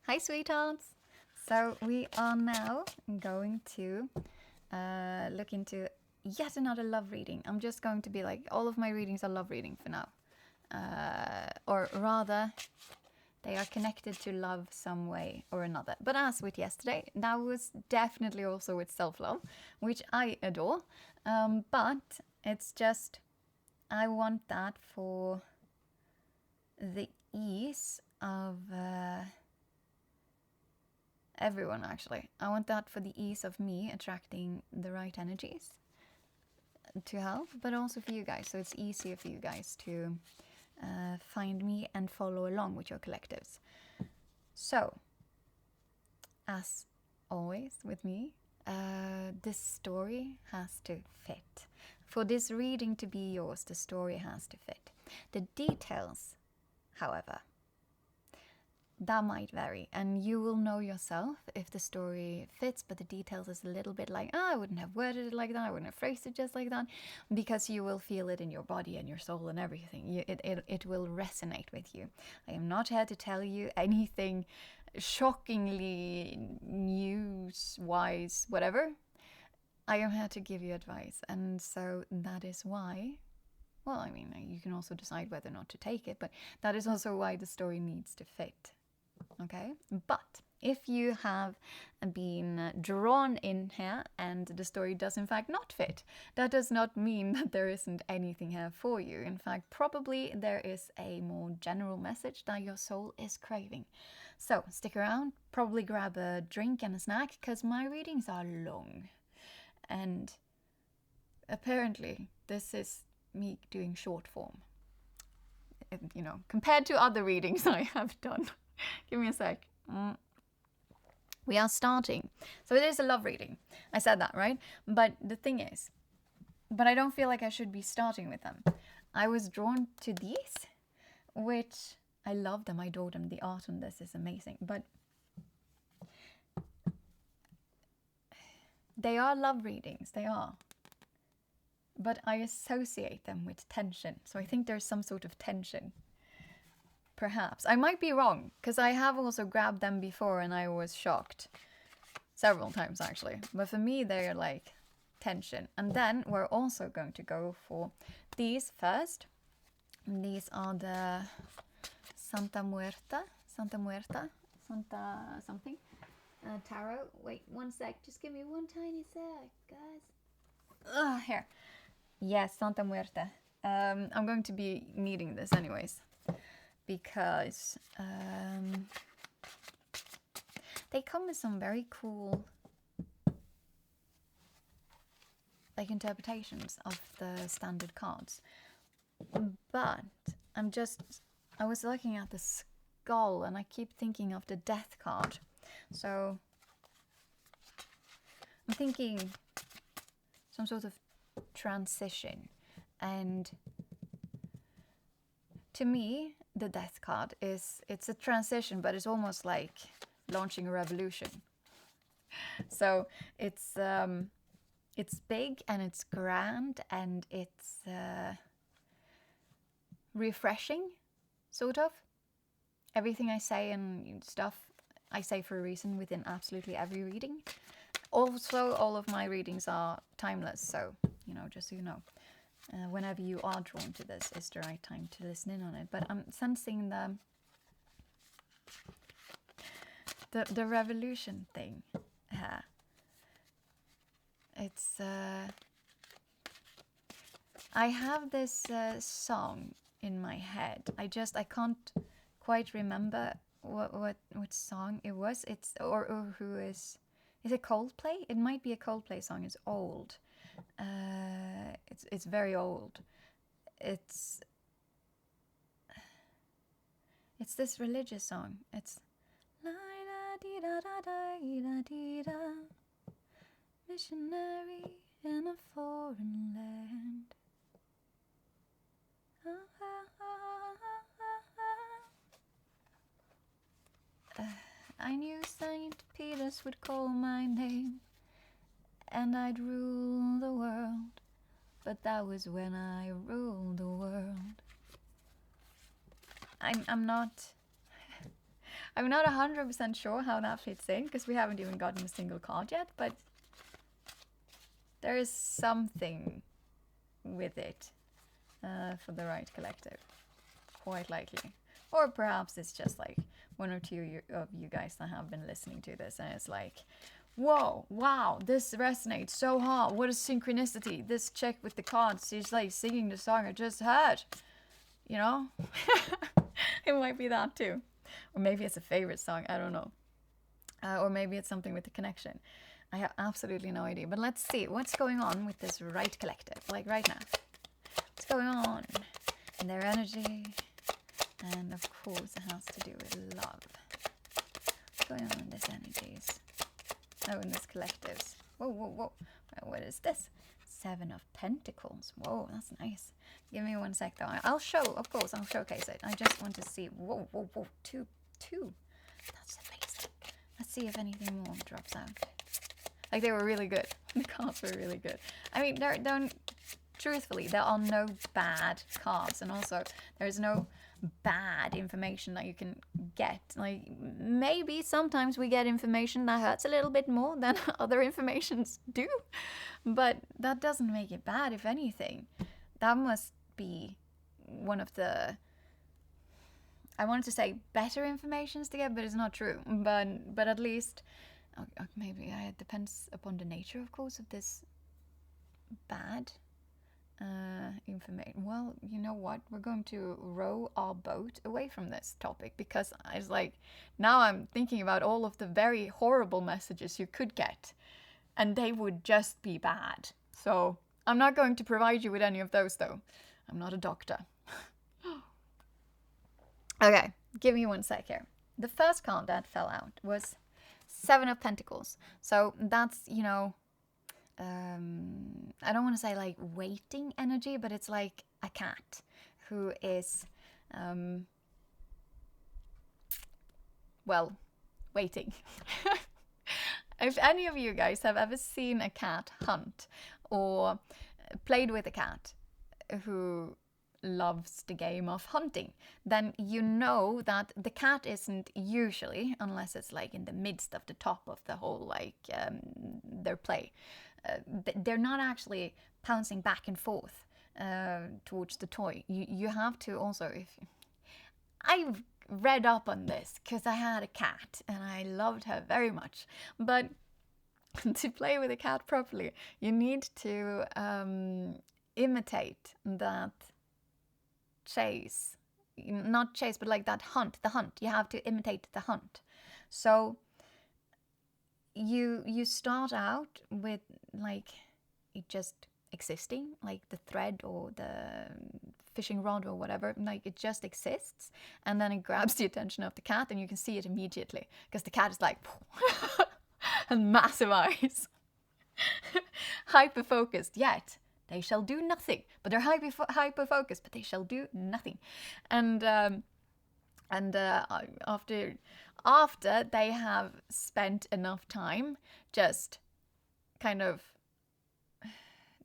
Hi, sweethearts! So, we are now going to look into yet another love reading. I'm just going to be like, all of my readings are love reading for now. Or rather, they are connected to love some way or another. But as with yesterday, that was definitely also with self-love, which I adore. But it's just, I want that for the ease of everyone, actually. I want that for the ease of me attracting the right energies to help, but also for you guys, so it's easier for you guys to find me and follow along with your collectives. So, as always with me, this story has to fit. For this reading to be yours, the story has to fit. The details, however, that might vary, and you will know yourself if the story fits, but the details is a little bit like, I wouldn't have worded it like that, I wouldn't have phrased it just like that, because you will feel it in your body and your soul and everything. It will resonate with you. I am not here to tell you anything shockingly news-wise, whatever. I am here to give you advice, and so that is why, well, I mean, you can also decide whether or not to take it, but that is also why the story needs to fit. Okay, but if you have been drawn in here and the story does in fact not fit, that does not mean that there isn't anything here for you. In fact, probably there is a more general message that your soul is craving. So stick around, probably grab a drink and a snack, because my readings are long. And apparently this is me doing short form, you know, compared to other readings I have done. Give me a sec. We are starting. So it is a love reading. I said that, right? But the thing is, but I don't feel like I should be starting with them. I was drawn to these, which I love them. I adore them. The art on this is amazing. But they are love readings. They are. But I associate them with tension. So I think there's some sort of tension. Perhaps. I might be wrong, because I have also grabbed them before and I was shocked. Several times, actually. But for me, they're like tension. And then we're also going to go for these first. These are the Santa something. Tarot. Wait, one sec. Just give me one tiny sec, guys. Here. Yes, Santa Muerta. I'm going to be needing this anyways, because they come with some very cool like interpretations of the standard cards. But I was looking at the skull and I keep thinking of the death card. So I'm thinking some sort of transition, and to me the death card it's a transition, but it's almost like launching a revolution. So it's big and it's grand and it's refreshing, sort of. Everything I say and stuff I say for a reason within absolutely every reading. Also, all of my readings are timeless, so, you know, just so you know. Whenever you are drawn to this is the right time to listen in on it. But I'm sensing the revolution thing here. It's I have this song in my head. I can't quite remember what song it was. It's or who is it Coldplay? It might be a Coldplay song. It's old. It's very old. It's this religious song. It's la da dee da da da dee da, missionary in a foreign land. I knew Saint Peter's would call my name, and I'd rule the world, but that was when I ruled the world. I'm not I'm not 100% sure how that fits in because we haven't even gotten a single card yet, but there is something with it for the right collective, quite likely. Or perhaps it's just like one or two of you guys that have been listening to this and it's like, whoa, wow, this resonates so hard. What a synchronicity. This chick with the cards, she's like singing the song I just heard. You know? It might be that too. Or maybe it's a favorite song, I don't know. Or maybe it's something with the connection. I have absolutely no idea. But let's see what's going on with this right collective, like right now. What's going on in their energy? And of course it has to do with love. What's going on in these energies? Oh, in this collectives. Whoa, whoa, whoa. What is this? 7 of Pentacles. Whoa, that's nice. Give me 1 sec though. I'll show, of course, I'll showcase it. I just want to see. Whoa, whoa, whoa. Two. That's amazing. Let's see if anything more drops out. Like, they were really good. The cards were really good. I mean, truthfully, there are no bad cards. And also, there's no bad information that you can get. Like, maybe sometimes we get information that hurts a little bit more than other informations do. But that doesn't make it bad, if anything. That must be one of the... I wanted to say better informations to get, but it's not true. But at least... maybe it depends upon the nature, of course, of this bad information. Well, you know what? We're going to row our boat away from this topic because it's like now I'm thinking about all of the very horrible messages you could get, and they would just be bad. So I'm not going to provide you with any of those, though. I'm not a doctor. Okay, give me 1 sec here. The first card that fell out was 7 of Pentacles. So that's, you know, I don't want to say like waiting energy, but it's like a cat who is, well, waiting. If any of you guys have ever seen a cat hunt or played with a cat who loves the game of hunting, then you know that the cat isn't usually, unless it's like in the midst of the top of the whole like their play, they're not actually pouncing back and forth towards the toy. You have to also, if I've read up on this because I had a cat and I loved her very much, but to play with a cat properly you need to imitate that chase, not chase, but like that hunt, the hunt. You have to imitate the hunt. So you start out with like it just existing, like the thread or the fishing rod or whatever, like it just exists, and then it grabs the attention of the cat and you can see it immediately because the cat is like and massive eyes. Hyper focused, yet they shall do nothing. But they're hyper focused, but they shall do nothing. And after they have spent enough time, just kind of,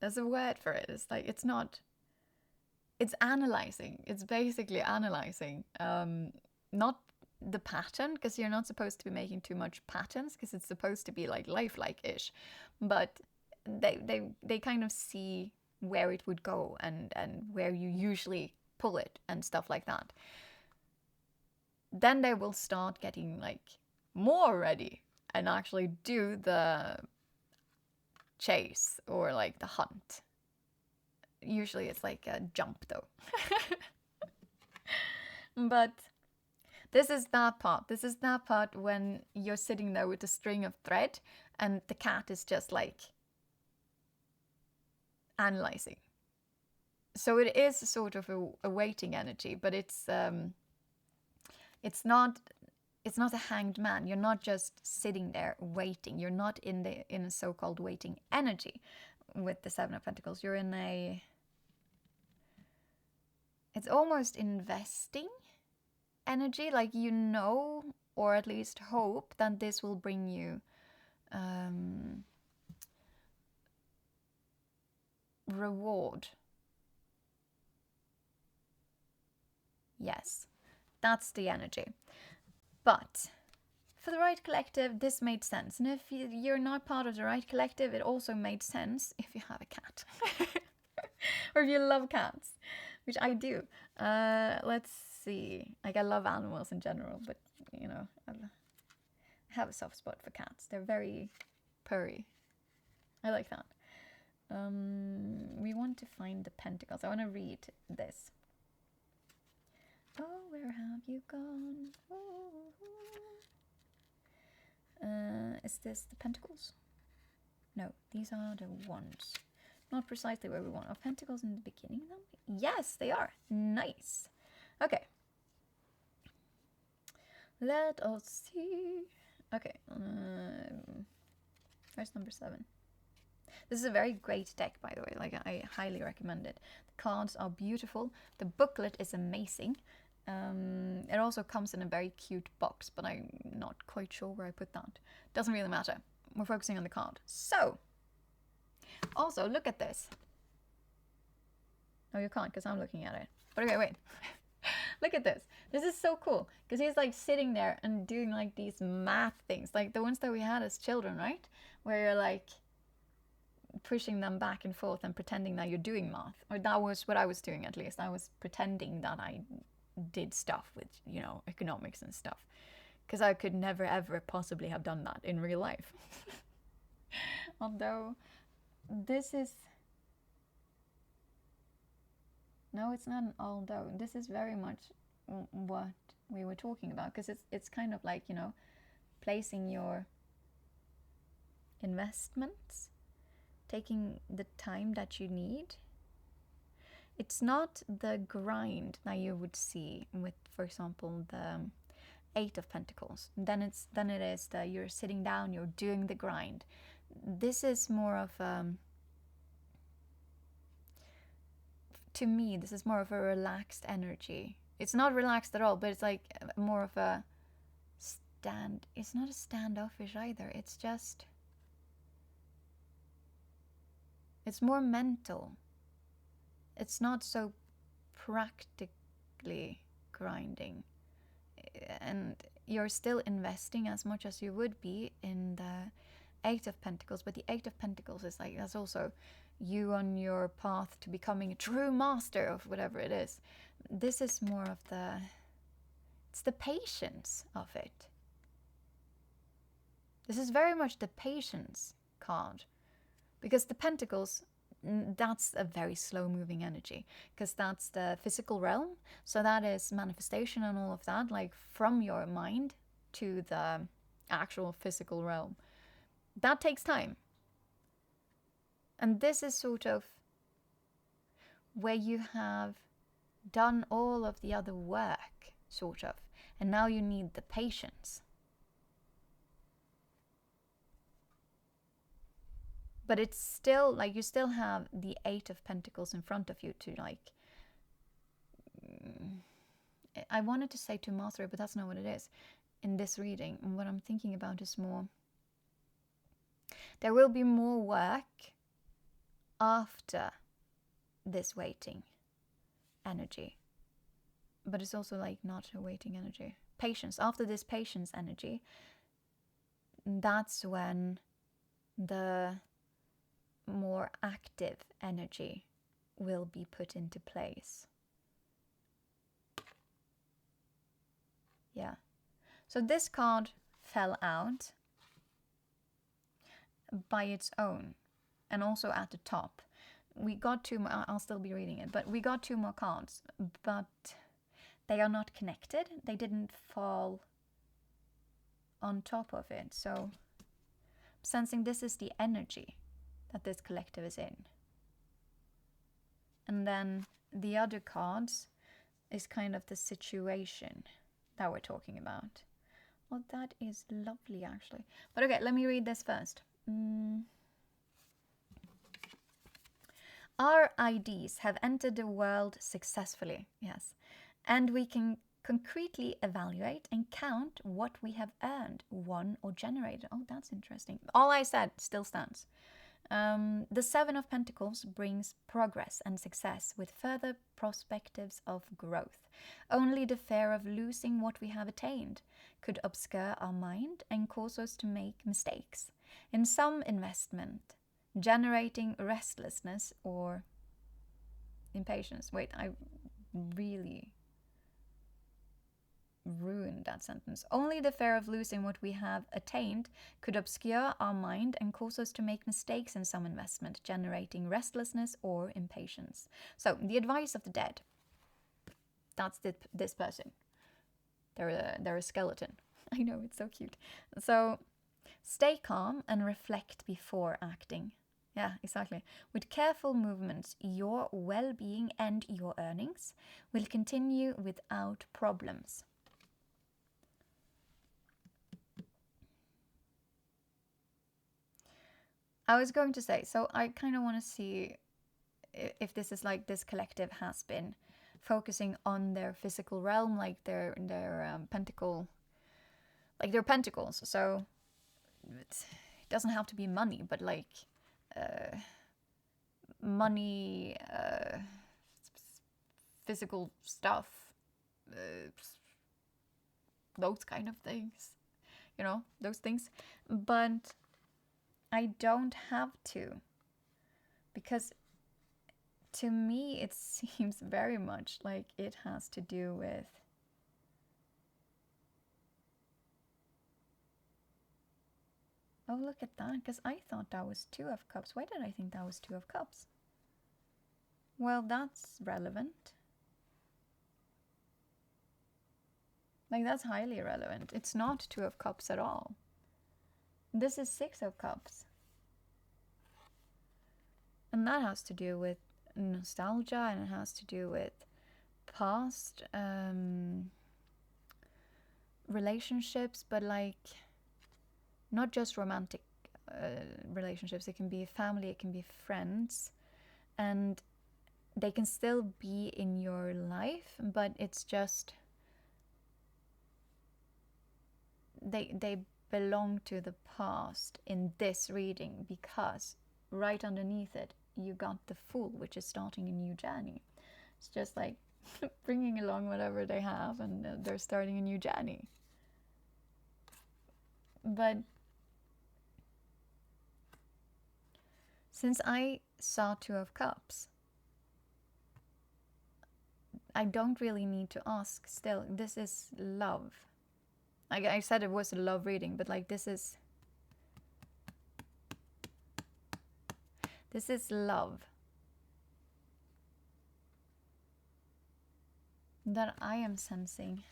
there's a word for it. It's like it's analyzing. It's basically analyzing. Not the pattern, because you're not supposed to be making too much patterns, because it's supposed to be like lifelike-ish, but they kind of see where it would go and where you usually pull it and stuff like that. Then they will start getting like more ready and actually do the chase or like the hunt. Usually it's like a jump though. But this is that part. This is that part when you're sitting there with a string of thread and the cat is just like analyzing. So it is sort of a waiting energy, but it's not a hanged man. You're not just sitting there waiting. You're not in a so-called waiting energy with the 7 of Pentacles. You're in a, it's almost investing energy, like you know, or at least hope that this will bring you reward. Yes, that's the energy. But for the right collective, this made sense. And if you're not part of the right collective, it also made sense if you have a cat. Or if you love cats, which I do. Let's see. Like, I love animals in general, but, you know, I have a soft spot for cats. They're very purry. I like that. We want to find the pentacles. I want to read this. Oh, where have you gone? Is this the pentacles? No, these are the wands. Not precisely where we want. Are pentacles in the beginning then? Yes, they are. Nice. Okay. Let us see. Okay. Where's number 7? This is a very great deck, by the way. Like, I highly recommend it. The cards are beautiful. The booklet is amazing. It also comes in a very cute box, but I'm not quite sure where I put that. Doesn't really matter. We're focusing on the card. So, also, look at this. No, you can't, because I'm looking at it. But okay, wait. Look at this. This is so cool, because he's like sitting there and doing like these math things, like the ones that we had as children, right? Where you're like pushing them back and forth and pretending that you're doing math. Or that was what I was doing, at least. I was pretending that I did stuff with, you know, economics and stuff. Because I could never, ever possibly have done that in real life. Although, this is... No, it's not an although. This is very much what we were talking about. Because it's kind of like, you know, placing your investments, taking the time that you need. It's not the grind that you would see with, for example, the 8 of Pentacles. Then it is that you're sitting down, you're doing the grind. This is more of to me, this is more of a relaxed energy. It's not relaxed at all, but it's like more of a stand. It's not a standoffish either. It's just, it's more mental. It's not so practically grinding. And you're still investing as much as you would be in the 8 of Pentacles. But the 8 of Pentacles is like, that's also you on your path to becoming a true master of whatever it is. This is more of the, it's the patience of it. This is very much the patience card. Because the Pentacles, that's a very slow moving energy, because that's the physical realm. So that is manifestation and all of that, like from your mind to the actual physical realm. That takes time. And this is sort of where you have done all of the other work, sort of, and now you need the patience. But it's still, like, you still have the 8 of Pentacles in front of you to, like, I wanted to say to master it, but that's not what it is in this reading. And what I'm thinking about is more, there will be more work after this waiting energy. But it's also, like, not a waiting energy. Patience. After this patience energy, that's when the more active energy will be put into place. Yeah. So this card fell out by its own, and also at the top. We got 2 more, I'll still be reading it, but we got 2 more cards, but they are not connected. They didn't fall on top of it. So I'm sensing this is the energy that this collective is in. And then the other cards is kind of the situation that we're talking about. Well, that is lovely, actually. But okay, let me read this first. Our IDs have entered the world successfully, yes, and we can concretely evaluate and count what we have earned, won, or generated. Oh, that's interesting. All I said still stands. The 7 of Pentacles brings progress and success with further perspectives of growth. Only the fear of losing what we have attained could obscure our mind and cause us to make mistakes in some investment, generating restlessness or impatience. Wait, I really ruined that sentence. Only the fear of losing what we have attained could obscure our mind and cause us to make mistakes in some investment, generating restlessness or impatience. So, the advice of the dead. That's this person. They're a skeleton. I know, it's so cute. So, stay calm and reflect before acting. Yeah, exactly. With careful movements, your well-being and your earnings will continue without problems. I was going to say, so I kind of want to see if this is like this collective has been focusing on their physical realm, like their pentacle, like their pentacles. So it doesn't have to be money, but like money, physical stuff, those kind of things, you know, those things. But I don't have to, because to me it seems very much like it has to do with oh, look at that, because I thought that was 2 of Cups. Why did I think that was 2 of Cups? Well, that's relevant. Like, that's highly relevant. It's not 2 of Cups at all. This is 6 of Cups. And that has to do with nostalgia, and it has to do with past relationships, but like not just romantic relationships. It can be family, it can be friends, and they can still be in your life, but it's just they belong to the past in this reading, because right underneath it you got the Fool, which is starting a new journey. It's just like bringing along whatever they have, and they're starting a new journey. But since I saw 2 of Cups, I don't really need to ask still. This is love. Like I said, it was a love reading, but like this is love that I am sensing.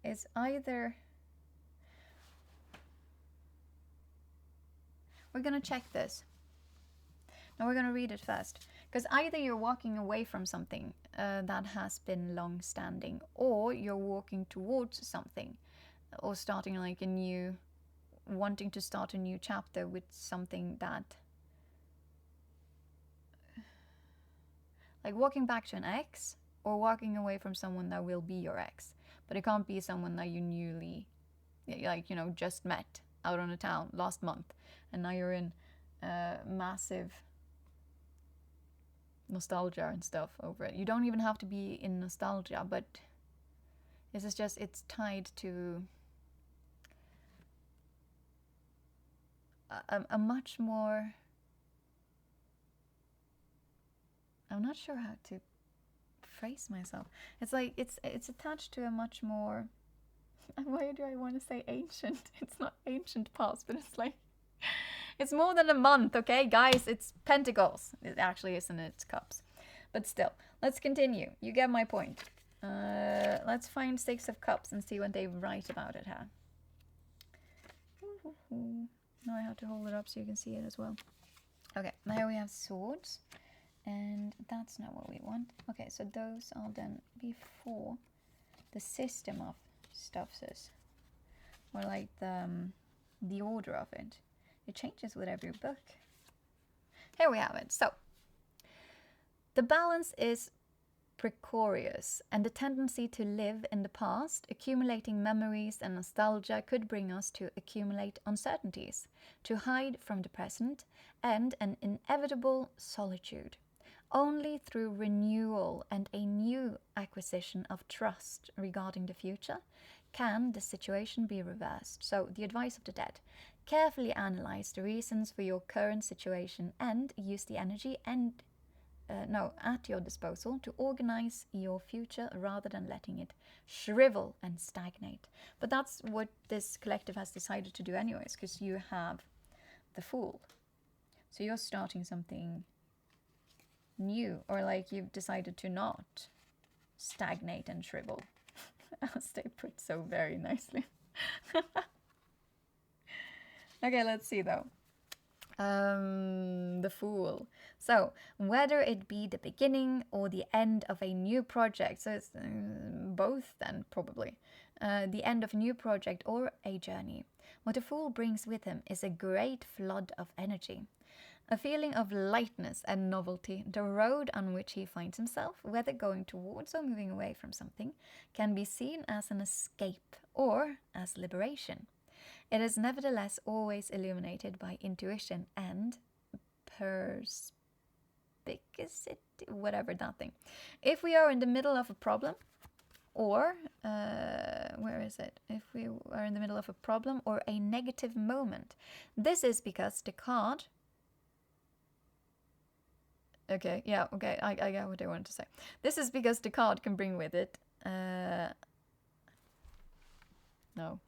Is either, we're gonna check this. Now we're gonna read it first, because either you're walking away from something that has been long-standing, or you're walking towards something, or starting like a new, wanting to start a new chapter with something that, like walking back to an ex, or walking away from someone that will be your ex. But it can't be someone that you newly, like, you know, just met out on the town last month, and now you're in massive nostalgia and stuff over it. You don't even have to be in nostalgia, but this is just, it's tied to a much more, I'm not sure how to phrase myself. It's like it's attached to a much more, why do I want to say ancient? It's not ancient past, but it's like it's more than a month, okay guys? It's pentacles. It actually isn't, it's cups. But still, let's continue. You get my point. Let's find 6 of Cups and see what they write about it, huh? Now I have to hold it up so you can see it as well. Okay, now we have Swords. And that's not what we want. Okay, so those are then before the system of stuffs is, or like the order of it. It changes with every book. Here we have it. So the balance is precarious, and the tendency to live in the past, accumulating memories and nostalgia, could bring us to accumulate uncertainties, to hide from the present, and an inevitable solitude. Only through renewal and a new acquisition of trust regarding the future can the situation be reversed. So, the advice of the dead: carefully analyze the reasons for your current situation and use the energy at your disposal to organize your future rather than letting it shrivel and stagnate. But that's what this collective has decided to do anyways, because you have the Fool. So you're starting something new, or like you've decided to not stagnate and shrivel, as they put so very nicely. Okay, let's see though. The Fool. So, whether it be the beginning or the end of a new project, so it's both then probably, the end of a new project or a journey, what the Fool brings with him is a great flood of energy. A feeling of lightness and novelty. The road on which he finds himself, whether going towards or moving away from something, can be seen as an escape or as liberation. It is nevertheless always illuminated by intuition and perspicacity, whatever that thing. If we are in the middle of a problem, or, where is it? If we are in the middle of a problem or a negative moment, this is because the card... Okay, yeah, okay, I get what I wanted to say. This is because the card can bring with it... no.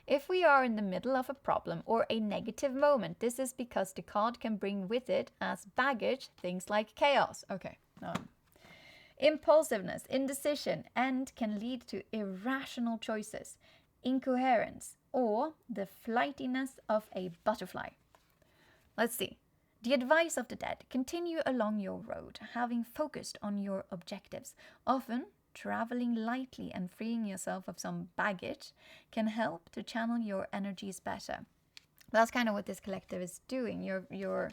If we are in the middle of a problem or a negative moment, this is because the card can bring with it as baggage things like chaos. Okay, no. Impulsiveness, indecision, and can lead to irrational choices, incoherence, or the flightiness of a butterfly. Let's see. The advice of the dead: continue along your road, having focused on your objectives. Often, traveling lightly and freeing yourself of some baggage can help to channel your energies better. That's kind of what this collective is doing. You're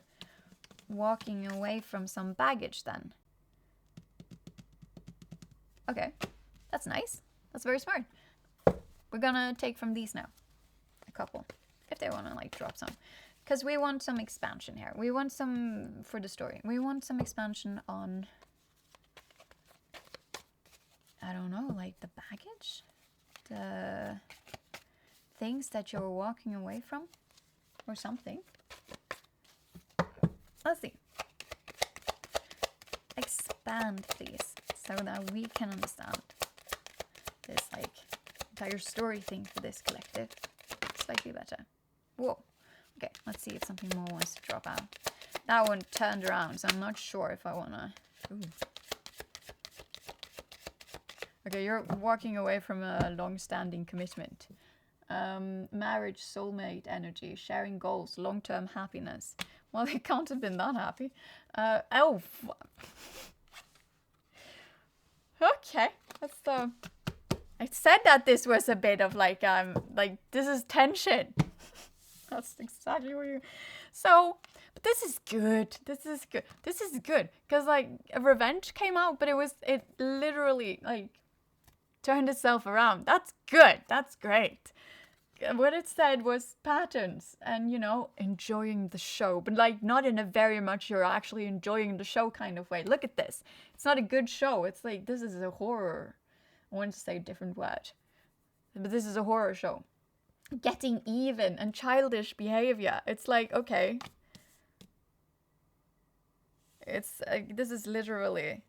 walking away from some baggage then. Okay, that's nice. That's very smart. We're gonna take from these now. A couple. If they wanna like drop some. Because we want some expansion here. We want some, for the story, we want some expansion on... I don't know, like the baggage? The things that you're walking away from? Or something. Let's see. Expand, please, so that we can understand this, like, entire story thing for this collective slightly better. Whoa. Okay, let's see if something more wants to drop out. That one turned around, so I'm not sure if I wanna... Ooh. Okay, you're walking away from a long-standing commitment. Marriage, soulmate energy, sharing goals, long-term happiness. Well, they can't have been that happy. Okay, that's the... I said that this was a bit of like this is tension. That's exactly what you... So, but this is good. This is good. This is good. Because, like, revenge came out, but it literally, like, turned itself around. That's good. That's great. What it said was patterns and, you know, enjoying the show. But, like, not in a very much you're actually enjoying the show kind of way. Look at this. It's not a good show. It's like, this is a horror. I wanted to say a different word. But this is a horror show. Getting even and childish behavior. It's like, okay. It's this is literally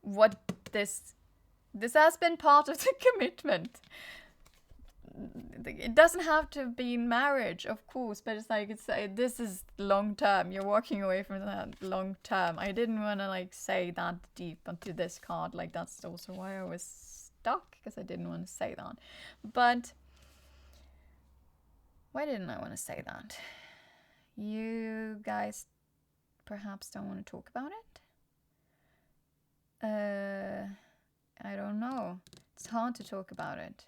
what this has been part of the commitment. It doesn't have to be marriage, of course, but it's like this is long term. You're walking away from that long term. I didn't want to like say that deep onto this card. Like that's also why I was stuck, because I didn't want to say that. But why didn't I want to say that? You guys perhaps don't want to talk about it? I don't know. It's hard to talk about it.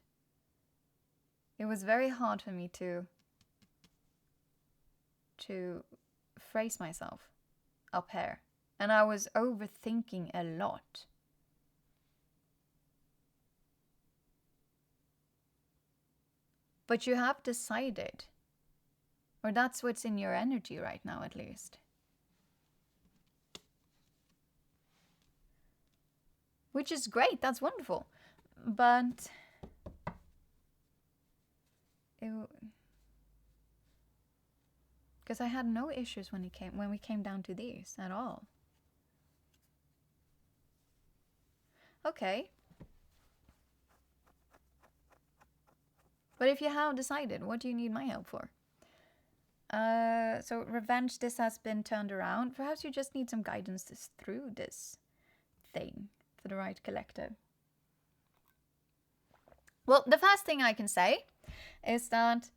It was very hard for me to phrase myself up here. And I was overthinking a lot. But you have decided, or that's what's in your energy right now at least. which is great. That's wonderful. But because I had no issues when we came down to these at all. Okay. But if you have decided, what do you need my help for? So revenge, this has been turned around. Perhaps you just need some guidance through this thing for the right collective. Well, the first thing I can say is that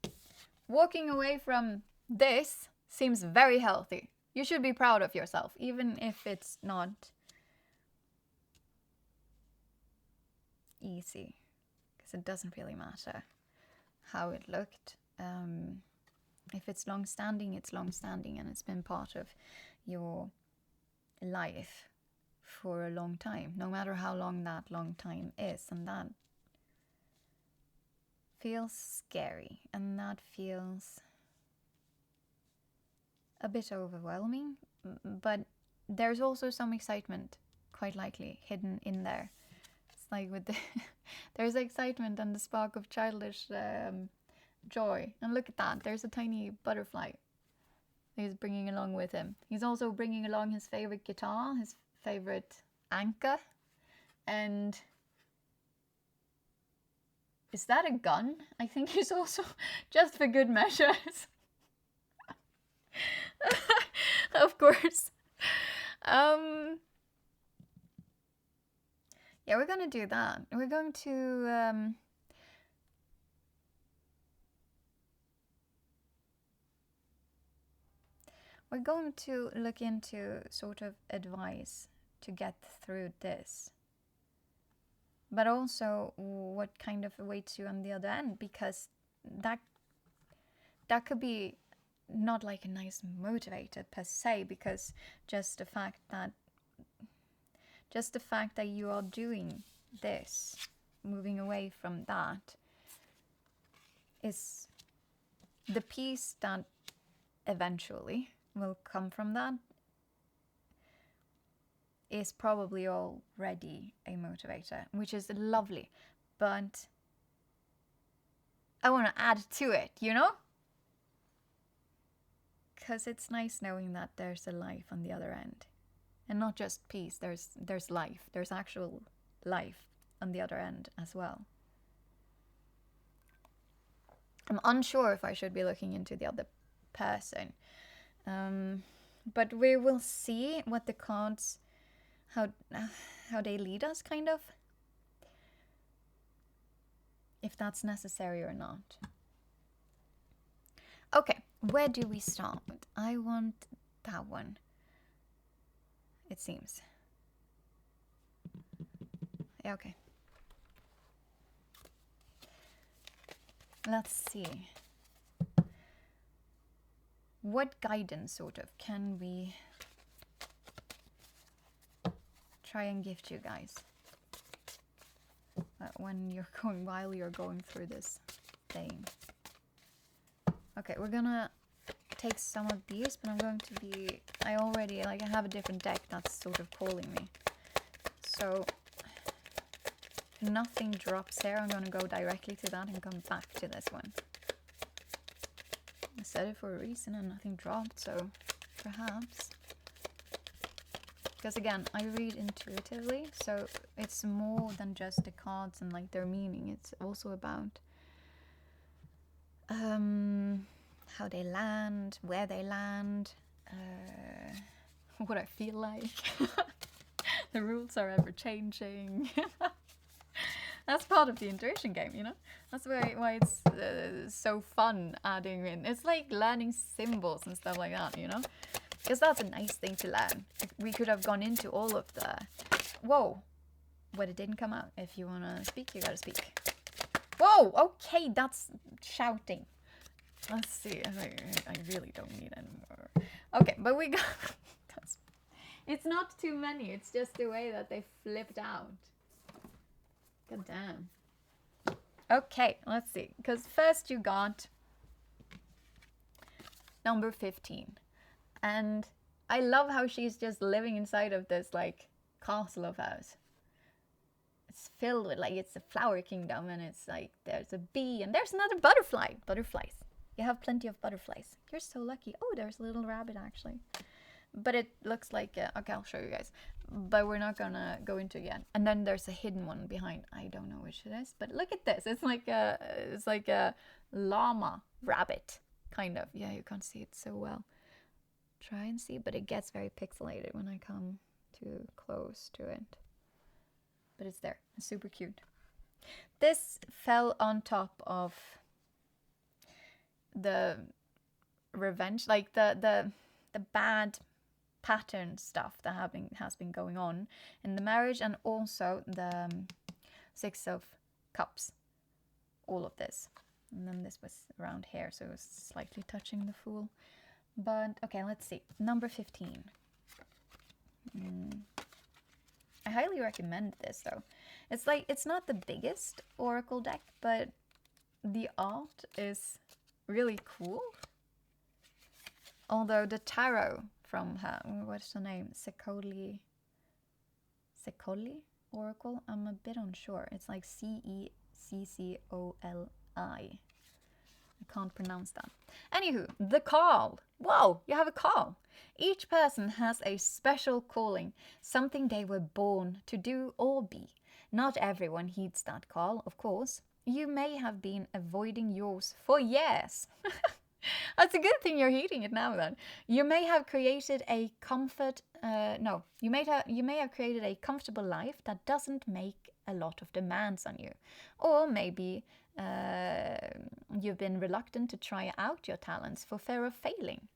walking away from this seems very healthy. You should be proud of yourself, even if it's not easy, because it doesn't really matter how it looked. If it's long-standing, it's long-standing, and it's been part of your life for a long time, no matter how long that long time is. And that feels scary, and that feels a bit overwhelming, but there's also some excitement, quite likely, hidden in there. It's like with the there's excitement and the spark of childish joy. And look at that, there's a tiny butterfly he's bringing along with him. He's also bringing along his favorite guitar, his favorite anchor, and is that a gun? I think he's also, just for good measures. Of course. Yeah, we're gonna do that. We're going to look into sort of advice to get through this, but also what kind of awaits you on the other end, because that could be not like a nice motivator per se, because just the fact that you are doing this, moving away from that, is the peace that eventually will come from that, is probably already a motivator, which is lovely. But I want to add to it, you know? Because it's nice knowing that there's a life on the other end. And not just peace, there's life. There's actual life on the other end as well. I'm unsure if I should be looking into the other person. But we will see what the cards, how they lead us, kind of. If that's necessary or not. Okay, where do we start with? I want that one, it seems. Yeah, okay. Let's see. What guidance, sort of, can we try and give to you guys while you're going through this thing? Okay, we're gonna take some of these, but I already have a different deck that's sort of calling me. So if nothing drops here, I'm gonna go directly to that and come back to this one. I said it for a reason and nothing dropped, so perhaps. Because again, I read intuitively, so it's more than just the cards and like their meaning. It's also about how they land, where they land, what I feel like. The rules are ever changing. That's part of the intuition game, you know? That's why it's so fun adding in. It's like learning symbols and stuff like that, you know? Because that's a nice thing to learn. We could have gone into all of the... Whoa! But it didn't come out. If you want to speak, you gotta speak. Whoa! Okay, that's shouting. Let's see. I really don't need any more. Okay, but we got... It's not too many. It's just the way that they flipped out. God damn. Okay, let's see. Because first you got number 15. And I love how she's just living inside of this, like, castle of hers. it's filled with, like, it's a flower kingdom, and it's like there's a bee and there's another butterfly. Butterflies. You have plenty of butterflies. You're so lucky. Oh, there's a little rabbit actually. But it looks like, okay, I'll show you guys. But we're not gonna go into it yet. And then there's a hidden one behind. I don't know which it is, but look at this. It's like a llama rabbit, kind of. Yeah, you can't see it so well. Try and see, but it gets very pixelated when I come too close to it. But it's there. It's super cute. This fell on top of the revenge, like the bad pattern stuff that has been going on in the marriage, and also the Six of Cups. All of this. And then this was around here, so it was slightly touching the Fool. But okay, let's see. Number 15. I highly recommend this though. It's like, it's not the biggest oracle deck, but the art is really cool. Although the tarot from her, what's her name? Secoli Oracle? I'm a bit unsure. It's like Ceccoli. I can't pronounce that. Anywho, the call. Whoa, you have a call. Each person has a special calling, something they were born to do or be. Not everyone heeds that call, of course. You may have been avoiding yours for years. That's a good thing you're heeding it now then. You may have created a you may have created a comfortable life that doesn't make a lot of demands on you. Or maybe you've been reluctant to try out your talents for fear of failing.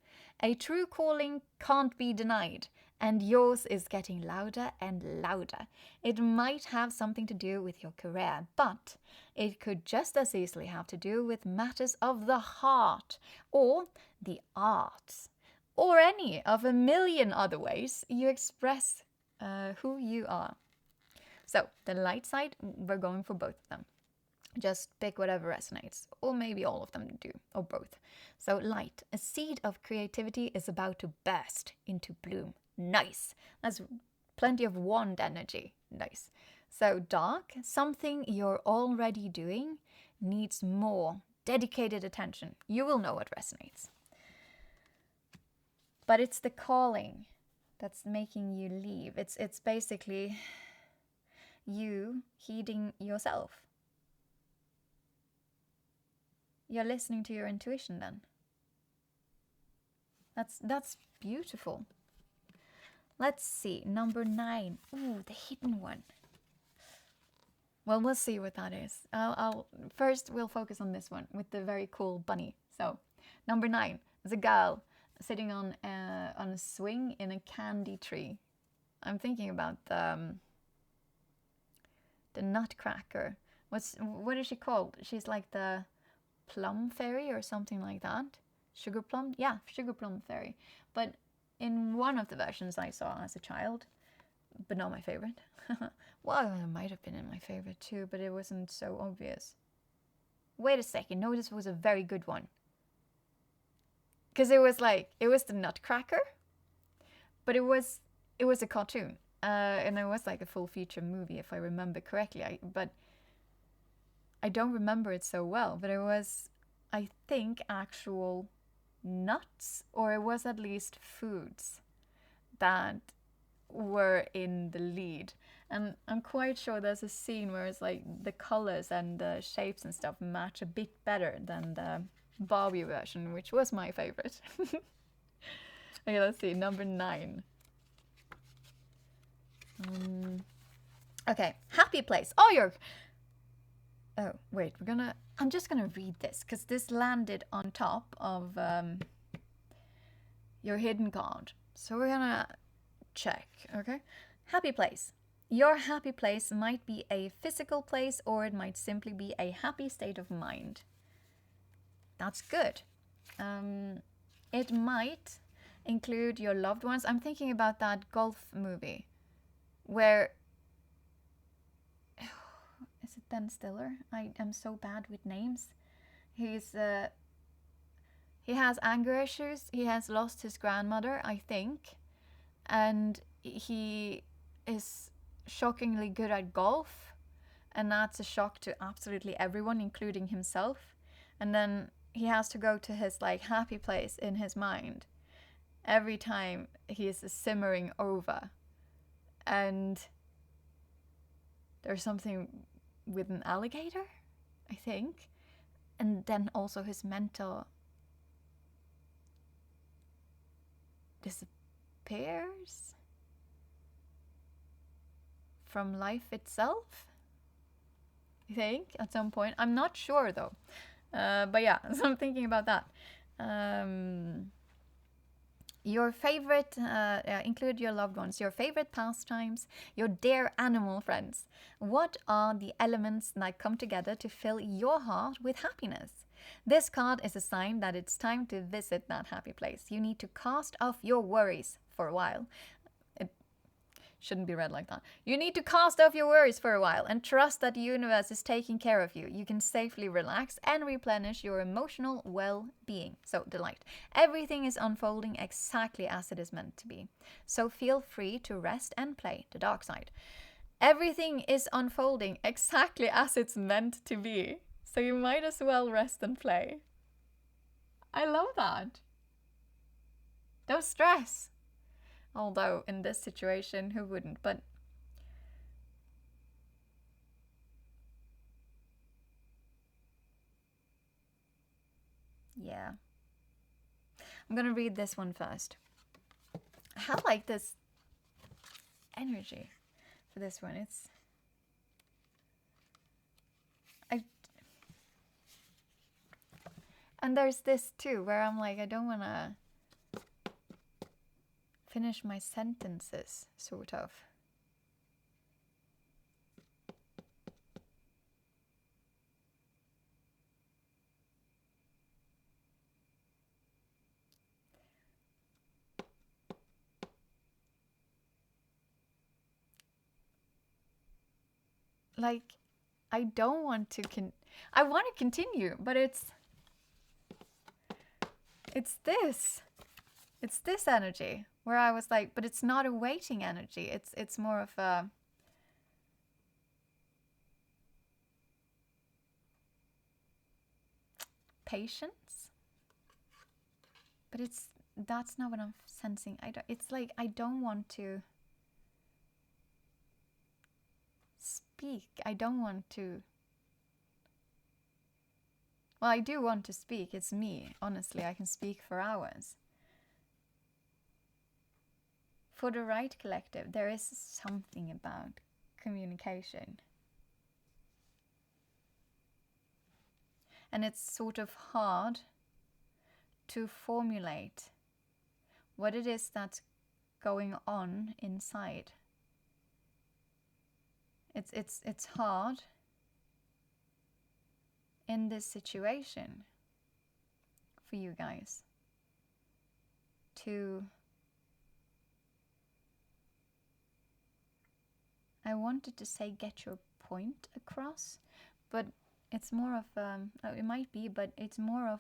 A true calling can't be denied, and yours is getting louder and louder. It might have something to do with your career, but it could just as easily have to do with matters of the heart, or the arts, or any of a million other ways you express who you are. So, the light side, we're going for both of them. Just pick whatever resonates, or maybe all of them do, or both. So light, a seed of creativity is about to burst into bloom. Nice. That's plenty of wand energy. Nice. So dark, something you're already doing needs more dedicated attention. You will know what resonates. But it's the calling that's making you leave. It's basically you heeding yourself. You're listening to your intuition then. That's beautiful. Let's see, number 9. Ooh, the hidden one. Well, we'll see what that is. First we'll focus on this one with the very cool bunny. So, number 9 is a girl sitting on a swing in a candy tree. I'm thinking about the Nutcracker. What is she called? She's like the Plum Fairy or something like that. Sugar Plum? Yeah, Sugar Plum Fairy. But in one of the versions I saw as a child, but not my favorite. Well, it might have been in my favorite too, but it wasn't so obvious. Wait a second, no, this was a very good one. Because it was the Nutcracker, but it was a cartoon. And it was like a full feature movie if I remember correctly. But I don't remember it so well, but it was, I think, actual nuts, or it was at least foods that were in the lead. And I'm quite sure there's a scene where it's like the colors and the shapes and stuff match a bit better than the Barbie version, which was my favorite. Okay, let's see, number 9. Okay, happy place. Oh, wait, I'm just gonna read this, because this landed on top of your hidden card. So we're gonna check, okay? Happy place. Your happy place might be a physical place, or it might simply be a happy state of mind. That's good. It might include your loved ones. I'm thinking about that golf movie where... Is it Ben Stiller? I am so bad with names. He has anger issues. He has lost his grandmother, I think. And he is shockingly good at golf. And that's a shock to absolutely everyone, including himself. And then he has to go to his like happy place in his mind every time he is simmering over. And there's something with an alligator, I think. And then also his mental disappears from life itself, I think, at some point. I'm not sure though. But yeah, so I'm thinking about that. Your favorite, include your loved ones, your favorite pastimes, your dear animal friends. What are the elements that come together to fill your heart with happiness? This card is a sign that it's time to visit that happy place. You need to cast off your worries for a while. Shouldn't be read like that. You need to cast off your worries for a while and trust that the universe is taking care of you. You can safely relax and replenish your emotional well-being. So, delight. Everything is unfolding exactly as it is meant to be. So feel free to rest and play. The dark side. Everything is unfolding exactly as it's meant to be. So you might as well rest and play. I love that. Don't stress. Although in this situation, who wouldn't? But yeah. I'm gonna read this one first. I like this energy for this one. And there's this too, where I'm like, I don't wanna finish my sentences, sort of. Like, I don't want to I want to continue, but it's this energy where I was like, but it's not a waiting energy. It's more of a patience. But that's not what I'm sensing. It's like I don't want to speak. I don't want to. Well, I do want to speak. It's me. Honestly, I can speak for hours. For the right collective, there is something about communication. And it's sort of hard to formulate what it is that's going on inside. It's hard in this situation for you guys to, I wanted to say get your point across, but it's more of it might be, but it's more of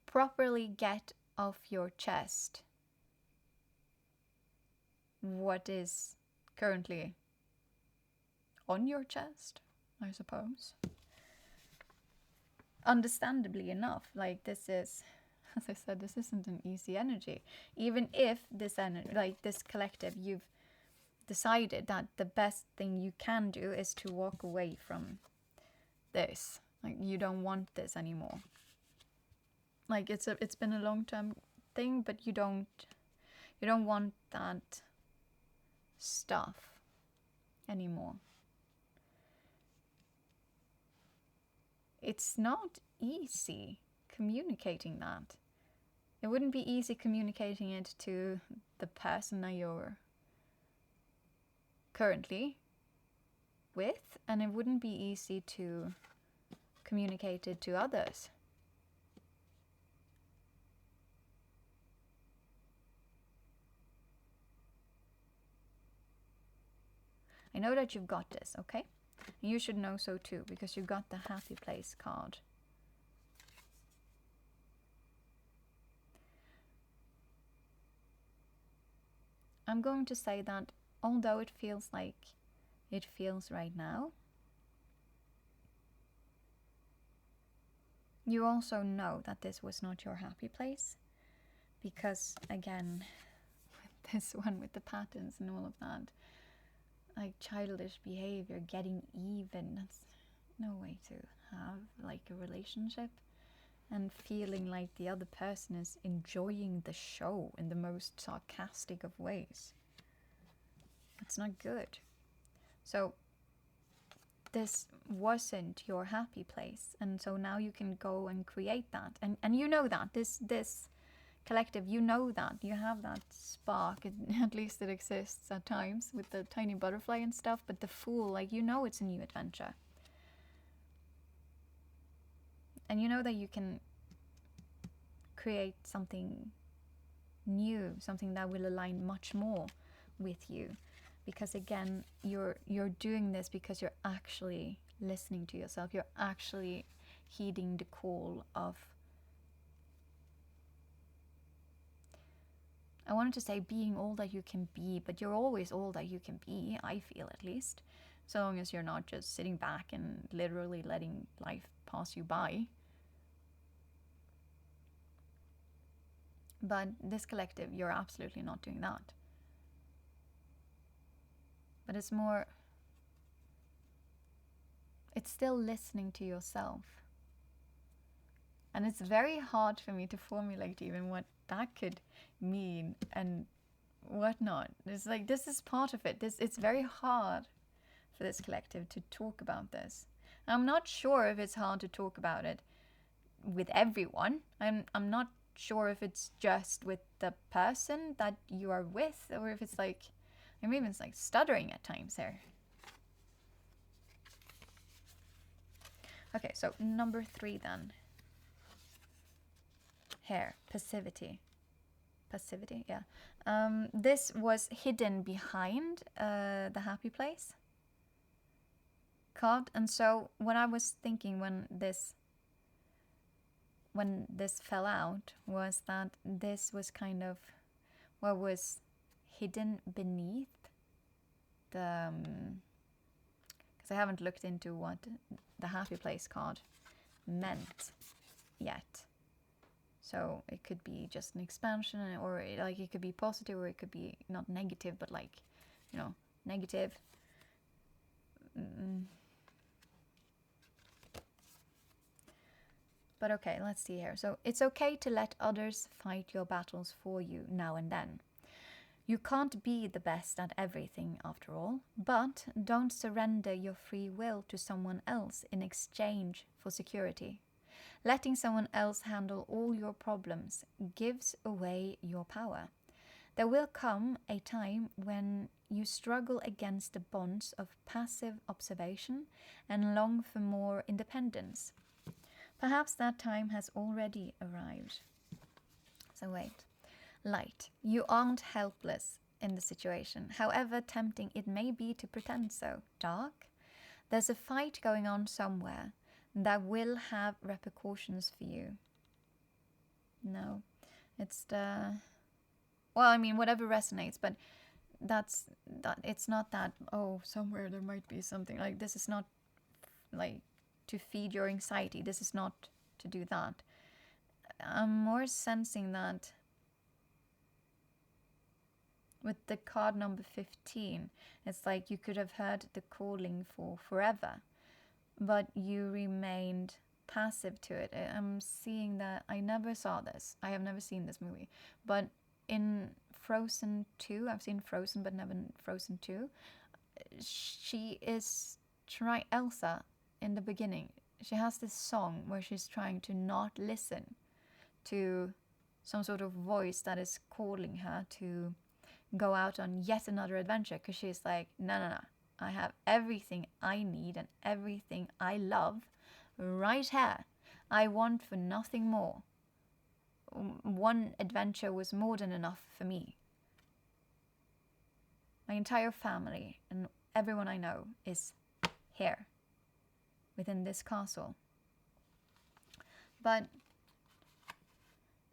properly get off your chest what is currently on your chest, I suppose. Understandably enough, like this is, as I said, this isn't an easy energy. Even if this energy, like this collective, you've decided that the best thing you can do is to walk away from this. Like you don't want this anymore. Like it's been a long-term thing, but you don't want that stuff anymore. It's not easy communicating that. It wouldn't be easy communicating it to the person that you're currently with, and it wouldn't be easy to communicate it to others. I know that you've got this, okay? And you should know so too, because you got the happy place card. I'm going to say that although it feels like it feels right now, you also know that this was not your happy place. Because again, with this one, with the patterns and all of that, like childish behavior, getting even, that's no way to have like a relationship. And feeling like the other person is enjoying the show in the most sarcastic of ways. It's not good. So this wasn't your happy place, and so now you can go and create that. And you know that this collective, you know that you have that spark. At least it exists at times with the tiny butterfly and stuff. But the Fool, like, you know, it's a new adventure. And you know that you can create something new, something that will align much more with you. Because again, you're doing this because you're actually listening to yourself. You're actually heeding the call of, I wanted to say being all that you can be, but you're always all that you can be, I feel at least. So long as you're not just sitting back and literally letting life pass you by. But this collective, you're absolutely not doing that. But it's more, it's still listening to yourself. And it's very hard for me to formulate even what that could mean and whatnot. It's like, this is part of it. It's very hard for this collective to talk about this. I'm not sure if it's hard to talk about it with everyone. I'm not sure if it's just with the person that you are with, or if it's like, I'm even like stuttering at times here. Okay, so number 3 then. Hair, passivity. Passivity, yeah. This was hidden behind the happy place card. And so what I was thinking when this fell out was that this was kind of what was hidden beneath the, because I haven't looked into what the happy place card meant yet. So it could be just an expansion, or like it could be positive, or it could be not negative, but like, you know, negative. But okay, let's see here. So it's okay to let others fight your battles for you now and then. You can't be the best at everything after all, but don't surrender your free will to someone else in exchange for security. Letting someone else handle all your problems gives away your power. There will come a time when you struggle against the bonds of passive observation and long for more independence. Perhaps that time has already arrived. So wait. Light. You aren't helpless in the situation, however tempting it may be to pretend so. Dark. There's a fight going on somewhere that will have repercussions for you. No. It's the... Well, I mean, whatever resonates, but it's not that, oh, somewhere there might be something. Like, this is not, like, to feed your anxiety. This is not to do that. I'm more sensing that with the card number 15, it's like you could have heard the calling for forever, but you remained passive to it. I'm seeing that. I never saw this. I have never seen this movie, but in Frozen 2, I've seen Frozen, but never Frozen 2. She is trying, Elsa, in the beginning, she has this song where she's trying to not listen to some sort of voice that is calling her to go out on yet another adventure, because she's like, no, I have everything I need and everything I love right here. I want for nothing more. One adventure was more than enough for me. My entire family and everyone I know is here, within this castle. But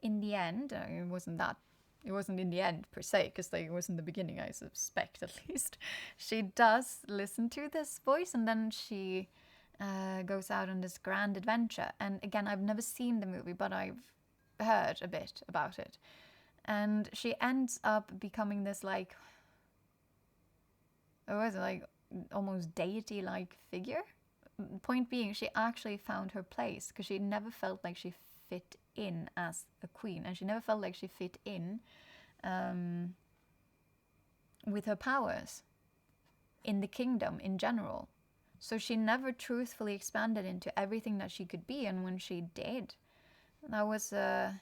in the end, it wasn't that it wasn't in the end per se, because like it was in the beginning, I suspect at least. She does listen to this voice, and then she goes out on this grand adventure. And again, I've never seen the movie, but I've heard a bit about it. And she ends up becoming this like, what was it, like almost deity-like figure. Point being, she actually found her place, because she never felt like she fit in as a queen, and she never felt like she fit in with her powers in the kingdom in general. So she never truthfully expanded into everything that she could be, and when she did, that was a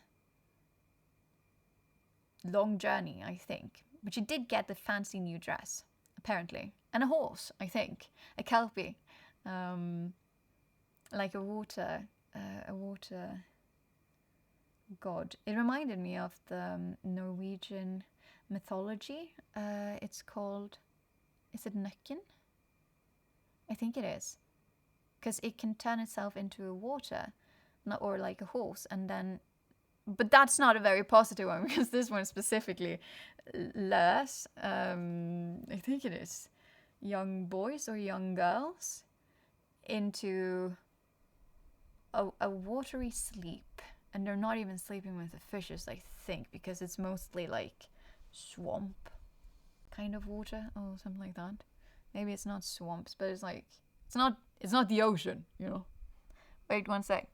long journey, I think. But she did get the fancy new dress, apparently, and a horse, I think, a kelpie, like a water god. It reminded me of the Norwegian mythology. It's called, is it Nøkken? I think it is, because it can turn itself into a water, or like a horse, and then, but that's not a very positive one, because this one specifically lures, I think it is, young boys or young girls into a watery sleep. And they're not even sleeping with the fishes, I think, because it's mostly like swamp kind of water or something like that. Maybe it's not swamps, but it's like, it's not the ocean, you know. Wait one sec.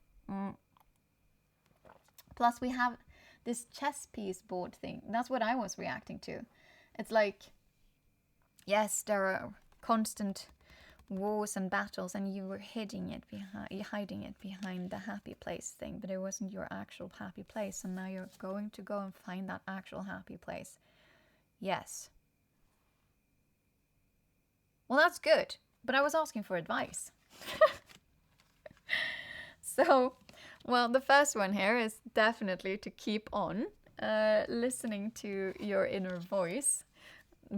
Plus we have this chess piece board thing. That's what I was reacting to. It's like, yes, there are constant wars and battles, and you were hiding it behind the happy place thing, but it wasn't your actual happy place, and now you're going to go and find that actual happy place. Yes. Well, that's good, but I was asking for advice. So, well, the first one here is definitely to keep on listening to your inner voice,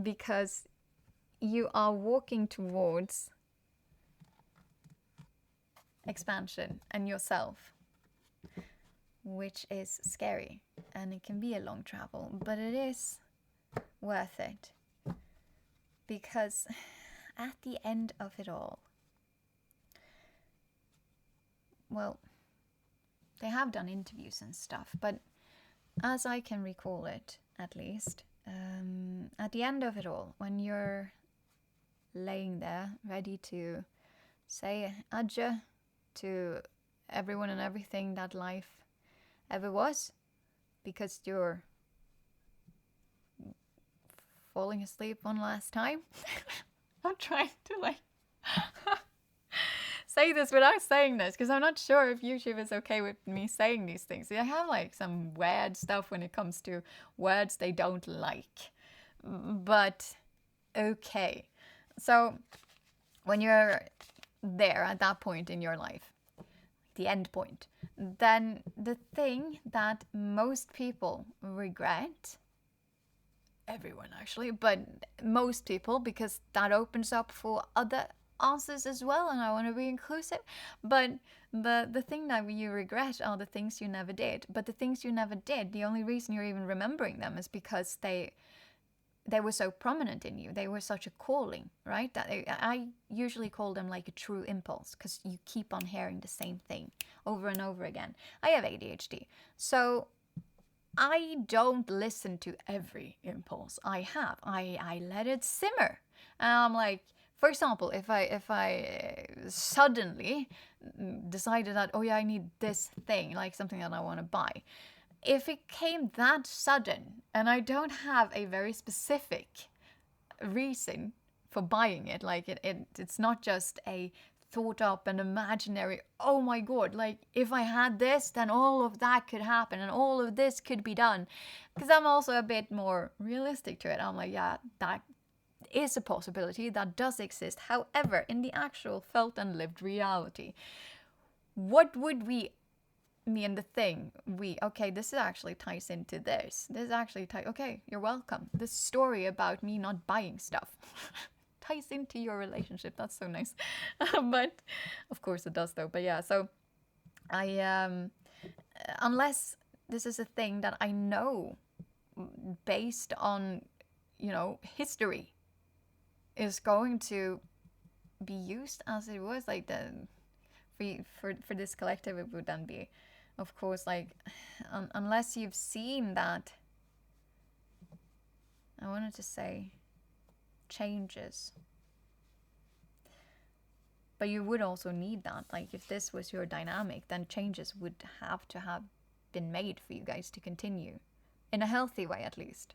because you are walking towards expansion and yourself, which is scary, and it can be a long travel, but it is worth it, because at the end of it all, well, they have done interviews and stuff, but as I can recall it, at least, at the end of it all, when you're laying there ready to say adieu to everyone and everything that life ever was, because you're falling asleep one last time. I'm trying to like say this without saying this, because I'm not sure if YouTube is okay with me saying these things. I have like some weird stuff when it comes to words they don't like, but okay. So when you're there at that point in your life, the end point, then the thing that most people regret, everyone actually, but most people, because that opens up for other answers as well, and I want to be inclusive, but the thing that you regret are the things you never did. But the things you never did, the only reason you're even remembering them is because they were so prominent in you. They were such a calling, right? That I usually call them like a true impulse, because you keep on hearing the same thing over and over again. I have ADHD, so I don't listen to every impulse I have. I let it simmer. And I'm like, for example, if I suddenly decided that, oh yeah, I need this thing, like something that I want to buy, if it came that sudden and I don't have a very specific reason for buying it, like it's not just a thought up and imaginary, oh my god, like if I had this, then all of that could happen and all of this could be done, because I'm also a bit more realistic to it. I'm like, yeah, that is a possibility, that does exist. However, in the actual felt and lived reality, what would we, me and the thing, okay, this actually ties into this. This actually okay, you're welcome. This story about me not buying stuff ties into your relationship. That's so nice. But of course it does though. But yeah, so I, unless this is a thing that I know based on, history is going to be used as it was. Like for this collective, it would then be, of course, like unless you've seen that, I wanted to say changes, but you would also need that. Like if this was your dynamic, then changes would have to have been made for you guys to continue in a healthy way, at least,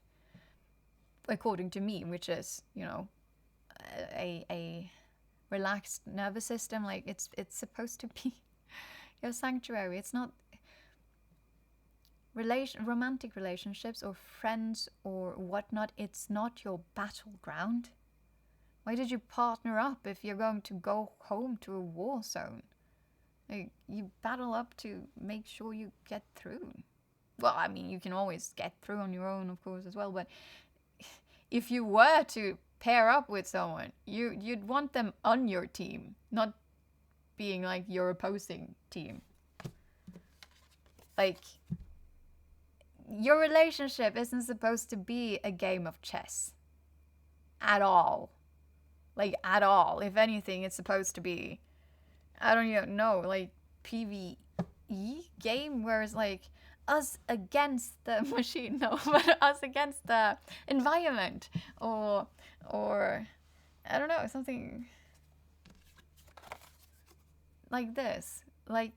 according to me, which is, a relaxed nervous system. Like it's supposed to be your sanctuary. It's not romantic relationships or friends or whatnot. It's not your battleground. Why did you partner up if you're going to go home to a war zone? Like, you battle up to make sure you get through. Well, I mean, you can always get through on your own, of course, as well, but if you were to pair up with someone, you'd want them on your team, not being like your opposing team. Like, your relationship isn't supposed to be a game of chess. At all. Like, at all. If anything, it's supposed to be, I don't even know, like, PvE game, where it's like, us against the machine, no, but us against the environment, or I don't know, something like this. Like,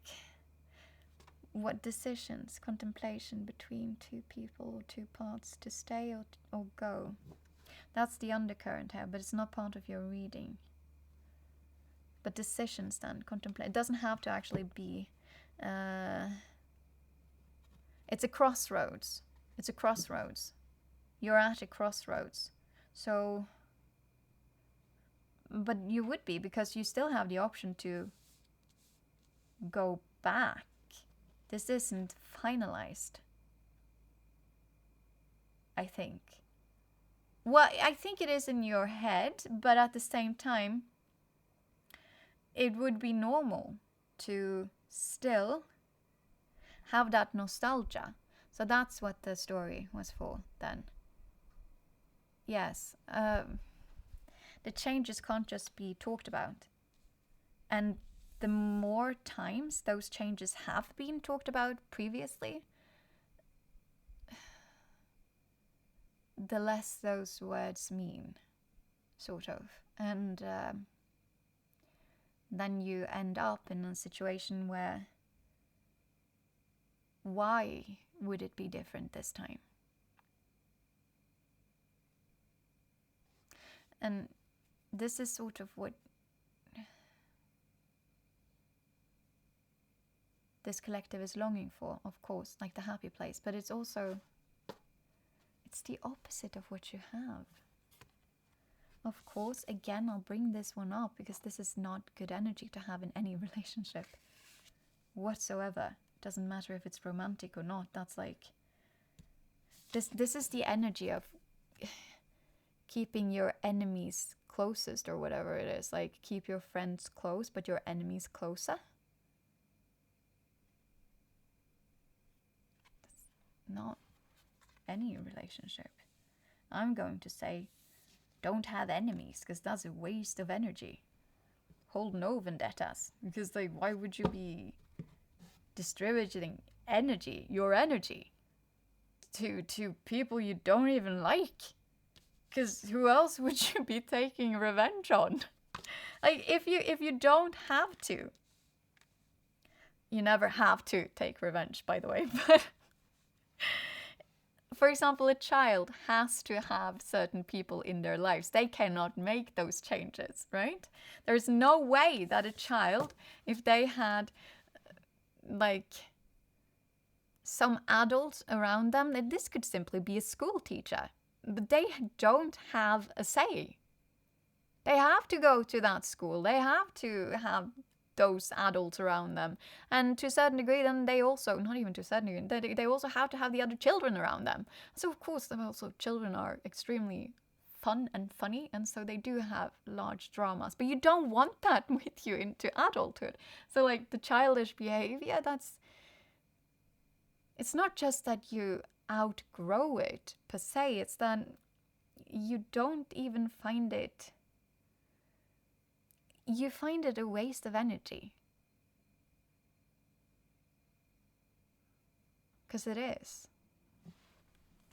what decisions, contemplation between two people or two parts, to stay or go. That's the undercurrent here, but it's not part of your reading. But decisions then, contemplate. It doesn't have to actually be... it's a crossroads. It's a crossroads. You're at a crossroads. So... But you would be, because you still have the option to go back. This isn't finalized, I think. Well, I think it is in your head, but at the same time, it would be normal to still have that nostalgia. So that's what the story was for then. Yes, the changes can't just be talked about. And the more times those changes have been talked about previously, the less those words mean, sort of. And then you end up in a situation where, why would it be different this time? And this is sort of what this collective is longing for, of course, like the happy place, but it's also, it's the opposite of what you have. Of course, again, I'll bring this one up because this is not good energy to have in any relationship whatsoever. It doesn't matter if it's romantic or not. That's like, this is the energy of keeping your enemies closest, or whatever it is. Like, keep your friends close, but your enemies closer. That's not any relationship. I'm going to say, don't have enemies, because that's a waste of energy. Hold no vendettas, because like, why would you be distributing energy, your energy, to people you don't even like? Because who else would you be taking revenge on? Like, if you don't have to, you never have to take revenge, by the way, but for example, a child has to have certain people in their lives. They cannot make those changes, right? There's no way that a child, if they had like some adults around them, that this could simply be a school teacher, but they don't have a say. They have to go to that school. They have to have those adults around them. And to a certain degree, then they also, not even to a certain degree, they also have to have the other children around them. So of course, also children are extremely fun and funny, and so they do have large dramas. But you don't want that with you into adulthood. So like the childish behavior, it's not just that you outgrow it per se. It's that you don't even find it, you find it a waste of energy. Because it is.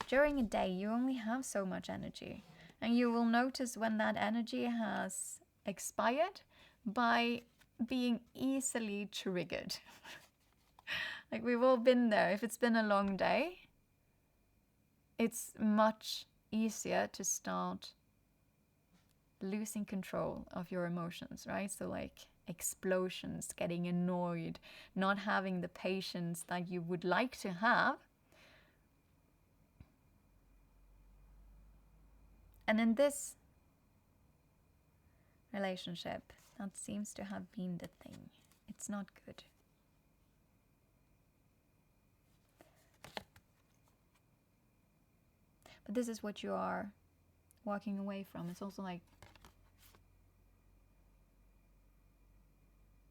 During a day, you only have so much energy. And you will notice when that energy has expired by being easily triggered. Like, we've all been there. If it's been a long day, it's much easier to start losing control of your emotions, right? So like explosions, getting annoyed, not having the patience that you would like to have. And in this relationship, that seems to have been the thing. It's not good. But this is what you are walking away from. It's also like,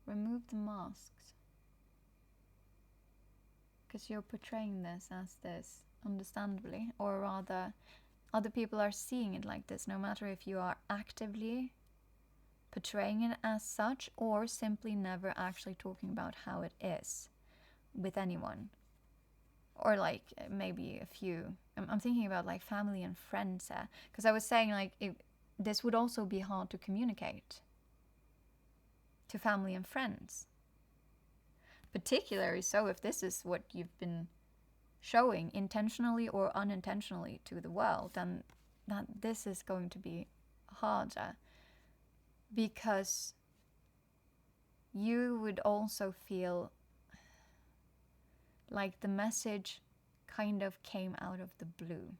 remove the masks. Because you're portraying this as this, understandably, or rather, other people are seeing it like this, no matter if you are actively portraying it as such or simply never actually talking about how it is with anyone. Or like maybe a few. I'm thinking about like family and friends, because I was saying like this would also be hard to communicate to family and friends. Particularly so if this is what you've been showing intentionally or unintentionally to the world, then that this is going to be harder, because you would also feel like the message kind of came out of the blue,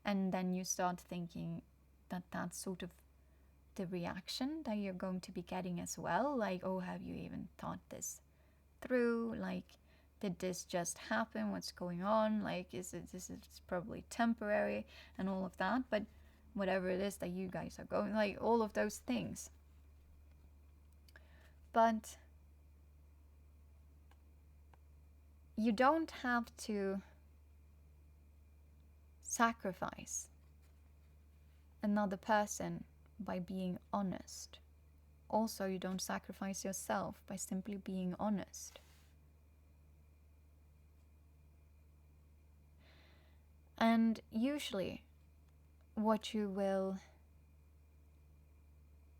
and then you start thinking that that's sort of the reaction that you're going to be getting as well, like, oh, have you even thought this through? Like, did this just happen? What's going on? Like, this is probably temporary and all of that. But whatever it is that you guys are going, like all of those things. But you don't have to sacrifice another person by being honest. Also, you don't sacrifice yourself by simply being honest. And usually, what you will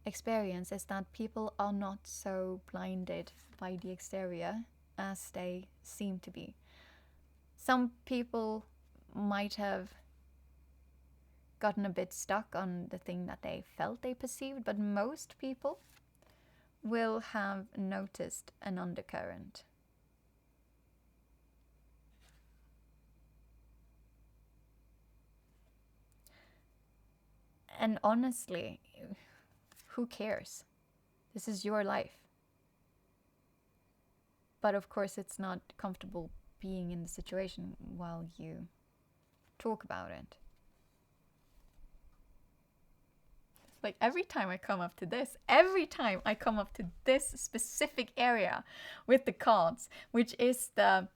experience is that people are not so blinded by the exterior as they seem to be. Some people might have gotten a bit stuck on the thing that they felt they perceived, but most people will have noticed an undercurrent. And honestly, who cares? This is your life. But of course, it's not comfortable being in the situation while you talk about it. Like every time I come up to this specific area with the cards, which is the,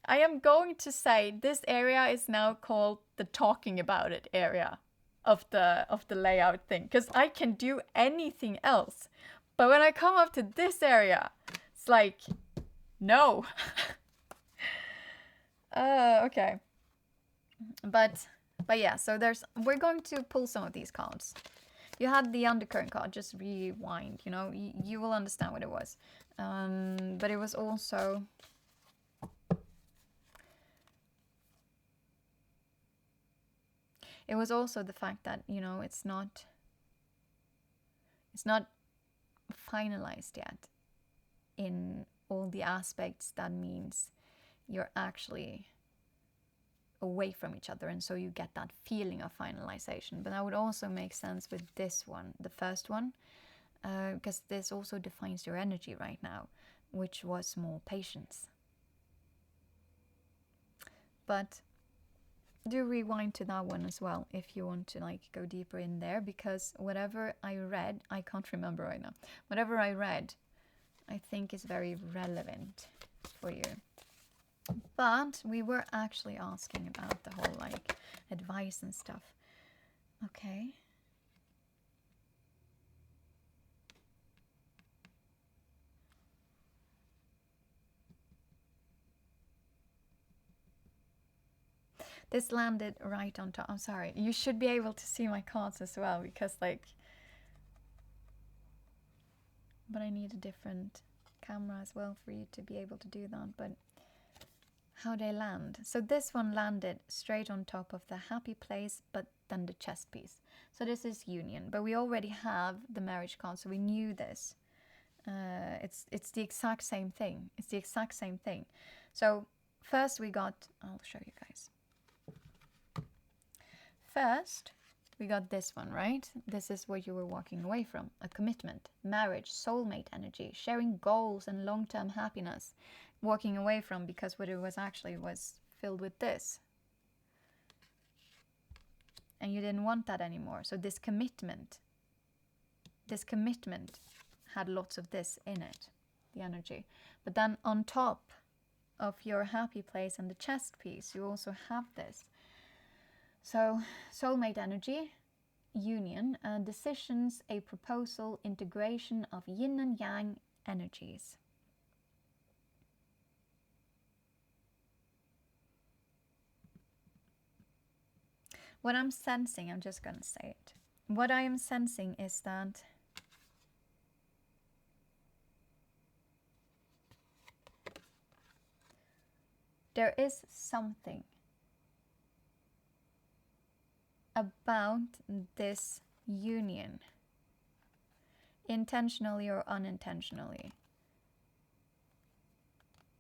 I am going to say this area is now called the talking about it area of the layout thing, because I can do anything else. But when I come up to this area, it's like, no. Okay. But yeah, so we're going to pull some of these cards. You had the undercurrent card, just rewind, you will understand what it was. But it was also, the fact that, it's not finalized yet in all the aspects. That means you're actually away from each other, and so you get that feeling of finalization. But that would also make sense with this one, the first one, because this also defines your energy right now, which was more patience. But do rewind to that one as well if you want to go deeper in there, because whatever I read, I can't remember right now, whatever I read, I think is very relevant for you. But we were actually asking about the whole like advice and stuff. Okay. This landed right on top. I'm sorry. You should be able to see my cards as well because like, but I need a different camera as well for you to be able to do that. But how they land. So this one landed straight on top of the happy place, but then the chest piece. So this is union, but we already have the marriage card, so we knew this. It's the exact same thing. It's the exact same thing. So first we got, I'll show you guys. First, we got this one, right? This is what you were walking away from. A commitment, marriage, soulmate energy, sharing goals and long-term happiness. Walking away from because what it was actually was filled with this. And you didn't want that anymore. So this commitment had lots of this in it, the energy. But then on top of your happy place and the chest piece, you also have this. So soulmate energy, union, decisions, a proposal, integration of yin and yang energies. What I'm sensing, I'm just going to say it. What I am sensing is that there is something about this union, intentionally or unintentionally.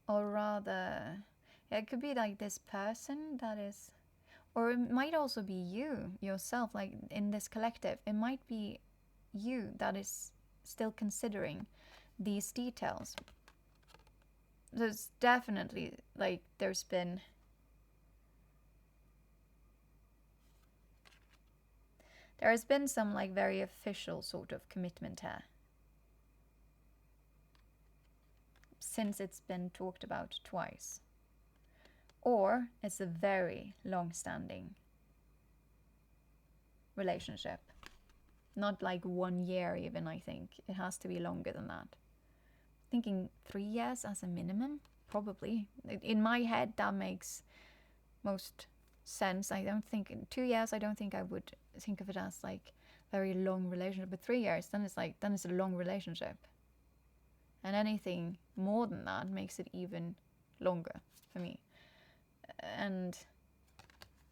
Or rather, it could be like this person that is, or it might also be you, yourself, like in this collective. It might be you that is still considering these details. There's definitely, like, there's been some like very official sort of commitment here. Since it's been talked about twice. Or it's a very long-standing relationship. Not like 1 year even, I think. It has to be longer than that. Thinking 3 years as a minimum? Probably. In my head, that makes most sense. I don't think, in 2 years, I don't think I would think of it as like very long relationship. But 3 years, then it's a long relationship. And anything more than that makes it even longer for me. And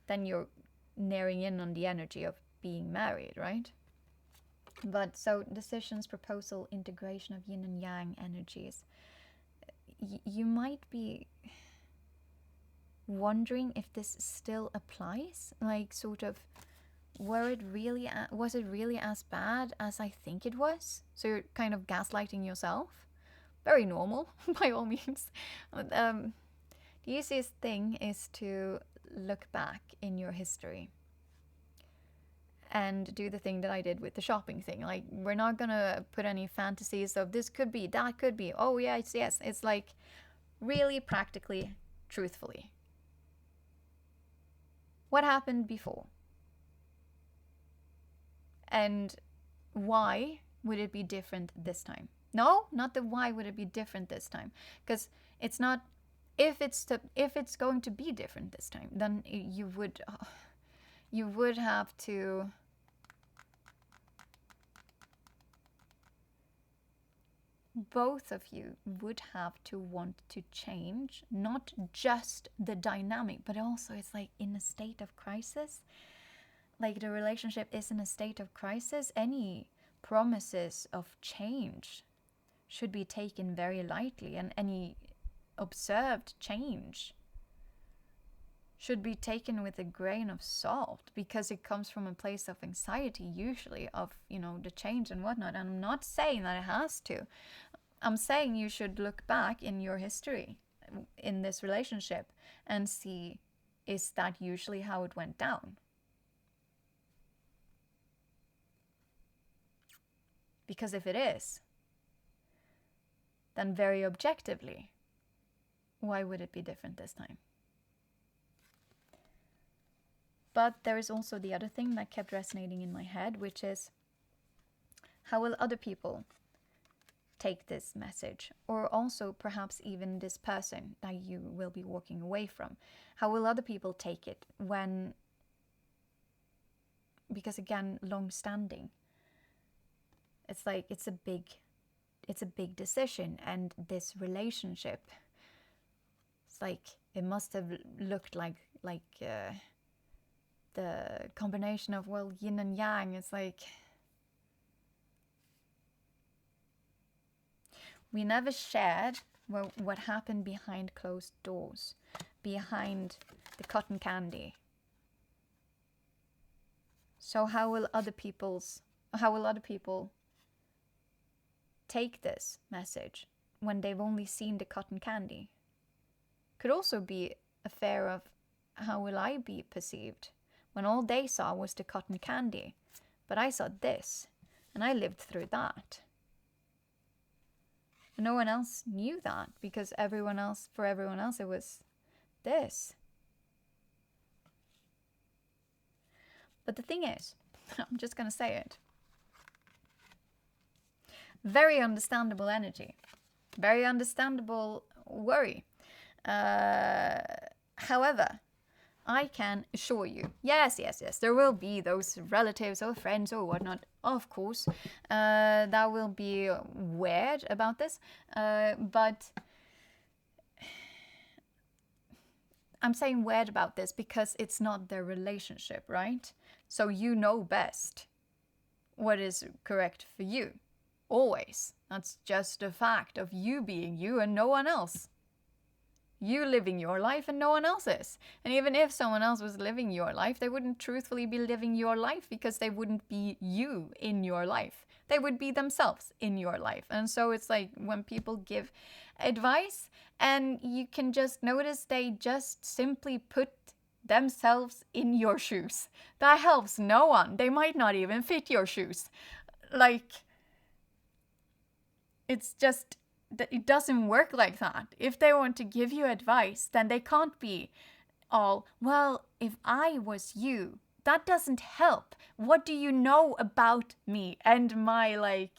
then you're nearing in on the energy of being married, right? But so decisions, proposal, integration of yin and yang energies. You might be wondering if this still applies, like sort of, was it really as bad as I think it was? So you're kind of gaslighting yourself. Very normal, by all means. The easiest thing is to look back in your history and do the thing that I did with the shopping thing. Like, we're not gonna put any fantasies of this could be, that could be, oh yes. It's like really practically, truthfully. What happened before? And why would it be different this time? No, not the why would it be different this time. Because it's not, if it's going to be different this time, then you would have to both of you would have to want to change, not just the dynamic, but also it's like in a state of crisis. Like the relationship is in a state of crisis. Any promises of change should be taken very lightly, and any observed change should be taken with a grain of salt, because it comes from a place of anxiety, usually, of, the change and whatnot. And I'm not saying that it has to. I'm saying you should look back in your history in this relationship and see, is that usually how it went down? Because if it is, then very objectively, why would it be different this time? But there is also the other thing that kept resonating in my head, which is, how will other people take this message? Or also perhaps even this person that you will be walking away from. How will other people take it when, because again, long-standing. It's like, it's a big decision, and this relationship, it's like, it must have looked like the combination of, well, yin and yang. It's like, we never shared what happened behind closed doors, behind the cotton candy. So how will other people take this message when they've only seen the cotton candy? Could also be a fear of, how will I be perceived when all they saw was the cotton candy, but I saw this, and I lived through that. And no one else knew that, because for everyone else it was this. But the thing is, I'm just going to say it, very understandable energy, very understandable worry. However, I can assure you, yes, there will be those relatives or friends or whatnot, of course, that will be weird about this, but I'm saying weird about this because it's not their relationship, right? So you know best what is correct for you, always. That's just a fact of you being you and no one else. You living your life and no one else's. And even if someone else was living your life, they wouldn't truthfully be living your life, because they wouldn't be you in your life. They would be themselves in your life. And so it's like when people give advice and you can just notice they just simply put themselves in your shoes. That helps no one. They might not even fit your shoes. Like, it's just that it doesn't work like that. If they want to give you advice, then they can't be all, well, if I was you, that doesn't help. What do you know about me and my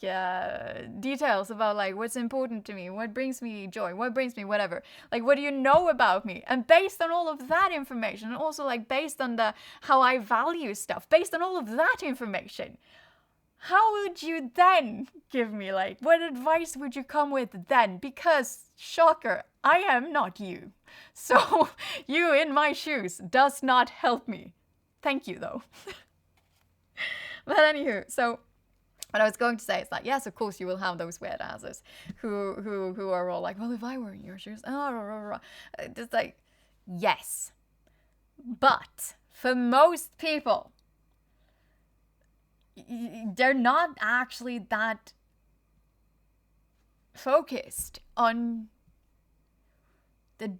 details about what's important to me, what brings me joy, what brings me whatever. What do you know about me? And based on all of that information, and also based on how I value stuff, based on all of that information, how would you then give me, what advice would you come with then? Because, shocker, I am not you. So, you in my shoes does not help me. Thank you, though. But anywho, so what I was going to say is that, yes, of course, you will have those weird asses who are all like, well, if I were in your shoes, just yes. But for most people, they're not actually that focused on the,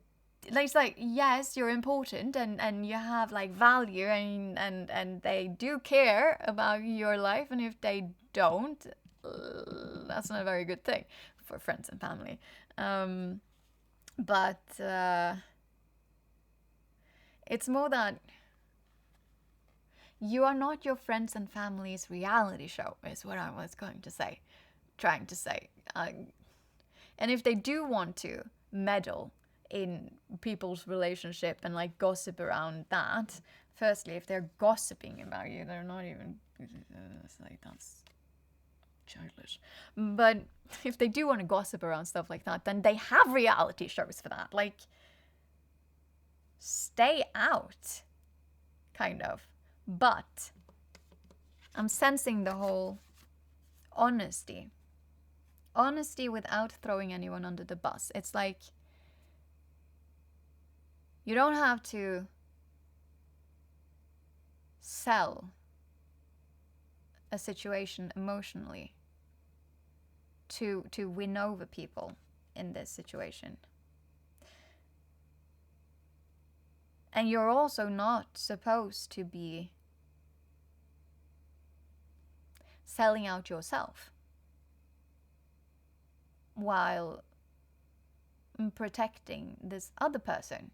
yes, you're important and you have value and they do care about your life, and if they don't, that's not a very good thing for friends and family. But it's more that you are not your friends and family's reality show, is what I was trying to say. And if they do want to meddle in people's relationship and gossip around that, firstly, if they're gossiping about you, they're not even, that's childish. But if they do want to gossip around stuff like that, then they have reality shows for that. Stay out, kind of. But I'm sensing the whole honesty without throwing anyone under the bus. It's you don't have to sell a situation emotionally to win over people in this situation. And you're also not supposed to be selling out yourself while protecting this other person.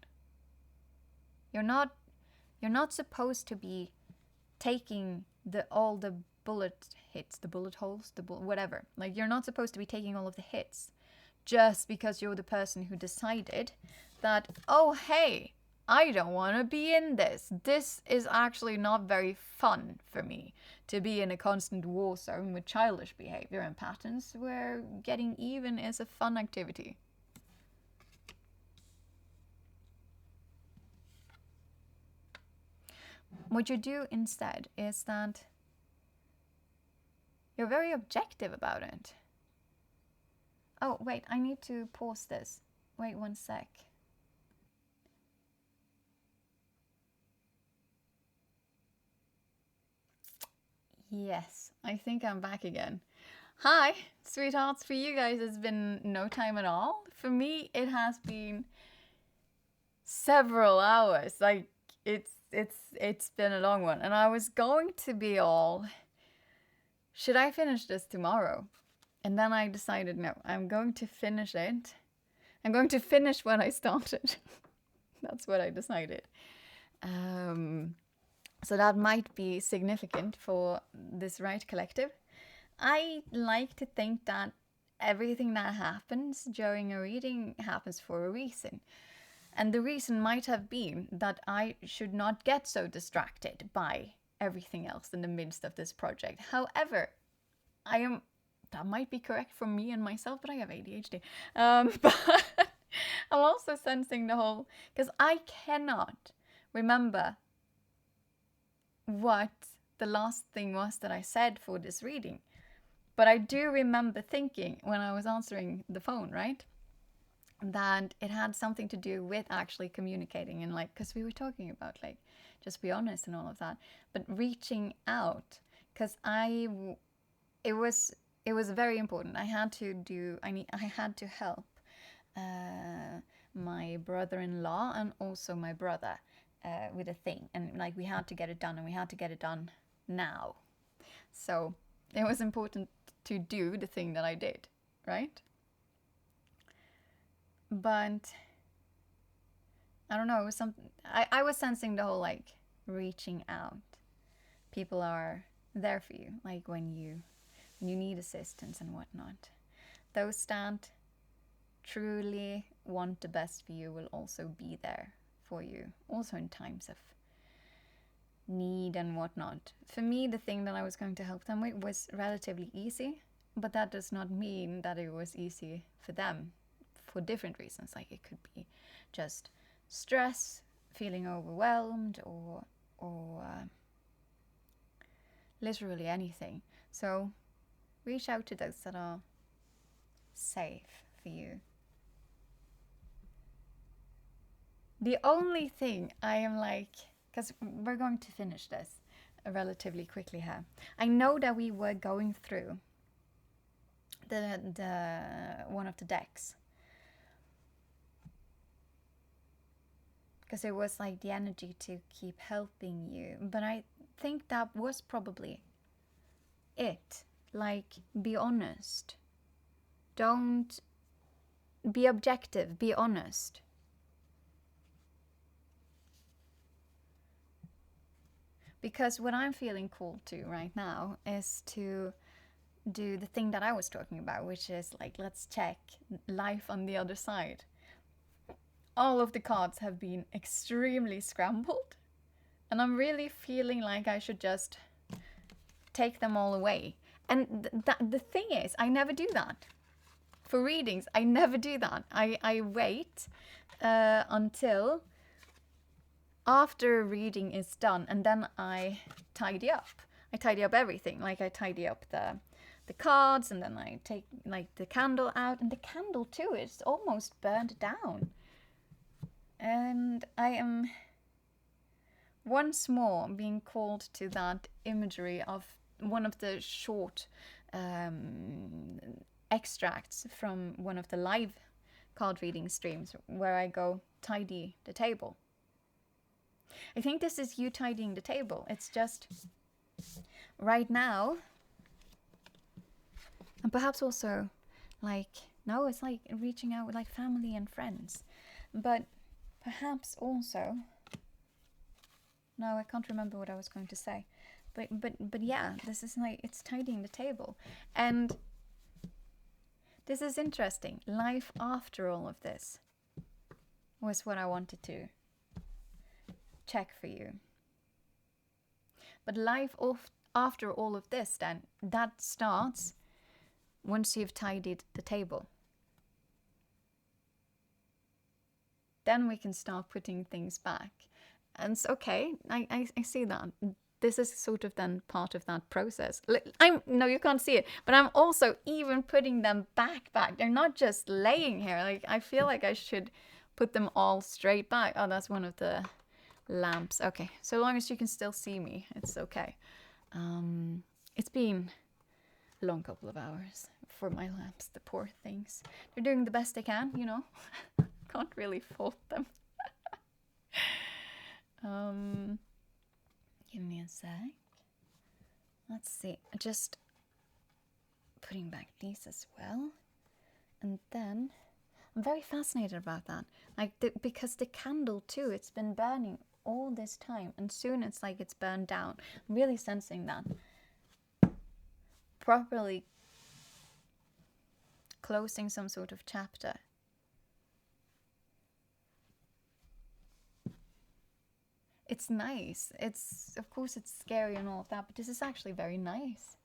You're not supposed to be taking all the bullet hits, the bullet holes, whatever. Like, you're not supposed to be taking all of the hits just because you're the person who decided that, oh, hey, I don't want to be in this. This is actually not very fun for me to be in a constant war zone with childish behavior and patterns where getting even is a fun activity. What you do instead is that you're very objective about it. Oh, wait, I need to pause this. Wait 1 sec. Yes, I think I'm back again. Hi, sweethearts. For you guys, it's been no time at all. For me, it has been several hours. Like, it's been a long one. And I was going to be all, should I finish this tomorrow? And then I decided, no, I'm going to finish it. I'm going to finish what I started. That's what I decided. So that might be significant for this Right Collective. I like to think that everything that happens during a reading happens for a reason. And the reason might have been that I should not get so distracted by everything else in the midst of this project. However, that might be correct for me and myself, but I have ADHD. But I'm also sensing the whole, because I cannot remember what the last thing was that I said for this reading. But I do remember thinking when I was answering the phone, right, that it had something to do with actually communicating and, like, because we were talking about, like, just be honest and all of that, but reaching out, because it was very important. I had to help my brother-in-law and also my brother with a thing, and, like, we had to get it done, and we had to get it done now. So it was important to do the thing that I did, right? But I don't know, it was something, I was sensing the whole, like, reaching out. People are there for you, like when you need assistance and whatnot. Those that truly want the best for you will also be there for you, also in times of need and whatnot. For me, the thing that I was going to help them with was relatively easy, but that does not mean that it was easy for them for different reasons. Like, it could be just stress, feeling overwhelmed, or literally anything. So reach out to those that are safe for you. The only thing I am like, because we're going to finish this relatively quickly here. I know that we were going through the one of the decks, because it was like the energy to keep helping you. But I think that was probably it. Like, be honest. Don't be objective, be honest. Because what I'm feeling called to right now is to do the thing that I was talking about, which is, like, let's check life on the other side. All of the cards have been extremely scrambled, and I'm really feeling like I should just take them all away. And the thing is, I never do that. For readings, I never do that. I wait until after a reading is done, and then I tidy up. I tidy up everything. Like, I tidy up the cards, and then I take, like, the candle out, and the candle too is almost burned down. And I am once more being called to that imagery of one of the short extracts from one of the live card reading streams where I go tidy the table. I think this is you tidying the table. It's just right now, and perhaps also, like, No, it's like reaching out with like family and friends. But perhaps also, no, I can't remember what I was going to say. But yeah, this is like, it's tidying the table. And this is interesting. Life after all of this was what I wanted to check for you. But life after all of this, then, that starts once you've tidied the table. Then we can start putting things back. And it's okay, I see that. This is sort of then part of that process. No, you can't see it, but I'm also even putting them back. They're not just laying here. Like, I feel like I should put them all straight back. Oh, that's one of the lamps. Okay, so long as you can still see me, it's okay. It's been a long couple of hours for my lamps, the poor things. They're doing the best they can, you know. Can't really fault them. Give me a sec. Let's see. Just putting back these as well. And then I'm very fascinated about that. Like, because the candle too, it's been burning all this time, and soon it's like it's burned down. I'm really sensing that. Properly closing some sort of chapter. It's nice. It's, of course, it's scary and all of that, but this is actually very nice.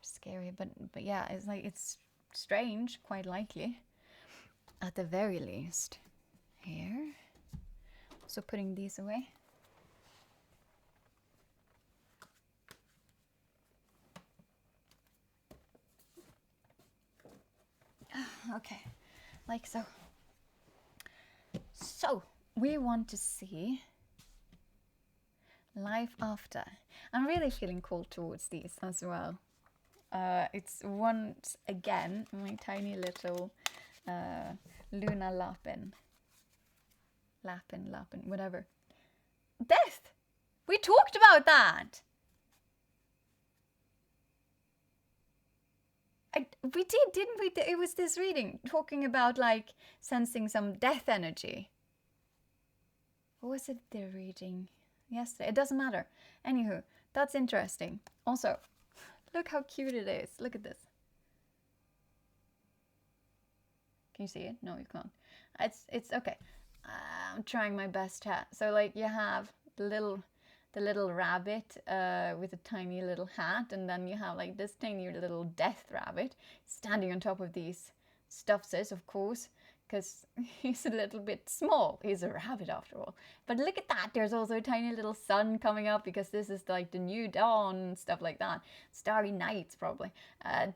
Scary, but yeah, it's like, it's strange, quite likely, at the very least. Here. So putting these away. Okay, like so. So, we want to see life after. I'm really feeling called towards these as well. It's once again my tiny little Luna Lapin, whatever. Death! We talked about that! We did, didn't we? It was this reading talking about like sensing some death energy. What was it they're reading yesterday? It doesn't matter. Anywho, that's interesting. Also, look how cute it is. Look at this. Can you see it? No, you can't. It's okay. I'm trying my best here. So like you have the little rabbit with a tiny little hat, and then you have like this tiny little death rabbit standing on top of these stuffses, of course, because he's a little bit small. He's a rabbit after all. But look at that. There's also a tiny little sun coming up because this is like the new dawn and stuff like that. Starry nights, probably.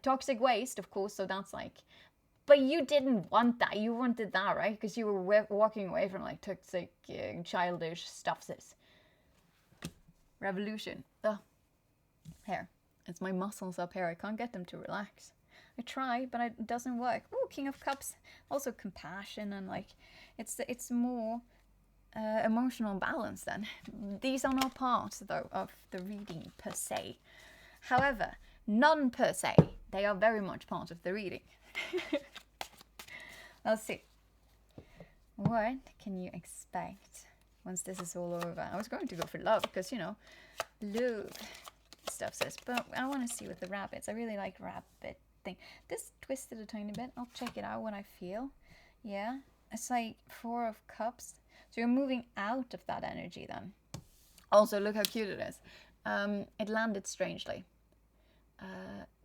Toxic waste, of course, so that's like... But you didn't want that. You wanted that, right? Because you were walking away from like toxic, childish stuffses. Revolution. Oh, here. It's my muscles up here. I can't get them to relax. I try, but it doesn't work. Oh, King of Cups. Also compassion and like, it's more emotional balance then. These are not parts though of the reading per se. However, none per se. They are very much part of the reading. Let's see. What can you expect once this is all over? I was going to go for love because, you know, love stuff says, but I want to see with the rabbits. I really like rabbit thing. This twisted a tiny bit. I'll check it out when I feel. Yeah, it's like 4 of Cups. So you're moving out of that energy then. Also, look how cute it is. It landed strangely.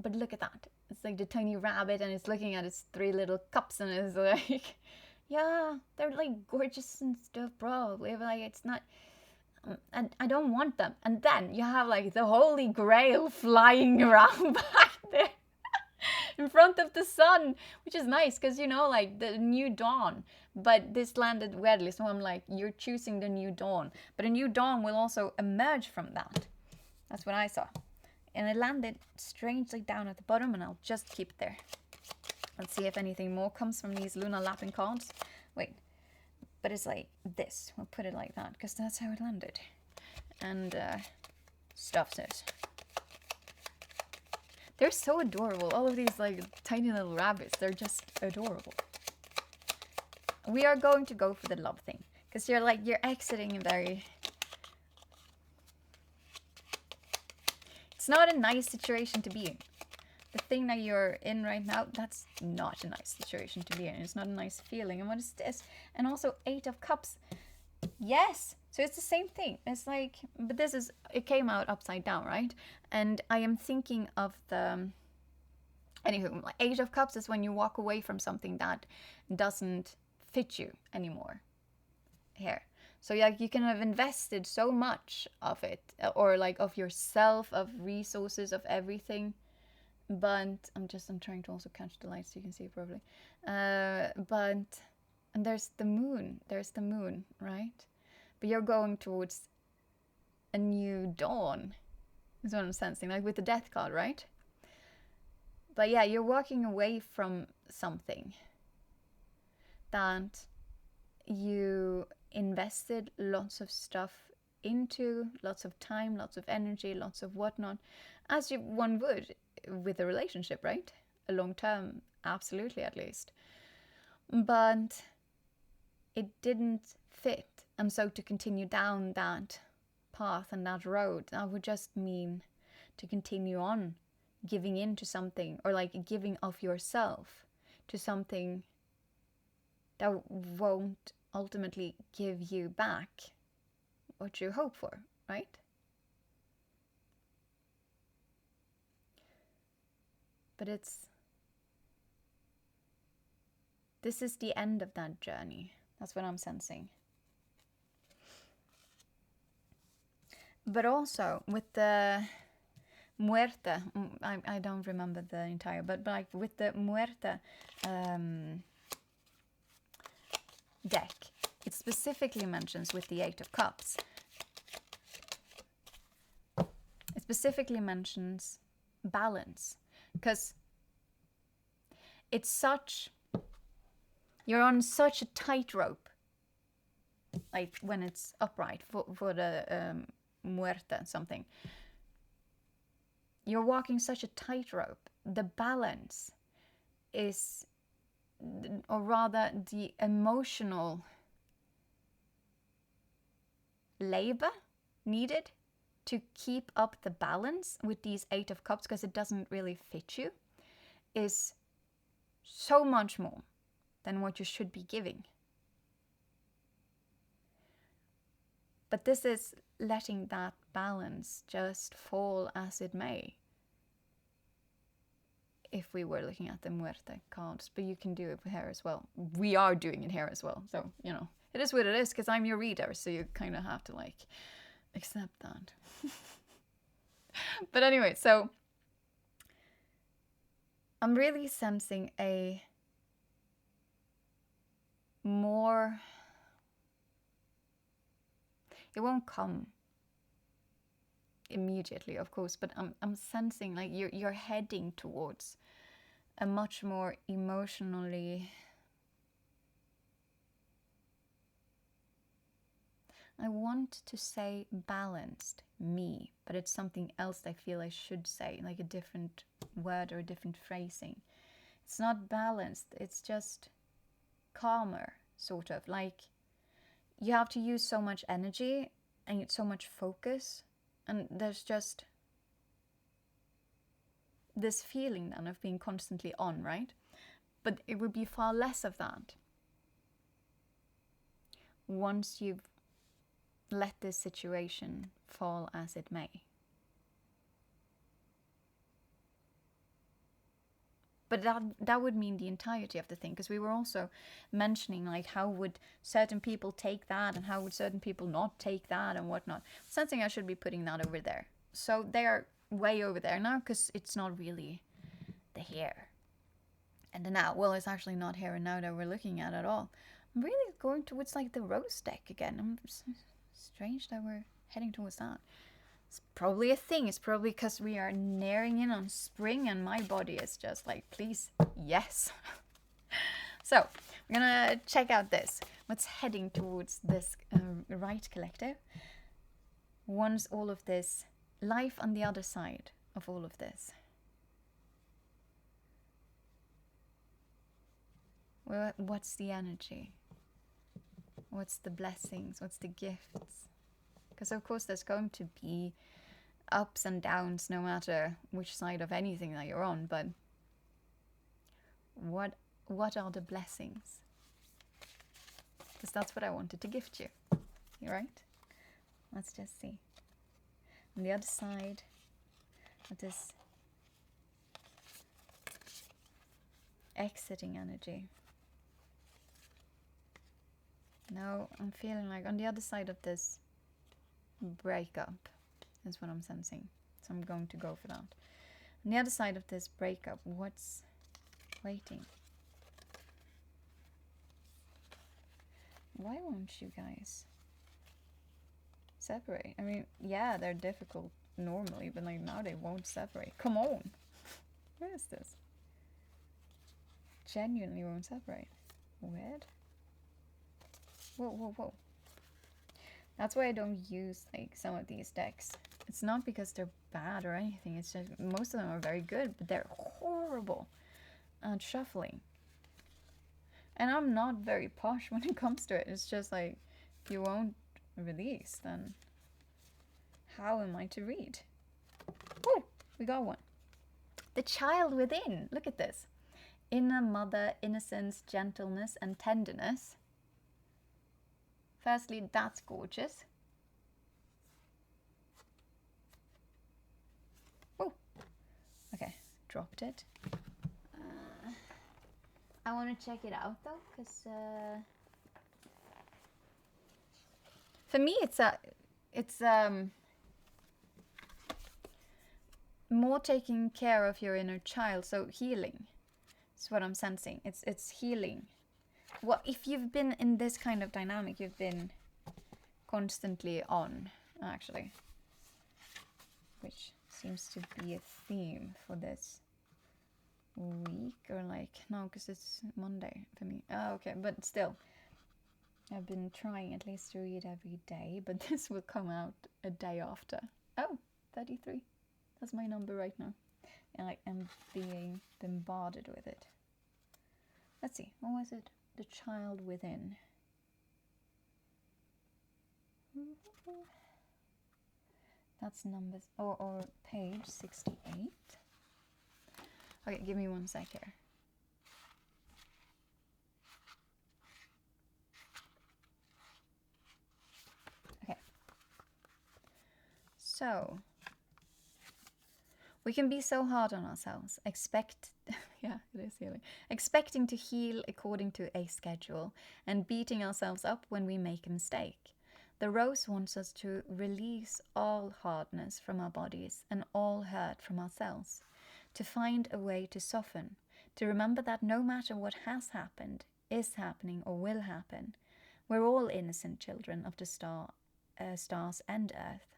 But look at that. It's like the tiny rabbit and it's looking at its 3 little cups and it's like, yeah, they're like gorgeous and stuff, probably. But like, it's not, and I don't want them. And then you have like the Holy Grail flying around back there in front of the sun, which is nice because, you know, like the new dawn. But this landed weirdly, so I'm like, you're choosing the new dawn. But a new dawn will also emerge from that. That's what I saw. And it landed strangely down at the bottom, and I'll just keep it there. Let's see if anything more comes from these Luna Lapping cards. Wait, but it's like this. We'll put it like that, because that's how it landed. And stuff says. They're so adorable. All of these like tiny little rabbits, they're just adorable. We are going to go for the love thing. Because you're exiting a very... It's not a nice situation to be in. The thing that you're in right now, that's not a nice situation to be in. It's not a nice feeling. And what is this? And also 8 of Cups. Yes! So it's the same thing. It's like, but this is, it came out upside down, right? And I am thinking of the... Anywho, 8 of Cups is when you walk away from something that doesn't fit you anymore. Here. So like you can have invested so much of it, or like of yourself, of resources, of everything. But I'm trying to also catch the light so you can see it properly. And there's the moon, right? But you're going towards a new dawn, is what I'm sensing, like with the death card, right? But yeah, you're walking away from something that you invested lots of stuff into, lots of time, lots of energy, lots of whatnot, as one would with a relationship, right? A long term, absolutely, at least. But it didn't fit. And so to continue down that path and that road, that would just mean to continue on giving into something, or like giving of yourself to something that won't ultimately give you back what you hope for, right? But this is the end of that journey. That's what I'm sensing. But also with the Muerte, I don't remember the entire, but like with the Muerte deck, it specifically mentions with the 8 of Cups, it specifically mentions balance, because it's such, you're on such a tightrope, like when it's upright for the Muerte something. You're walking such a tightrope. The balance is, or rather the emotional labor needed to keep up the balance with these 8 of Cups, because it doesn't really fit you, is so much more than what you should be giving. But this is letting that balance just fall as it may. If we were looking at the Muerte cards, but you can do it here as well. We are doing it here as well. So, you know, it is what it is, because I'm your reader. So you kind of have to like accept that. But anyway, so I'm really sensing a more, it won't come immediately, of course, but I'm sensing like you're heading towards a much more emotionally, I want to say balanced me, but it's something else I feel I should say, like a different word or a different phrasing. It's not balanced, it's just calmer, sort of. Like you have to use so much energy and so much focus, and there's just this feeling then of being constantly on, right? But it would be far less of that once you've let this situation fall as it may. But that would mean the entirety of the thing, because we were also mentioning like how would certain people take that and how would certain people not take that and whatnot. Sensing I should be putting that over there. So they are way over there now, because it's not really the here and the now. Well, it's actually not here and now that we're looking at all. I'm really going towards like the rose deck again. Strange that we're heading towards that. It's probably a thing. It's probably because we are nearing in on spring and my body is just like, please, yes. So we're gonna check out this. What's heading towards this right collective? Once all of this, life on the other side of all of this. What's the energy? What's the blessings? What's the gifts? Because of course there's going to be ups and downs no matter which side of anything that you're on, but what are the blessings? Because that's what I wanted to gift you. You right? Let's just see. On the other side of this exiting energy. No, I'm feeling like on the other side of this breakup is what I'm sensing. So I'm going to go for that. On the other side of this breakup, what's waiting? Why won't you guys separate? I mean, yeah, they're difficult normally, but like now they won't separate. Come on. What is this? Genuinely won't separate. Weird. Whoa, whoa, whoa. That's why I don't use like some of these decks. It's not because they're bad or anything. It's just most of them are very good, but they're horrible at shuffling. And I'm not very posh when it comes to it. It's just like, if you won't release, then how am I to read? Oh, we got one. The child within. Look at this. Inner mother, innocence, gentleness, and tenderness. Firstly, that's gorgeous. Oh, okay, dropped it. I want to check it out though, because for me it's more taking care of your inner child, so healing. That's what I'm sensing. It's healing. Well, if you've been in this kind of dynamic, you've been constantly on, actually, which seems to be a theme for this week, or like, no, because it's Monday for me. Oh, okay, but still, I've been trying at least to read every day, but this will come out a day after. Oh, 33. That's my number right now. And I am being bombarded with it. Let's see, what was it? The child within. That's numbers, or page 68. Okay, give me one sec here. Okay. So, we can be so hard on ourselves, yeah, it is healing. Expecting to heal according to a schedule and beating ourselves up when we make a mistake. The rose wants us to release all hardness from our bodies and all hurt from ourselves, to find a way to soften, to remember that no matter what has happened, is happening, or will happen, we're all innocent children of the stars and earth.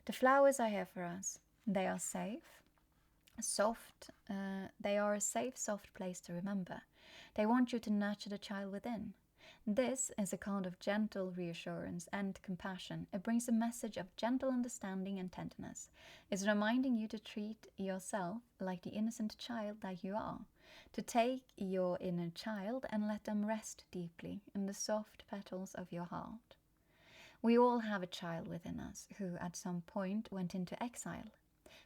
The flowers are here for us. They are safe, soft. They are a safe, soft place to remember. They want you to nurture the child within. This is a kind of gentle reassurance and compassion. It brings a message of gentle understanding and tenderness. It's reminding you to treat yourself like the innocent child that you are, to take your inner child and let them rest deeply in the soft petals of your heart. We all have a child within us who at some point went into exile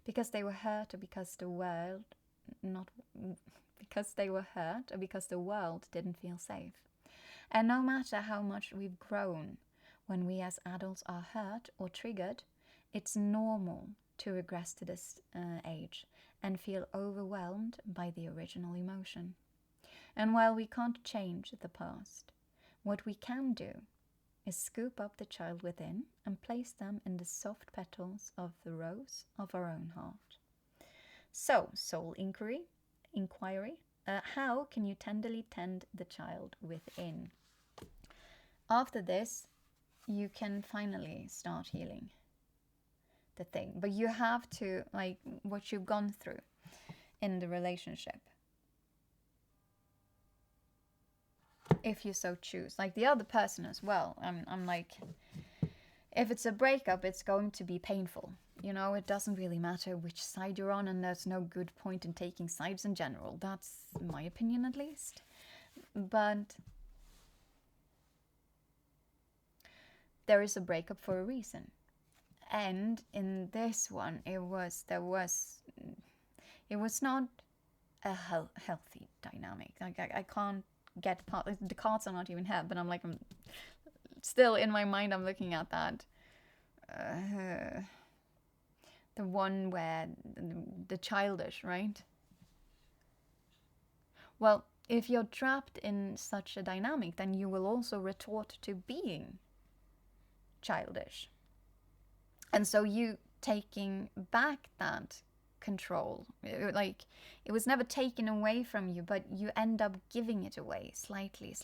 because they were hurt, or because the world didn't feel safe. And no matter how much we've grown, when we as adults are hurt or triggered, it's normal to regress to this age and feel overwhelmed by the original emotion. And while we can't change the past, what we can do is scoop up the child within and place them in the soft petals of the rose of our own heart. So, soul inquiry, how can you tenderly tend the child within? After this, you can finally start healing the thing. But you have to, like, what you've gone through in the relationship, if you so choose. Like the other person as well. I'm like, if it's a breakup, it's going to be painful. You know, it doesn't really matter which side you're on, and there's no good point in taking sides in general. That's my opinion, at least. But there is a breakup for a reason. And in this one, it was not a healthy dynamic. Like I can't get the cards are not even here, but I'm still in my mind. I'm looking at that. The one where the childish, right? Well, if you're trapped in such a dynamic, then you will also retort to being childish. And so you taking back that control, like it was never taken away from you, but you end up giving it away slightly.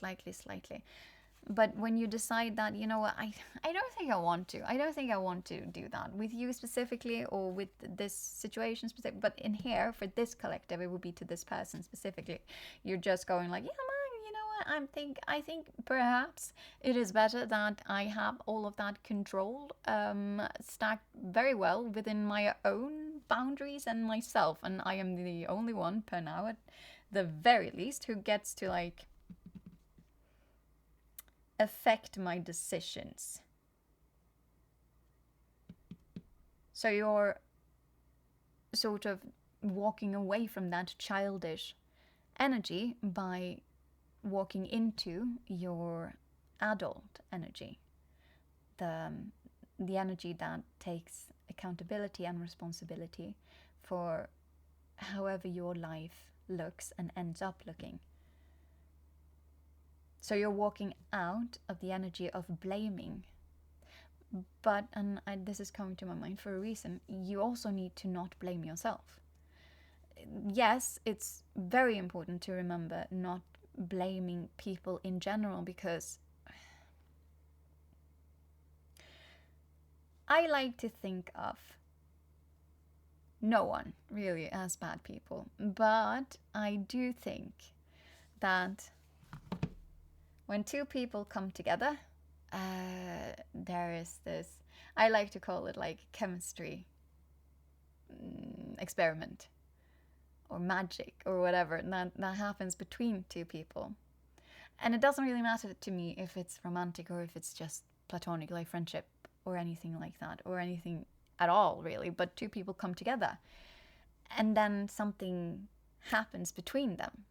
But when you decide that, you know what, I don't think I want to do that with you specifically, or with this situation specific, but in here for this collective it would be to this person specifically. You're just going like, yeah man, you know what, I think perhaps it is better that I have all of that control stacked very well within my own boundaries and myself, and I am the only one per now at the very least who gets to like affect my decisions. So you're sort of walking away from that childish energy by walking into your adult energy, the energy that takes accountability and responsibility for however your life looks and ends up looking. So you're walking out of the energy of blaming. But, and this is coming to my mind for a reason, you also need to not blame yourself. Yes, it's very important to remember not blaming people in general, because I like to think of no one really as bad people. But I do think that when two people come together, there is this, I like to call it like chemistry experiment or magic or whatever that happens between two people. And it doesn't really matter to me if it's romantic or if it's just platonic, like friendship or anything like that, or anything at all really, but two people come together and then something happens between them.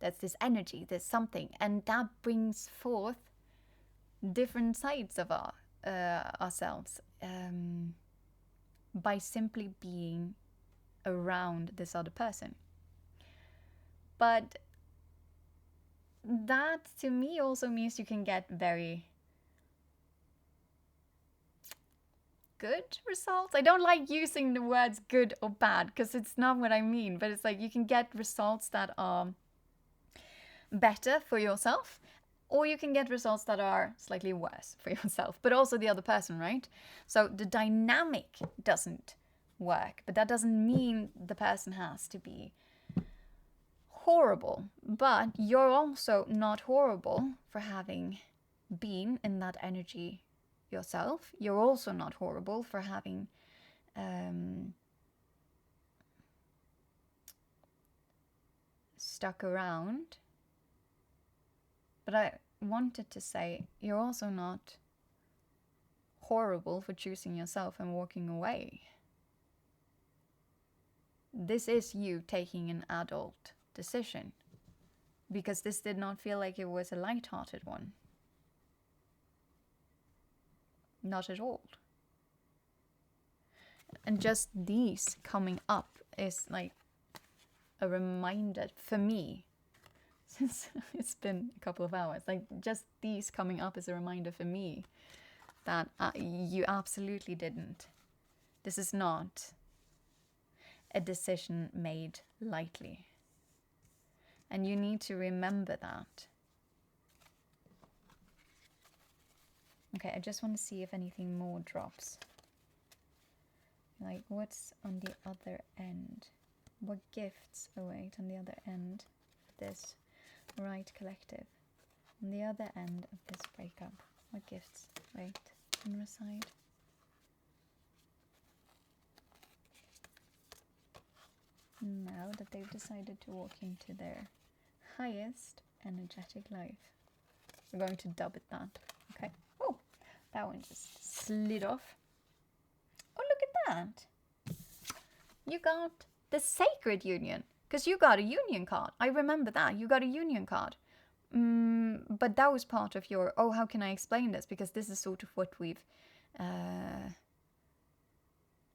That's this energy, there's something, and that brings forth different sides of ourselves by simply being around this other person. But that to me also means you can get very good results. I don't like using the words good or bad because it's not what I mean, but it's like you can get results that are better for yourself, or you can get results that are slightly worse for yourself, but also the other person, right? So the dynamic doesn't work, but that doesn't mean the person has to be horrible. But you're also not horrible for having been in that energy yourself. You're also not horrible for having stuck around. But I wanted to say, you're also not horrible for choosing yourself and walking away. This is you taking an adult decision, because this did not feel like it was a light-hearted one. Not at all. And just these coming up is like a reminder for me, since it's been a couple of hours, like just these coming up is a reminder for me that you absolutely didn't. This is not a decision made lightly. And you need to remember that. Okay, I just want to see if anything more drops. Like, what's on the other end? What gifts await on the other end of this right collective? On the other end of this breakup, what gifts wait and reside? Now that they've decided to walk into their highest energetic life. We're going to dub it that. Okay. Oh, that one just slid off. Oh, look at that. You got the sacred union. Because you got a union card. I remember that. You got a union card. But that was part of your... Oh, how can I explain this? Because this is sort of what we've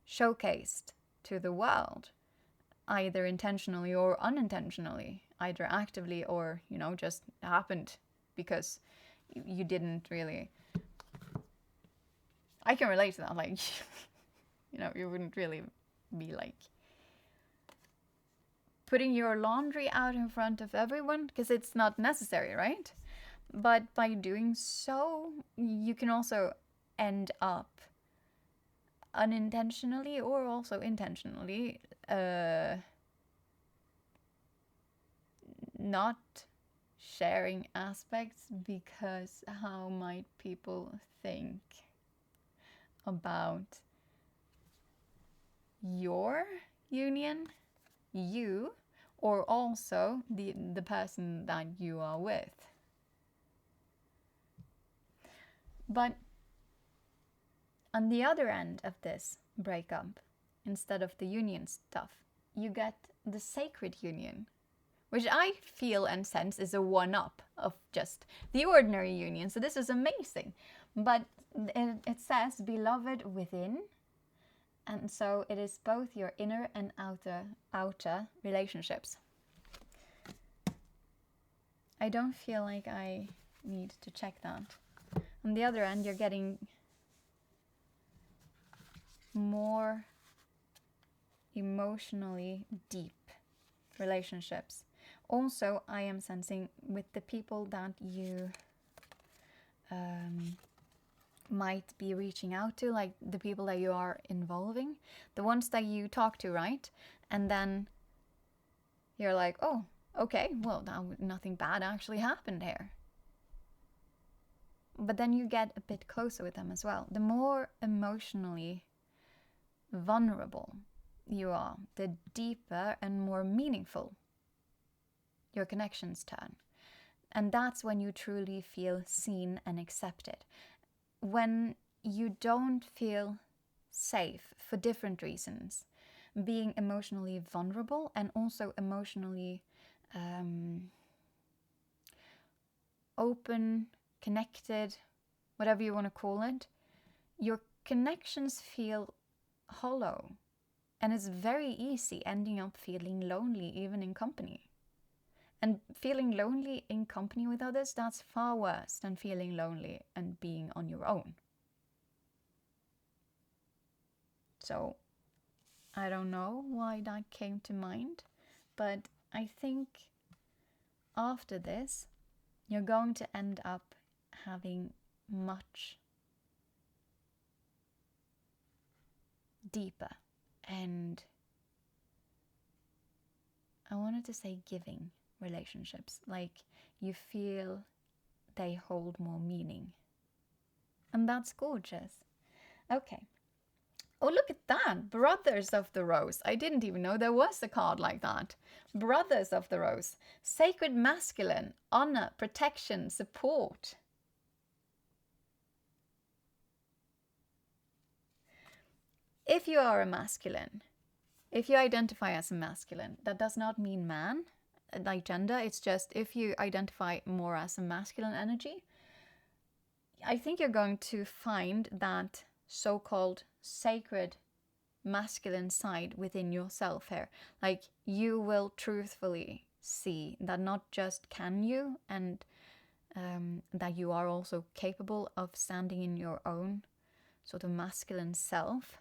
showcased to the world. Either intentionally or unintentionally. Either actively or, you know, just happened. Because you didn't really... I can relate to that. Like, you know, you wouldn't really be like... putting your laundry out in front of everyone, because it's not necessary, right? But by doing so, you can also end up unintentionally or also intentionally not sharing aspects, because how might people think about your union, you, or also the person that you are with. But on the other end of this breakup, instead of the union stuff, you get the sacred union, which I feel and sense is a one-up of just the ordinary union. So this is amazing. But it says beloved within. And so it is both your inner and outer relationships. I don't feel like I need to check that. On the other end, you're getting more emotionally deep relationships. Also, I am sensing with the people that you might be reaching out to, like the people that you are involving, the ones that you talk to, right? And then you're like, oh, okay, well, nothing bad actually happened here. But then you get a bit closer with them as well. The more emotionally vulnerable you are, the deeper and more meaningful your connections turn. And that's when you truly feel seen and accepted. When you don't feel safe for different reasons, being emotionally vulnerable and also emotionally open, connected, whatever you want to call it, your connections feel hollow. And it's very easy ending up feeling lonely even in company. And feeling lonely in company with others, that's far worse than feeling lonely and being on your own. So, I don't know why that came to mind, but I think after this, you're going to end up having much deeper and, I wanted to say, giving relationships. Like, you feel they hold more meaning. And that's gorgeous. Okay. Oh, look at that. Brothers of the Rose. I didn't even know there was a card like that. Brothers of the Rose. Sacred masculine. Honor, protection, support. If you are a masculine, if you identify as a masculine, that does not mean man, like gender. It's just if you identify more as a masculine energy, I think you're going to find that so-called sacred masculine side within yourself here. Like, you will truthfully see that not just can you, and that you are also capable of standing in your own sort of masculine self.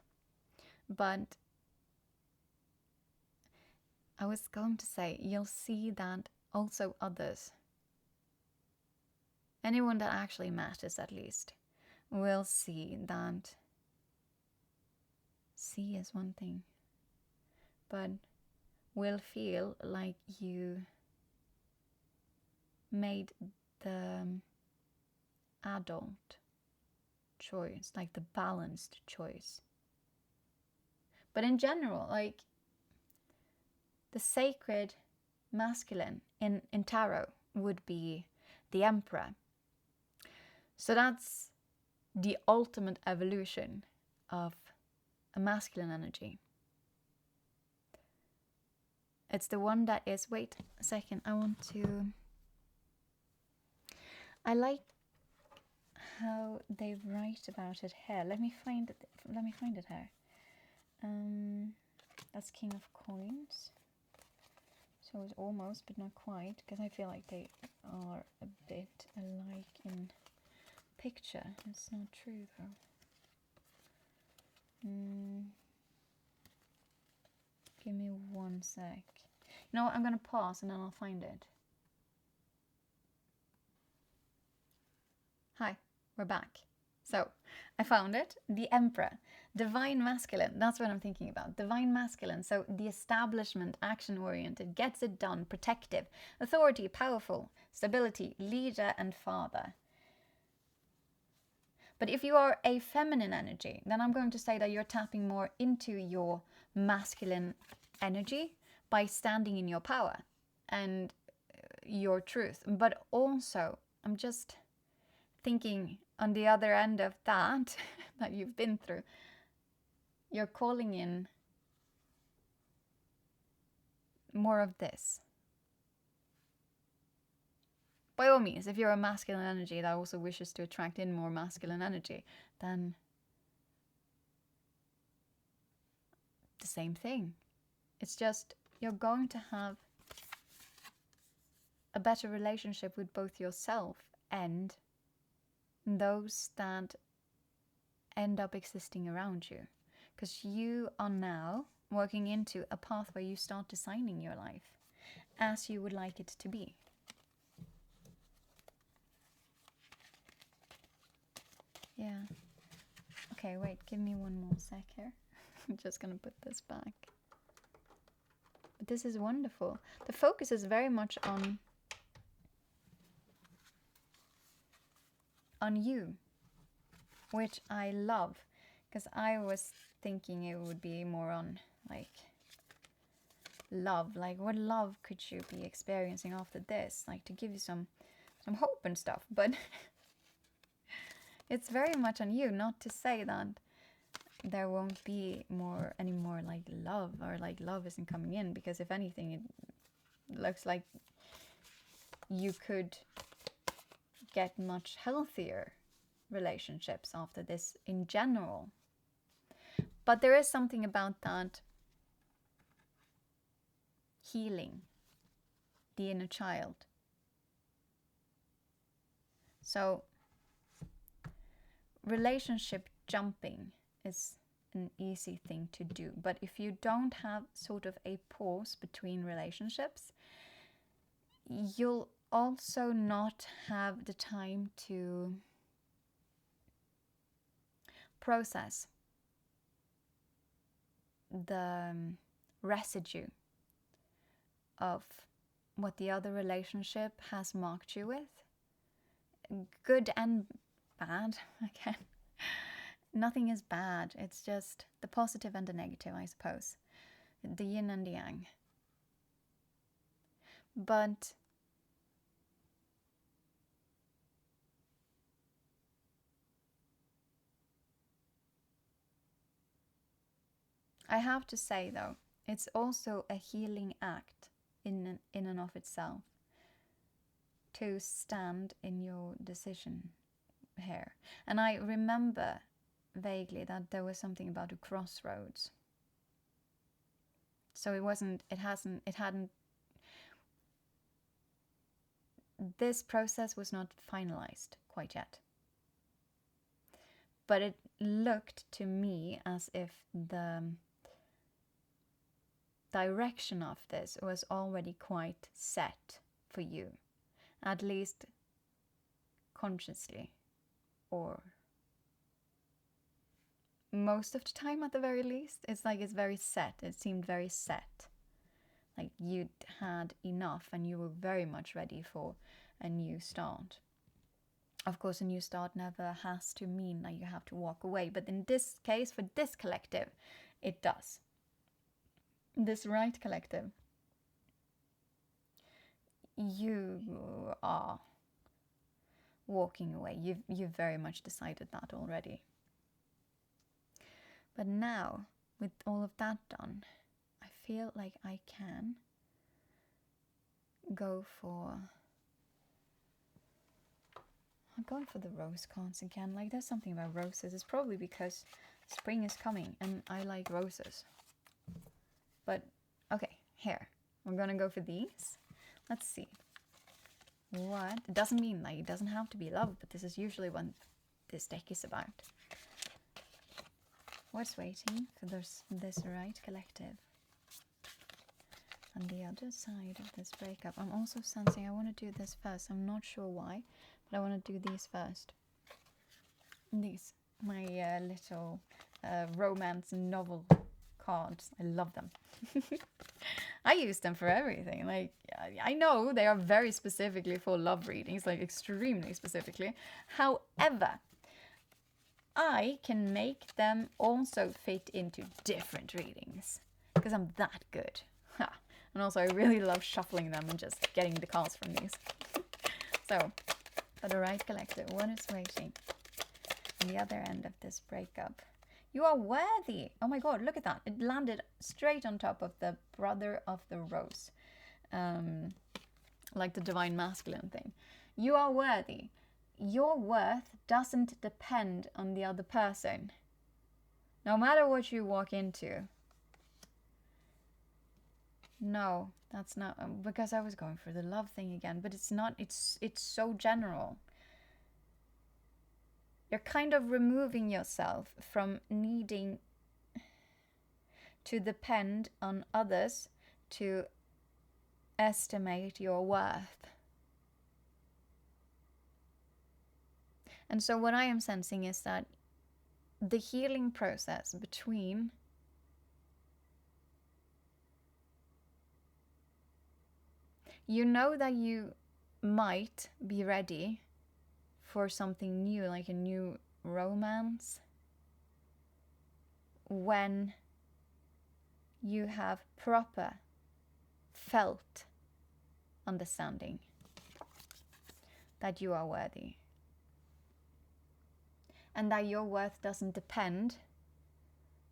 But I was going to say, you'll see that also others, anyone that actually matters at least, will see that. See is one thing, but will feel like you made the adult choice, like the balanced choice. But in general, like, the sacred masculine in tarot would be the Emperor. So that's the ultimate evolution of a masculine energy. It's the one that is, wait a second, I like how they write about it here. Let me find it here. That's King of Coins. So it's almost, but not quite, because I feel like they are a bit alike in picture. It's not true though. Give me one sec. You know what, I'm gonna pause and then I'll find it. Hi, we're back. So, I found it. The Emperor. Divine masculine. That's what I'm thinking about. Divine masculine. So, the establishment, action-oriented, gets it done, protective, authority, powerful, stability, leader, and father. But if you are a feminine energy, then I'm going to say that you're tapping more into your masculine energy by standing in your power and your truth. But also, I'm just thinking on the other end of that, that you've been through, you're calling in more of this. By all means, if you're a masculine energy that also wishes to attract in more masculine energy, then the same thing. It's just you're going to have a better relationship with both yourself and those that end up existing around you. Because you are now working into a path where you start designing your life as you would like it to be. Yeah. Okay, wait, give me one more sec here. I'm just gonna put this back. But this is wonderful. The focus is very much on you, which I love, because I was thinking it would be more on like love, like what love could you be experiencing after this, like to give you some hope and stuff. But it's very much on you. Not to say that there won't be any more like love, or like love isn't coming in, because if anything it looks like you could get much healthier relationships after this in general. But there is something about that healing the inner child. So relationship jumping is an easy thing to do, but if you don't have sort of a pause between relationships, you'll also not have the time to process the residue of what the other relationship has marked you with. Good and bad, again. Nothing is bad. It's just the positive and the negative, I suppose. The yin and the yang. But I have to say, though, it's also a healing act in and of itself to stand in your decision here. And I remember vaguely that there was something about a crossroads. So it hadn't, this process was not finalized quite yet. But it looked to me as if the direction of this was already quite set for you, at least consciously, or most of the time at the very least. It's like it's very set. It seemed very set, like you'd had enough and you were very much ready for a new start. Of course, a new start never has to mean that you have to walk away, but in this case, for this collective, it does. This right collective. you are walking away. You've very much decided that already. But now, with all of that done, I feel like I can go for... I'm going for the rose cards again. Like, there's something about roses. It's probably because spring is coming and I like roses. But, okay, here. We're gonna go for these. Let's see. What? It doesn't mean, like, it doesn't have to be love, but this is usually what this deck is about. What's waiting for this right collective? On the other side of this breakup, I'm also sensing I want to do this first. I'm not sure why, but I want to do these first. These, my little romance novel cards. I love them. I use them for everything. Like, I know they are very specifically for love readings, like extremely specifically. However, I can make them also fit into different readings because I'm that good. Ha. And also I really love shuffling them and just getting the cards from these. So, for the right collective, what is waiting on the other end of this breakup? You are worthy. Oh my god, look at that. It landed straight on top of the brother of the rose. Like the divine masculine thing. You are worthy. Your worth doesn't depend on the other person. No matter what you walk into. No, that's not, because I was going for the love thing again, but it's not, it's so general. You're kind of removing yourself from needing to depend on others to estimate your worth. And so what I am sensing is that the healing process between you know that you might be ready for something new, like a new romance, when you have proper felt understanding that you are worthy. And that your worth doesn't depend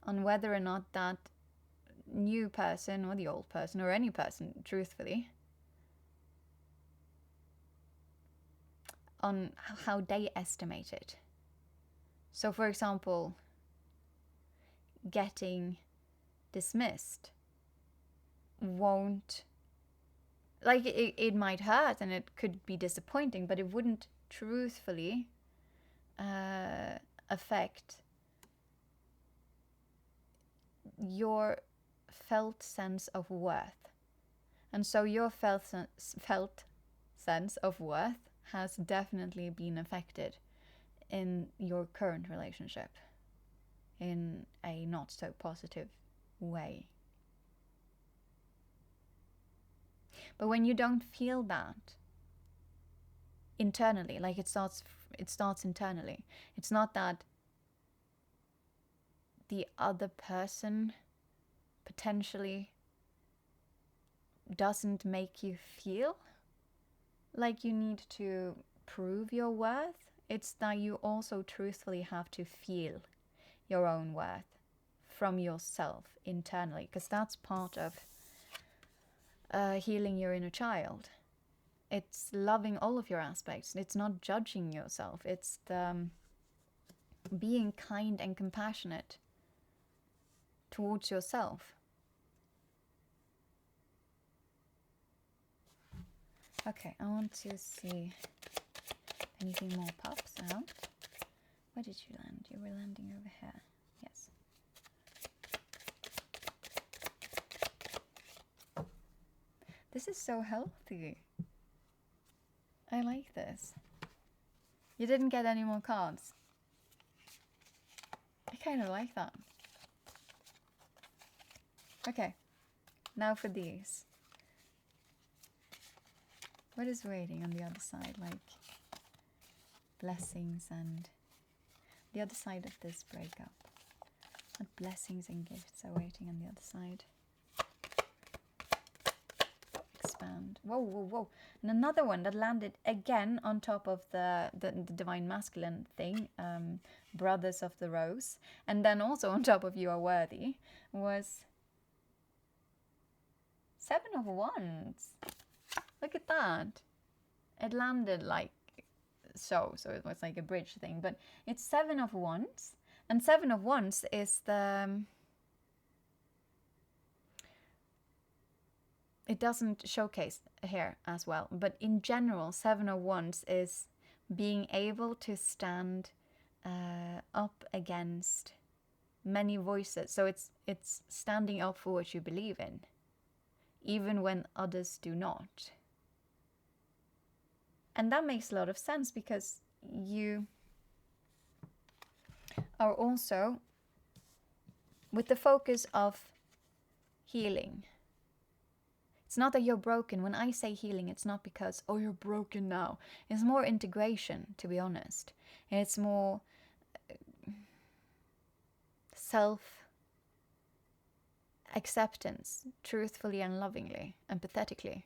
on whether or not that new person or the old person or any person, truthfully, on how they estimate it. So, for example, getting dismissed won't, like, it might hurt and it could be disappointing, but it wouldn't truthfully affect your felt sense of worth. And so your felt sense of worth has definitely been affected in your current relationship in a not so positive way. But when you don't feel that internally, like it starts internally. It's not that the other person potentially doesn't make you feel like you need to prove your worth. It's that you also truthfully have to feel your own worth from yourself internally, because that's part of healing your inner child. It's loving all of your aspects. It's not judging yourself. It's being kind and compassionate towards yourself. Okay, I want to see if anything more pops out. Where did you land? You were landing over here. Yes. This is so healthy. I like this. You didn't get any more cards. I kind of like that. Okay, now for these. What is waiting on the other side? Like blessings and the other side of this breakup. What blessings and gifts are waiting on the other side? Expand. land. Whoa, whoa, whoa. And another one that landed again on top of the divine masculine thing, brothers of the rose, and then also on top of you are worthy, was 7 of Wands. Look at that. It landed like so it was like a bridge thing, but it's 7 of Wands, and 7 of Wands is the... It doesn't showcase here as well, but in general, 7 of Wands is being able to stand up against many voices. So it's standing up for what you believe in, even when others do not. And that makes a lot of sense because you are also with the focus of healing. It's not that you're broken. When I say healing, it's not because, oh, you're broken now. It's more integration, to be honest. It's more self-acceptance, truthfully and lovingly, empathetically.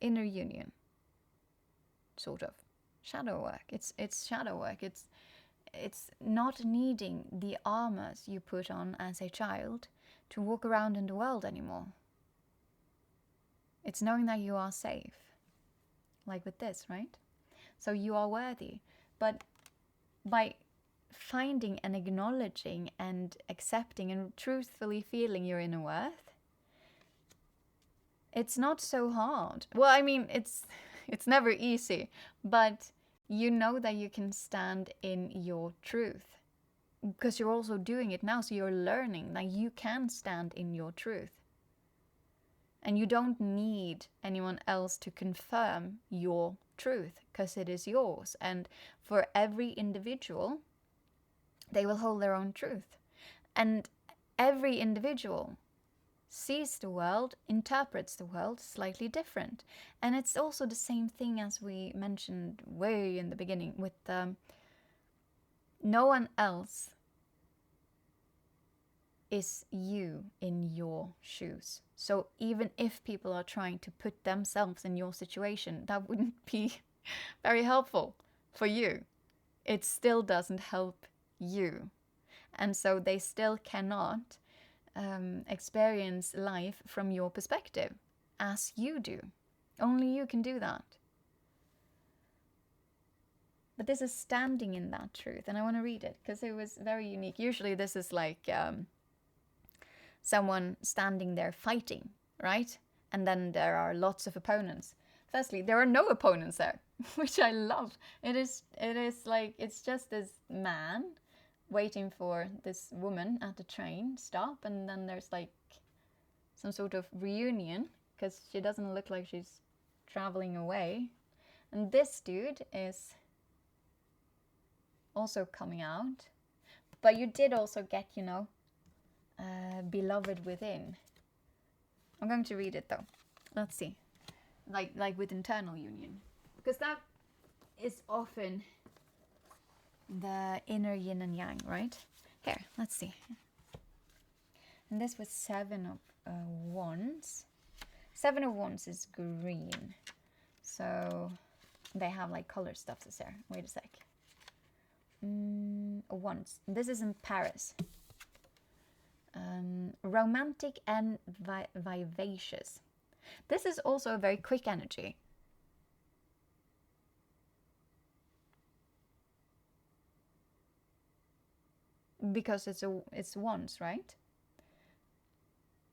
Inner union, sort of. Shadow work. It's shadow work. It's not needing the armors you put on as a child to walk around in the world anymore. It's knowing that you are safe. Like with this, right? So you are worthy. But by finding and acknowledging and accepting and truthfully feeling your inner worth, it's not so hard. Well, I mean, it's never easy, but you know that you can stand in your truth because you're also doing it now. So you're learning that you can stand in your truth. And you don't need anyone else to confirm your truth because it is yours. And for every individual, they will hold their own truth. And every individual sees the world, interprets the world slightly different. And it's also the same thing as we mentioned way in the beginning with no one else is you in your shoes. So even if people are trying to put themselves in your situation, that wouldn't be very helpful for you. It still doesn't help you. And so they still cannot experience life from your perspective as you do. Only you can do that. But this is standing in that truth. And I want to read it because it was very unique. Usually this is like someone standing there fighting, right? And then there are lots of opponents. Firstly, there are no opponents there, which I love. It is like, it's just this man waiting for this woman at the train stop, and then there's like some sort of reunion because she doesn't look like she's traveling away. And this dude is also coming out. But you did also get, you know, beloved within. I'm going to read it though. Let's see. Like with internal union. Because that is often the inner yin and yang, right? Here, let's see. And this was 7 of Wands. 7 of Wands is green. So they have like color stuff there. Wait a sec. Wands. This is in Paris. Romantic and vivacious. This is also a very quick energy. Because it's Wands, right?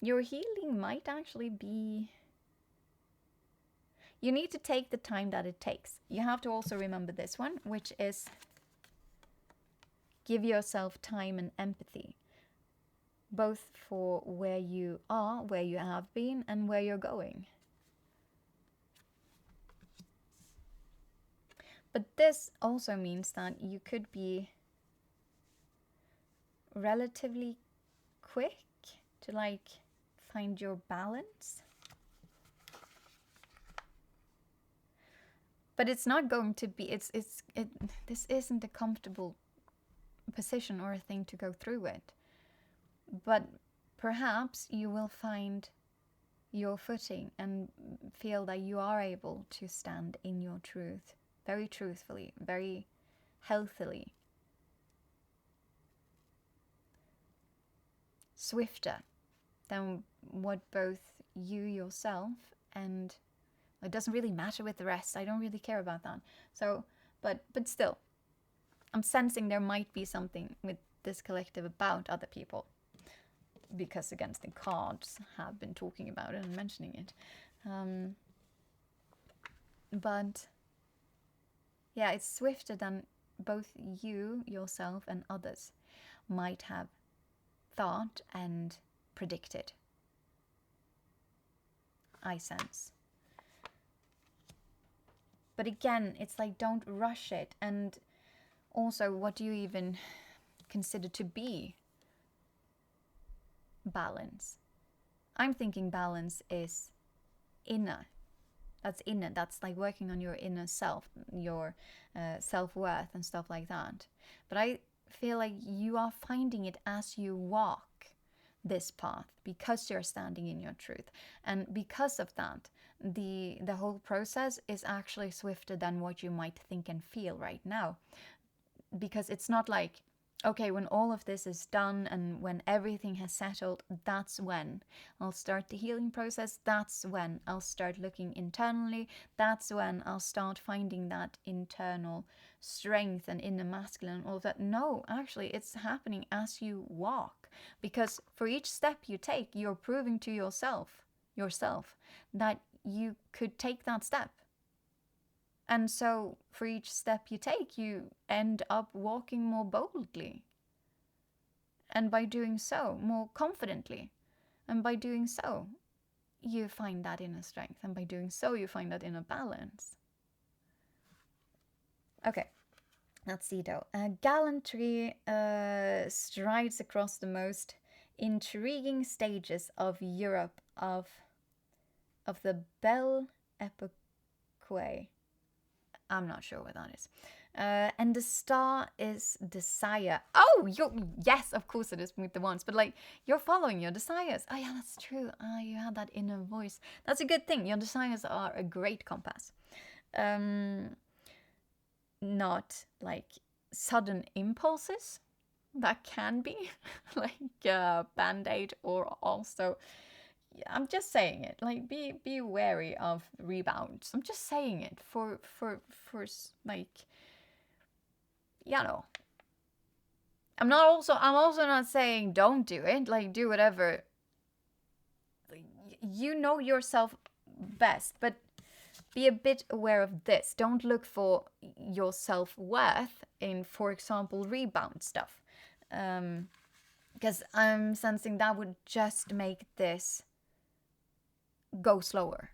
Your healing might actually be... You need to take the time that it takes. You have to also remember this one, which is give yourself time and empathy. Both for where you are, where you have been, and where you're going. But this also means that you could be relatively quick to like find your balance. But it's not going to be, this isn't a comfortable position or a thing to go through with. But perhaps you will find your footing and feel that you are able to stand in your truth very truthfully, very healthily, swifter than what both you yourself and it doesn't really matter with the rest. I don't really care about that. So, but still, I'm sensing there might be something with this collective about other people. Because against the cards have been talking about it and mentioning it. But yeah, it's swifter than both you, yourself, and others might have thought and predicted. I sense. But again, it's like, don't rush it. And also, what do you even consider to be balance? I'm thinking balance is inner. That's inner. That's like working on your inner self, your self-worth and stuff like that. But I feel like you are finding it as you walk this path because you're standing in your truth. And because of that, the whole process is actually swifter than what you might think and feel right now. Because it's not like, okay, when all of this is done and when everything has settled, that's when I'll start the healing process. That's when I'll start looking internally. That's when I'll start finding that internal strength and inner masculine and all of that. No, actually, it's happening as you walk. Because for each step you take, you're proving to yourself that you could take that step. And so for each step you take, you end up walking more boldly. And by doing so, more confidently. And by doing so, you find that inner strength. And by doing so, you find that inner balance. Okay, let's see though. Gallantry strides across the most intriguing stages of Europe of the Belle Epoque. I'm not sure what that is. And the star is desire. Oh, yes, of course it is with the ones. But like, you're following your desires. Oh yeah, that's true. You have that inner voice. That's a good thing. Your desires are a great compass. Not like sudden impulses. That can be like a band-aid, or also, I'm just saying it, like, be wary of rebounds. I'm just saying it for like, you know. I'm also not saying don't do it, like, do whatever. You know yourself best, but be a bit aware of this. Don't look for your self-worth in, for example, rebound stuff. Because I'm sensing that would just make this go slower.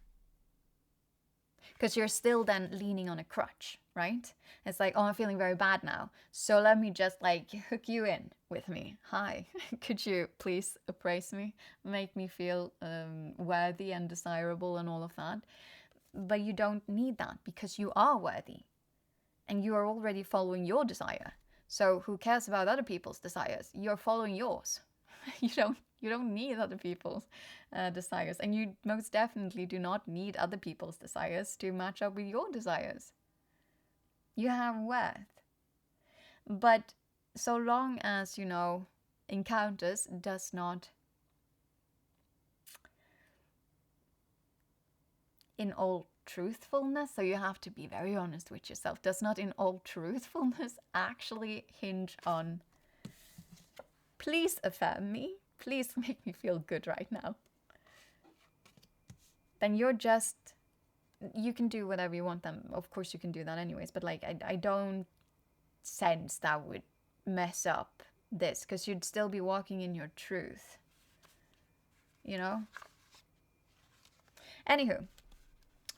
Because you're still then leaning on a crutch, right? It's like, oh, I'm feeling very bad now. So let me just like hook you in with me. Hi, could you please appraise me? Make me feel worthy and desirable and all of that. But you don't need that because you are worthy. And you are already following your desire. So who cares about other people's desires? You're following yours. You don't need other people's desires. And you most definitely do not need other people's desires to match up with your desires. You have worth. But so long as, encounters does not, in all truthfulness, so you have to be very honest with yourself, does not in all truthfulness actually hinge on, please affirm me, please make me feel good right now, then you can do whatever you want them. Of course you can do that anyways, but like, I don't sense that would mess up this, because you'd still be walking in your truth, Anywho,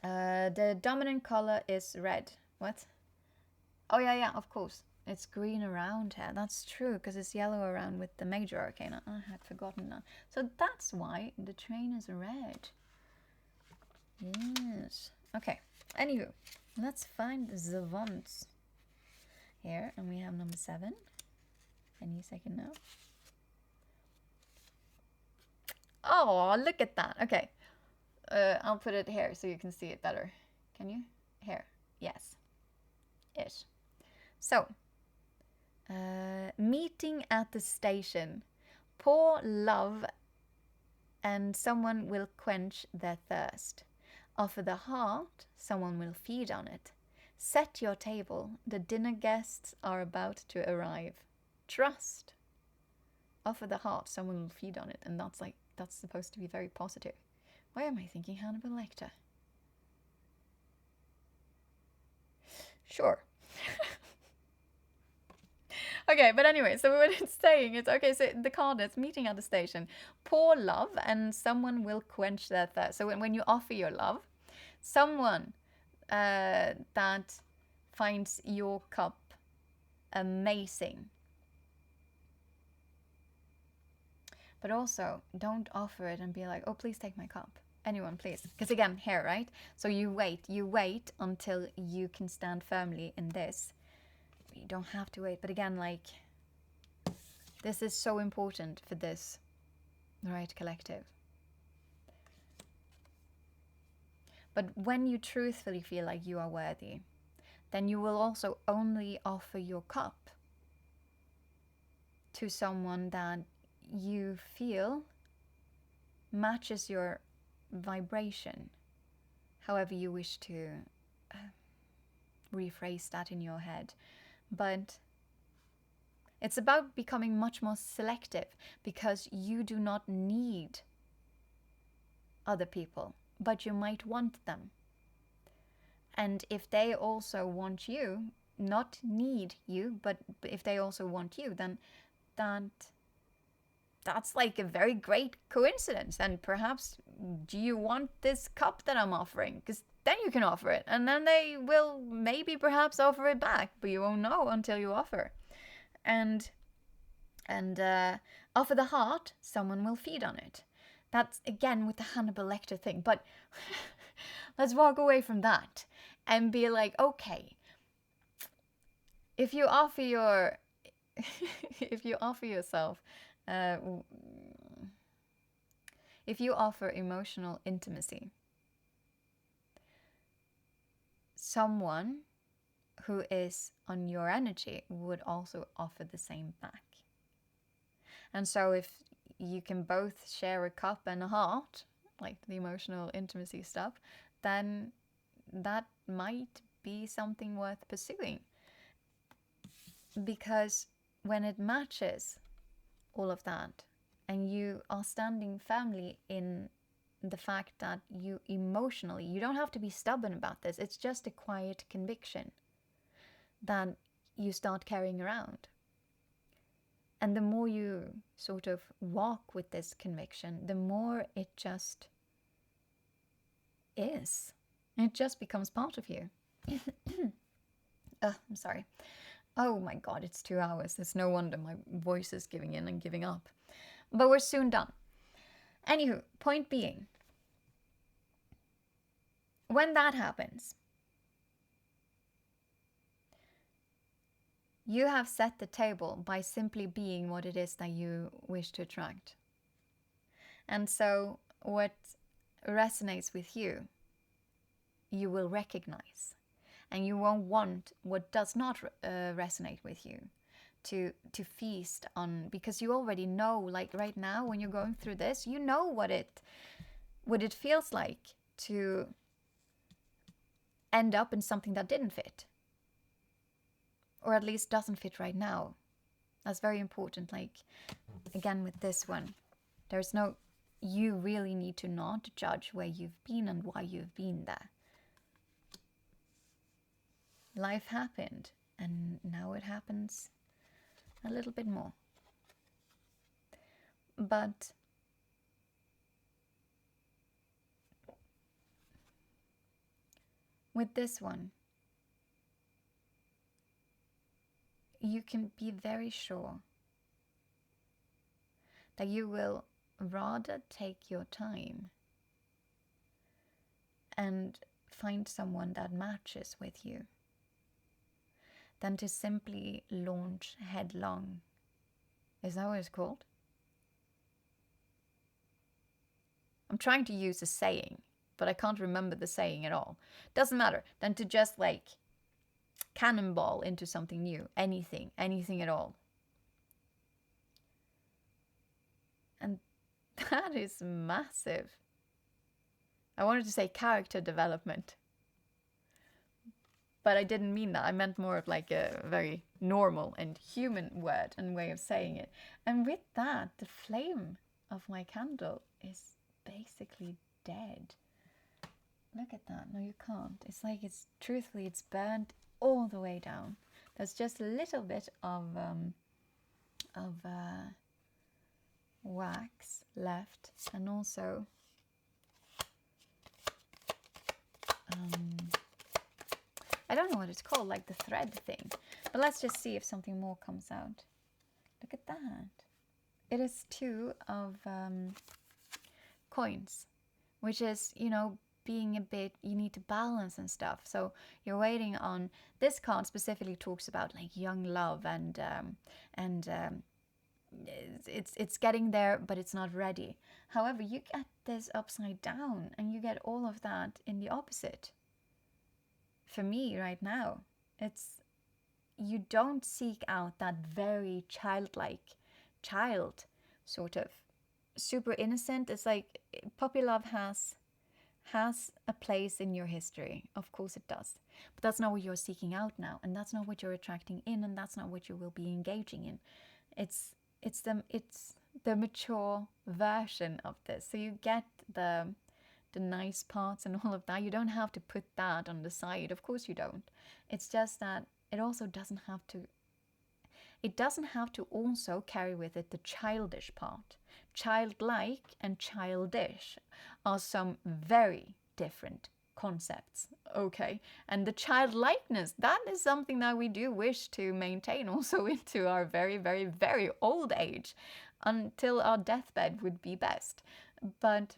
the dominant color is red. What? Oh yeah, of course. It's green around here. That's true, because it's yellow around with the major arcana. I had forgotten that. So that's why the train is red. Yes. Okay. Anywho, let's find the wands here. And we have number 7. Any second now. Oh, look at that. Okay. I'll put it here so you can see it better. Can you? Here. Yes. Ish. So, meeting at the station. Pour love and someone will quench their thirst. Offer the heart, someone will feed on it. Set your table, the dinner guests are about to arrive. Trust. Offer the heart, someone will feed on it. And that's supposed to be very positive. Why am I thinking Hannibal Lecter? Sure. Okay, but anyway, so what it's saying is, okay, so the card is meeting at the station. Pour love and someone will quench their thirst. So when you offer your love, someone that finds your cup amazing. But also, don't offer it and be like, oh, please take my cup. Anyone, please. Because again, here, right? So you wait until you can stand firmly in this. You don't have to wait, but again, like, this is so important for this, right, collective. But when you truthfully feel like you are worthy, then you will also only offer your cup to someone that you feel matches your vibration, however you wish to rephrase that in your head. But it's about becoming much more selective, because you do not need other people, but you might want them. And if they also want you, not need you, but if they also want you, then that's like a very great coincidence. And perhaps, do you want this cup that I'm offering? Because then you can offer it, and then they will maybe perhaps offer it back, but you won't know until you offer. And offer the heart, someone will feed on it. That's again with the Hannibal Lecter thing. But let's walk away from that and be like, okay, if you offer your if you offer yourself if you offer emotional intimacy, someone who is on your energy would also offer the same back. And so if you can both share a cup and a heart, like the emotional intimacy stuff, then that might be something worth pursuing. Because when it matches all of that, and you are standing firmly in the fact that you emotionally, you don't have to be stubborn about this, it's just a quiet conviction that you start carrying around. And the more you sort of walk with this conviction, the more it just is. It just becomes part of you. I'm sorry. Oh my God, it's 2 hours. It's no wonder my voice is giving in and giving up. But we're soon done. Anywho, point being, when that happens, you have set the table by simply being what it is that you wish to attract. And so what resonates with you, you will recognize. And you won't want what does not resonate with you to feast on, because you already know, like right now when you're going through this, you know what it feels like to end up in something that didn't fit. Or at least doesn't fit right now. That's very important. Like, again, with this one, you really need to not judge where you've been and why you've been there. Life happened, and now it happens a little bit more. But with this one, you can be very sure that you will rather take your time and find someone that matches with you than to simply launch headlong. Is that what it's called? I'm trying to use a saying, but I can't remember the saying at all. Doesn't matter. Than to just like cannonball into something new. Anything at all. And that is massive. I wanted to say character development, but I didn't mean that. I meant more of like a very normal and human word and way of saying it. And with that, the flame of my candle is basically dead. Look at that. No, you can't. It's like truthfully, it's burned all the way down. There's just a little bit of wax left, and also I don't know what it's called, like the thread thing. But let's just see if something more comes out. Look at that. It is 2 of coins, which is, you know, being a bit, you need to balance and stuff. So you're waiting on, this card specifically talks about like young love and it's getting there, but it's not ready. However, you get this upside down and you get all of that in the opposite. For me right now, it's, you don't seek out that very childlike child, sort of super innocent. It's like puppy love has a place in your history. Of course it does. But that's not what you're seeking out now, and that's not what you're attracting in, and that's not what you will be engaging in. It's the mature version of this. So you get the nice parts and all of that. You don't have to put that on the side. Of course you don't. It's just that it also doesn't have to also carry with it the childish part. Childlike and childish are some very different concepts, okay? And the childlikeness, that is something that we do wish to maintain also into our very, very, very old age, until our deathbed would be best. But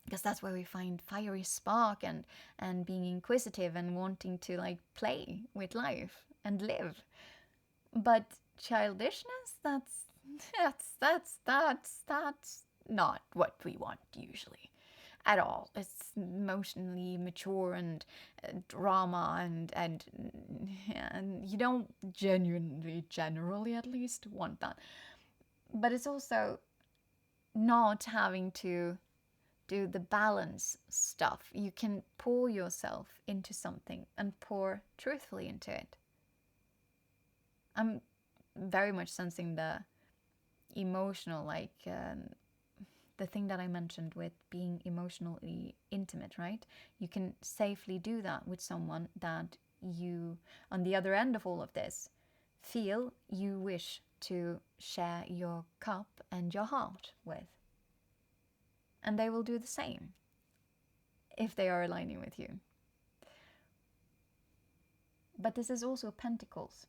because that's where we find fiery spark and being inquisitive and wanting to like play with life and live. But childishness, that's not what we want usually at all. It's emotionally mature and drama and you don't generally at least want that. But it's also not having to do the balance stuff. You can pour yourself into something and pour truthfully into it. I'm very much sensing the emotional, like the thing that I mentioned with being emotionally intimate, right? You can safely do that with someone that you, on the other end of all of this, feel you wish to share your cup and your heart with. And they will do the same if they are aligning with you. But this is also Pentacles.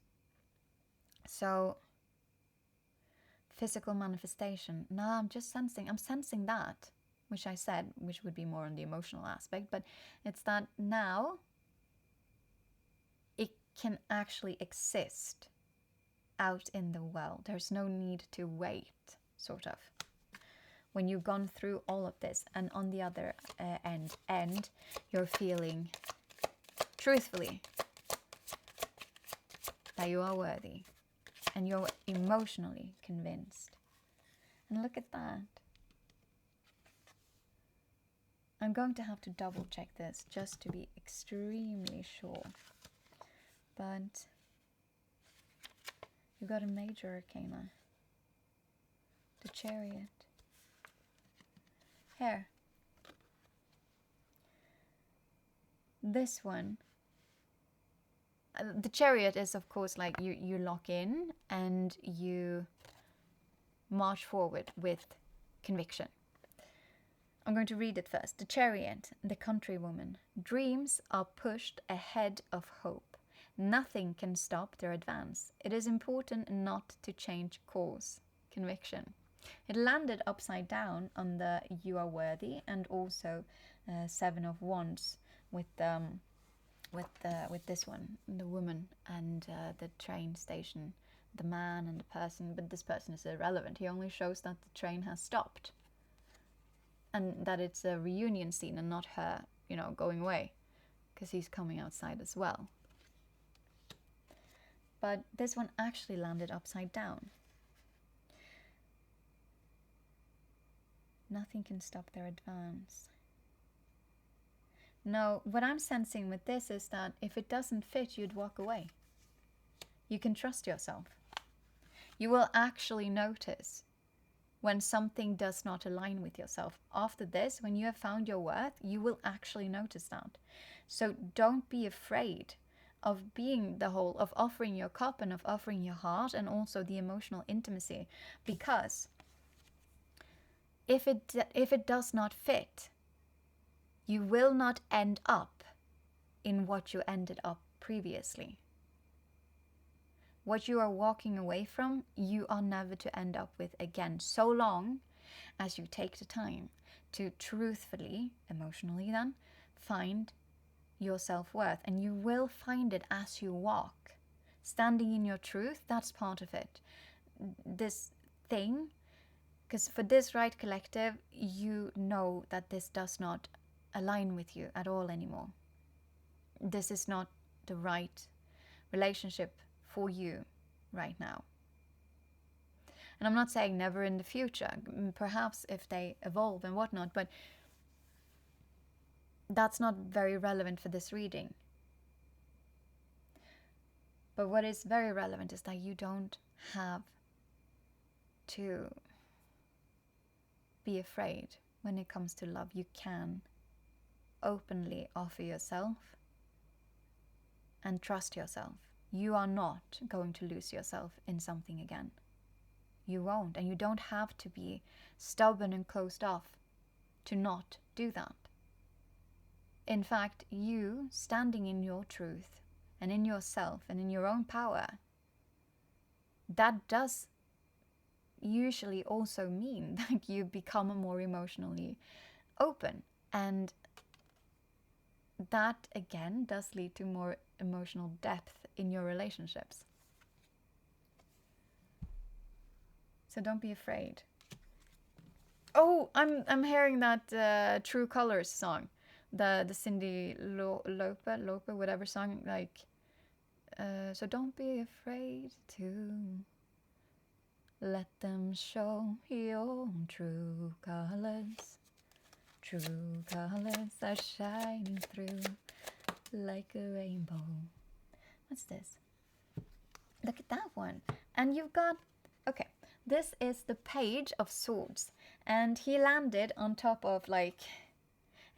So physical manifestation. Now I'm sensing that, which I said, which would be more on the emotional aspect, but it's that now it can actually exist out in the world. There's no need to wait, sort of. When you've gone through all of this, and on the other end, you're feeling truthfully that you are worthy, and you're emotionally convinced. And look at that. I'm going to have to double check this just to be extremely sure. But you got a major arcana, the Chariot. Here. This one. The Chariot is, of course, like you lock in and you march forward with conviction. I'm going to read it first. The Chariot, the countrywoman. Dreams are pushed ahead of hope. Nothing can stop their advance. It is important not to change course. Conviction. It landed upside down on the You Are Worthy, and also 7 of Wands with this one, the woman and the train station, the man and the person. But this person is irrelevant. He only shows that the train has stopped. and that it's a reunion scene and not her, going away, because he's coming outside as well. But this one actually landed upside down. Nothing can stop their advance. No, what I'm sensing with this is that if it doesn't fit, you'd walk away. You can trust yourself. You will actually notice when something does not align with yourself. After this, when you have found your worth, you will actually notice that. So don't be afraid of being the whole, of offering your cup and of offering your heart and also the emotional intimacy. Because if it does not fit, you will not end up in what you ended up previously. What you are walking away from, you are never to end up with again, so long as you take the time to truthfully, emotionally then, find your self-worth. And you will find it as you walk. Standing in your truth, that's part of it. This thing, because for this right collective, you know that this does not align with you at all anymore. This is not the right relationship for you right now. And I'm not saying never in the future, perhaps if they evolve and whatnot, but that's not very relevant for this reading. But what is very relevant is that you don't have to be afraid when it comes to love. You can openly offer yourself and trust yourself. You are not going to lose yourself in something again. You won't, and you don't have to be stubborn and closed off to not do that. In fact, you standing in your truth and in yourself and in your own power, that does usually also mean that you become more emotionally open, and that again does lead to more emotional depth in your relationships. So don't be afraid. Oh, I'm hearing that True Colors song, the Cyndi Lauper, whatever song, like. So don't be afraid to let them show your true colors. True colors are shining through like a rainbow. What's this? Look at that one. And you've got, okay, this is the Page of Swords. And he landed on top of like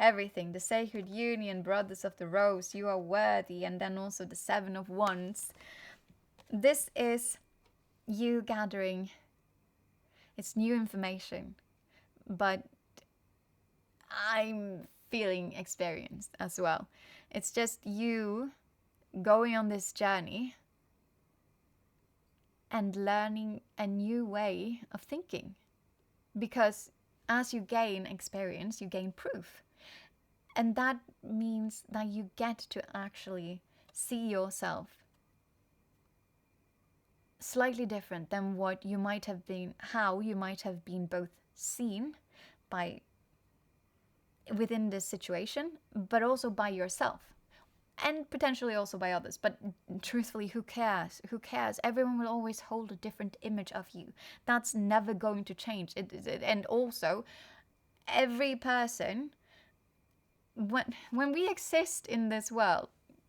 everything. The Sacred Union, Brothers of the Rose, You Are Worthy, and then also the Seven of Wands. This is you gathering, it's new information, but I'm feeling experienced as well. It's just you going on this journey and learning a new way of thinking. Because as you gain experience, you gain proof. And that means that you get to actually see yourself slightly different than what you might have been, how you might have been both seen by within this situation, but also by yourself. And potentially also by others. But truthfully, who cares? Who cares? Everyone will always hold a different image of you. That's never going to change. And also, every person, when we exist in this world,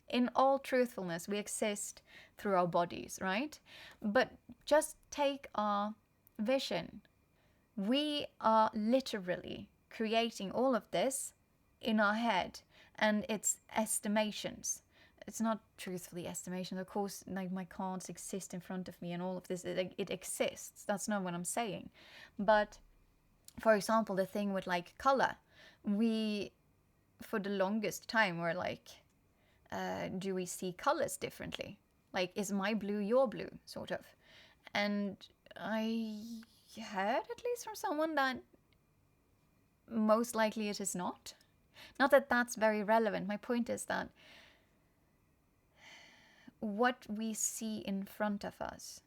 in all truthfulness, we exist through our bodies, right? But just take our vision. We are literally creating all of this in our head. And it's estimations. It's not truthfully estimations. Of course, like my cards exist in front of me and all of this, it exists. That's not what I'm saying. But for example, the thing with like color, we, for the longest time, were like, do we see colors differently? Like, is my blue your blue, sort of? And I heard, at least from someone, that most likely it is not. Not that that's very relevant. My point is that what we see in front of us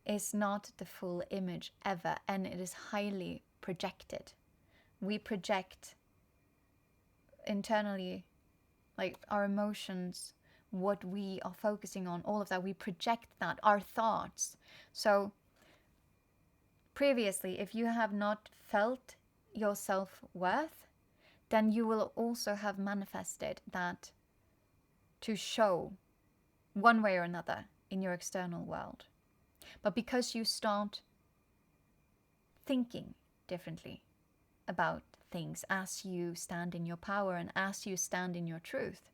is not the full image ever, and it is highly projected. we project internally, like our emotions, what we are focusing on, all of that, we project that, our thoughts. So previously, if you have not felt your self-worth, then you will also have manifested that to show one way or another in your external world. But because you start thinking differently about things as you stand in your power and as you stand in your truth,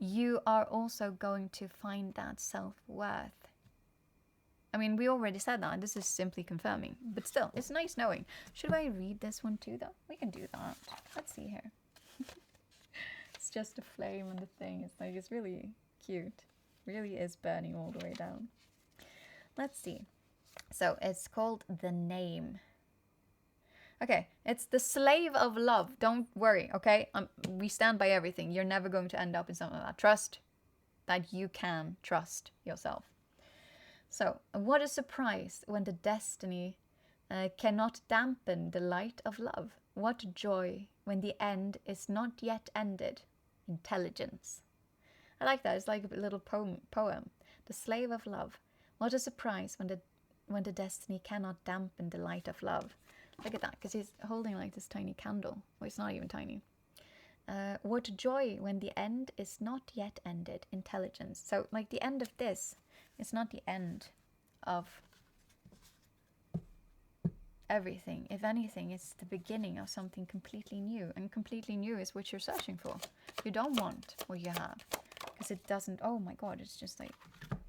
you are also going to find that self-worth. I mean, we already said that. This is simply confirming. But still, it's nice knowing. Should I read this one too, though? We can do that. Let's see here. It's just a flame on the thing. It's like, it's really cute. Really is burning all the way down. Let's see. So it's called The Name. Okay, it's the slave of love. Don't worry, okay? We stand by everything. You're never going to end up in something like that. Trust that you can trust yourself. So, what a surprise when the destiny cannot dampen the light of love. What joy when the end is not yet ended. Intelligence. I like that. It's like a little poem. The slave of love. What a surprise when the destiny cannot dampen the light of love. Look at that, because he's holding like this tiny candle. Well, it's not even tiny. What joy when the end is not yet ended. Intelligence. So, like the end of this, it's not the end of everything. If anything, it's the beginning of something completely new. And completely new is what you're searching for. You don't want what you have. Because it doesn't... Oh my god, it's just like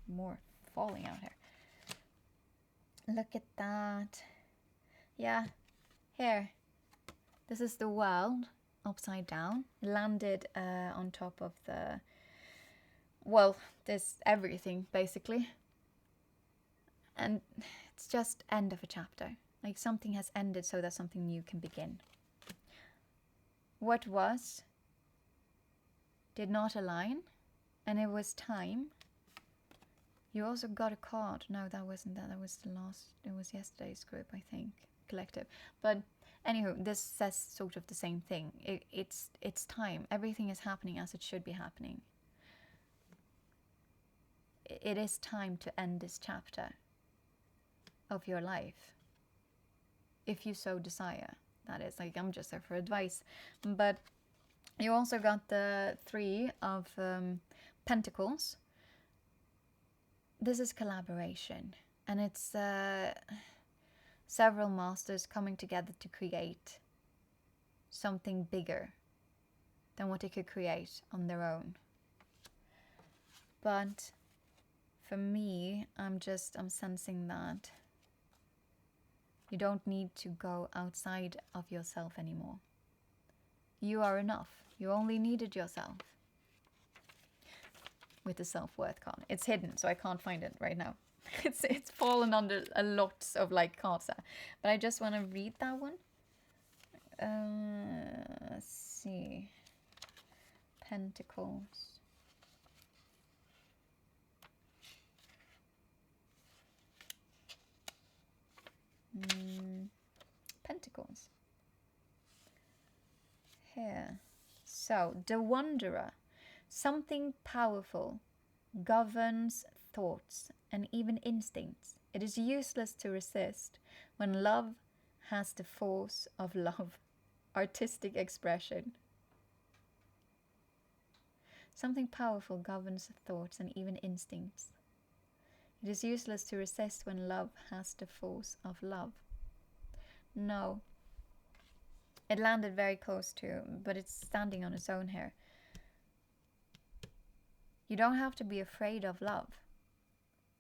more falling out here. Look at that. Yeah. Here. This is the world upside down. It landed on top of the... Well, there's everything, basically. And it's just end of a chapter. Like something has ended so that something new can begin. What was did not align, and it was time. You also got a card. No, that wasn't that. That was the last. It was yesterday's group, I think. Collective. But anywho, this says sort of the same thing. It's time. Everything is happening as it should be happening. It is time to end this chapter of your life, if you so desire. That is, like, I'm just there for advice. But you also got the 3 of Pentacles. This is collaboration, and it's several masters coming together to create something bigger than what they could create on their own. But for me, I'm sensing that you don't need to go outside of yourself anymore. You are enough. You only needed yourself. With the self-worth card. It's hidden, so I can't find it right now. It's fallen under a lot of like cards there. But I just want to read that one. Let's see. Pentacles. Pentacles. Here. So, the Wanderer. Something powerful governs thoughts and even instincts. It is useless to resist when love has the force of love. Artistic expression. Something powerful governs thoughts and even instincts. It is useless to resist when love has the force of love. No. It landed very close to, but it's standing on its own here. You don't have to be afraid of love.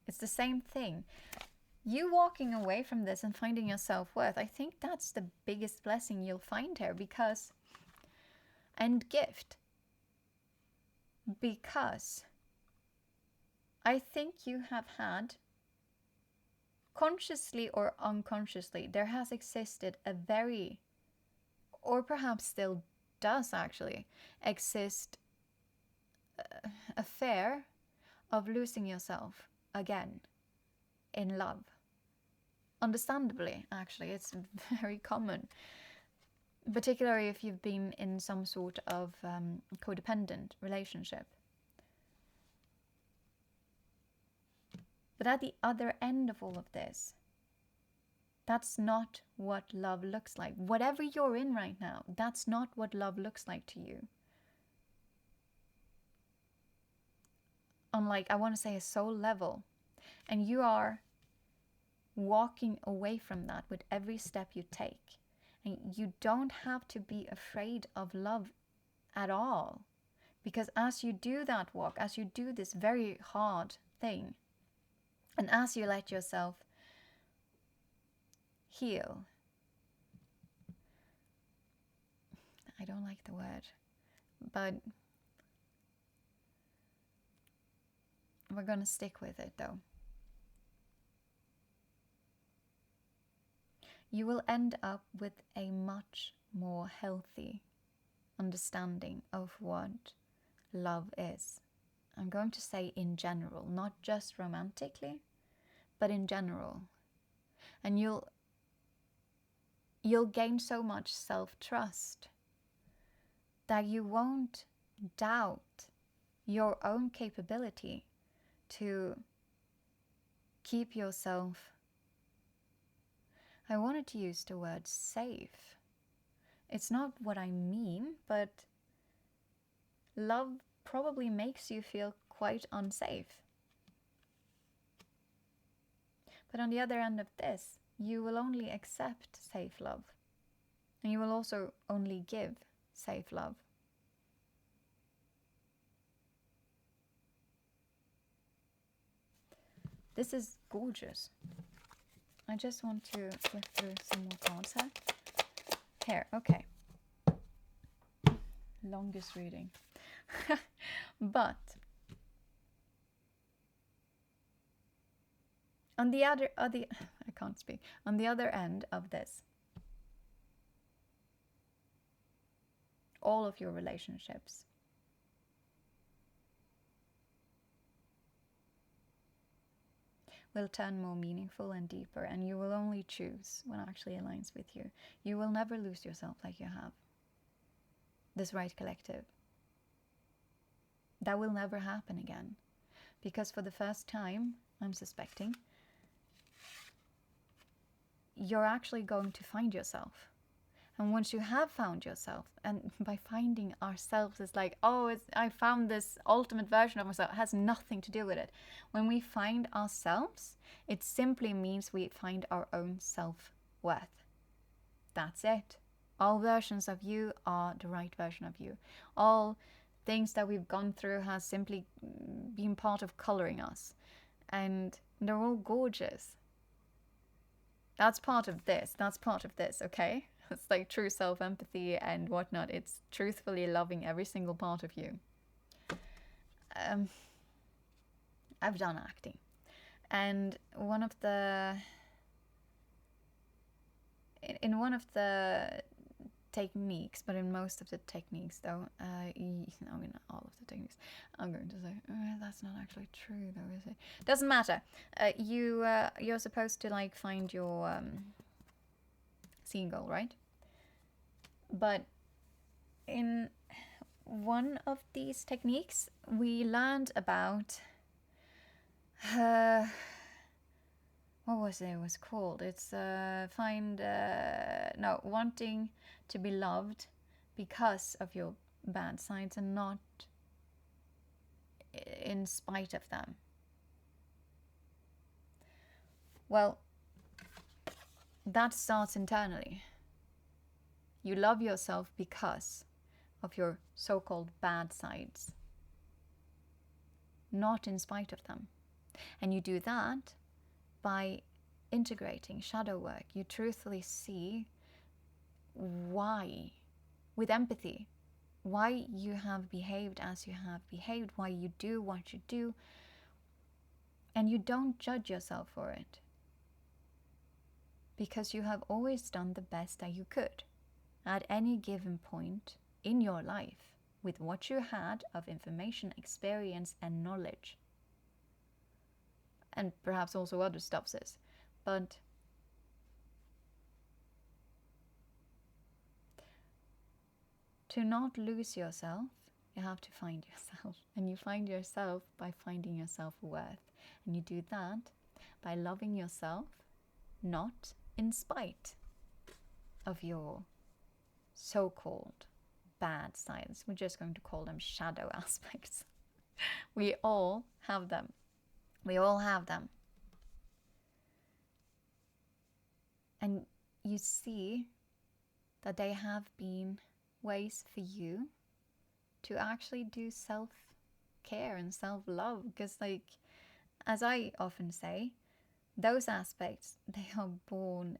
It's the same thing. You walking away from this and finding your self-worth, I think that's the biggest blessing you'll find here, because... And gift. Because I think you have had, consciously or unconsciously, there has existed a very, or perhaps still does actually, exist a fear of losing yourself again in love. Understandably, actually, it's very common. particularly if you've been in some sort of codependent relationship. But at the other end of all of this, that's not what love looks like. Whatever you're in right now, that's not what love looks like to you. On like, I want to say a soul level. And you are walking away from that with every step you take. And you don't have to be afraid of love at all. Because as you do that walk, as you do this very hard thing, and as you let yourself heal, I don't like the word, but we're going to stick with it though. You will end up with a much more healthy understanding of what love is. I'm going to say in general, not just romantically, but in general. And you'll gain so much self-trust that you won't doubt your own capability to keep yourself, I wanted to use the word safe. It's not what I mean, but love probably makes you feel quite unsafe. But on the other end of this, you will only accept safe love. And you will also only give safe love. This is gorgeous. I just want to flip through some more cards here. Here, okay. Longest reading. But on the other I can't speak. On the other end of this, all of your relationships will turn more meaningful and deeper, and you will only choose what actually aligns with you. You will never lose yourself like you have. This right collective. That will never happen again. Because for the first time, I'm suspecting, you're actually going to find yourself. And once you have found yourself, and by finding ourselves, it's like, oh, I found this ultimate version of myself. It has nothing to do with it. When we find ourselves, it simply means we find our own self-worth. That's it. All versions of you are the right version of you. All things that we've gone through has simply been part of coloring us. And they're all gorgeous. That's part of this. That's part of this, okay? It's like true self-empathy and whatnot. It's truthfully loving every single part of you. I've done acting. And in one of the techniques, but in most of the techniques though, not all of the techniques, I'm going to say, that's not actually true though, is it? Doesn't matter. You're supposed to like find your scene goal, right? But in one of these techniques, we learned about what was it was called? It's wanting to be loved because of your bad sides and not in spite of them. Well, that starts internally. You love yourself because of your so-called bad sides, not in spite of them. And you do that by integrating shadow work. You truthfully see why, with empathy, why you have behaved as you have behaved, why you do what you do, and you don't judge yourself for it. Because you have always done the best that you could at any given point in your life with what you had of information, experience, and knowledge. And perhaps also other stuffs is. But to not lose yourself, you have to find yourself. And you find yourself by finding your self-worth. And you do that by loving yourself, not in spite of your so-called bad sides. We're just going to call them shadow aspects. We all have them. We all have them. And you see that they have been ways for you to actually do self-care and self-love. Because, like, as I often say, those aspects, they are born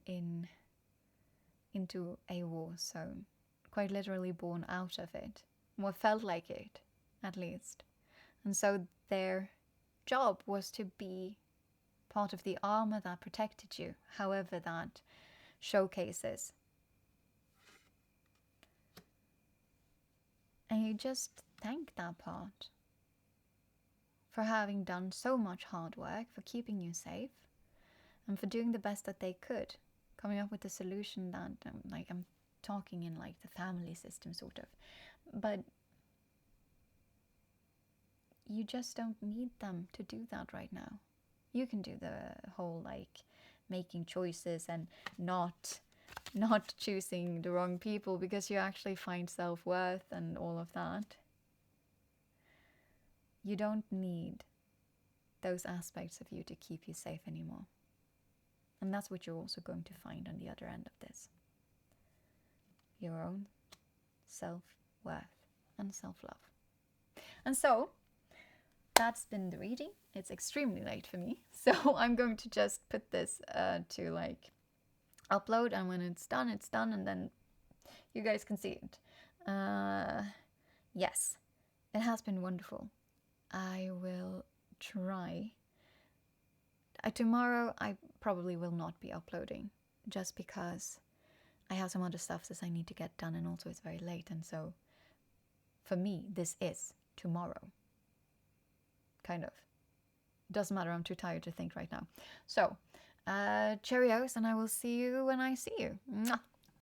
into a war zone. Quite literally born out of it. What felt like it, at least. And so their job was to be part of the armor that protected you, however that showcases. And you just thank that part for having done so much hard work, for keeping you safe, and for doing the best that they could, coming up with a solution that, like, I'm talking in like the family system sort of, but you just don't need them to do that right now. You can do the whole like making choices and not choosing the wrong people because you actually find self-worth and all of that. You don't need those aspects of you to keep you safe anymore. And that's what you're also going to find on the other end of this. Your own self-worth and self-love. And so that's been the reading. It's extremely late for me, so I'm going to just put this to like upload, and when it's done, and then you guys can see it. Yes, it has been wonderful. I will try. Tomorrow I probably will not be uploading, just because I have some other stuff that I need to get done, and also it's very late, and so for me this is tomorrow. Kind of. Doesn't matter, I'm too tired to think right now. So, cheerios, and I will see you when I see you. Mwah.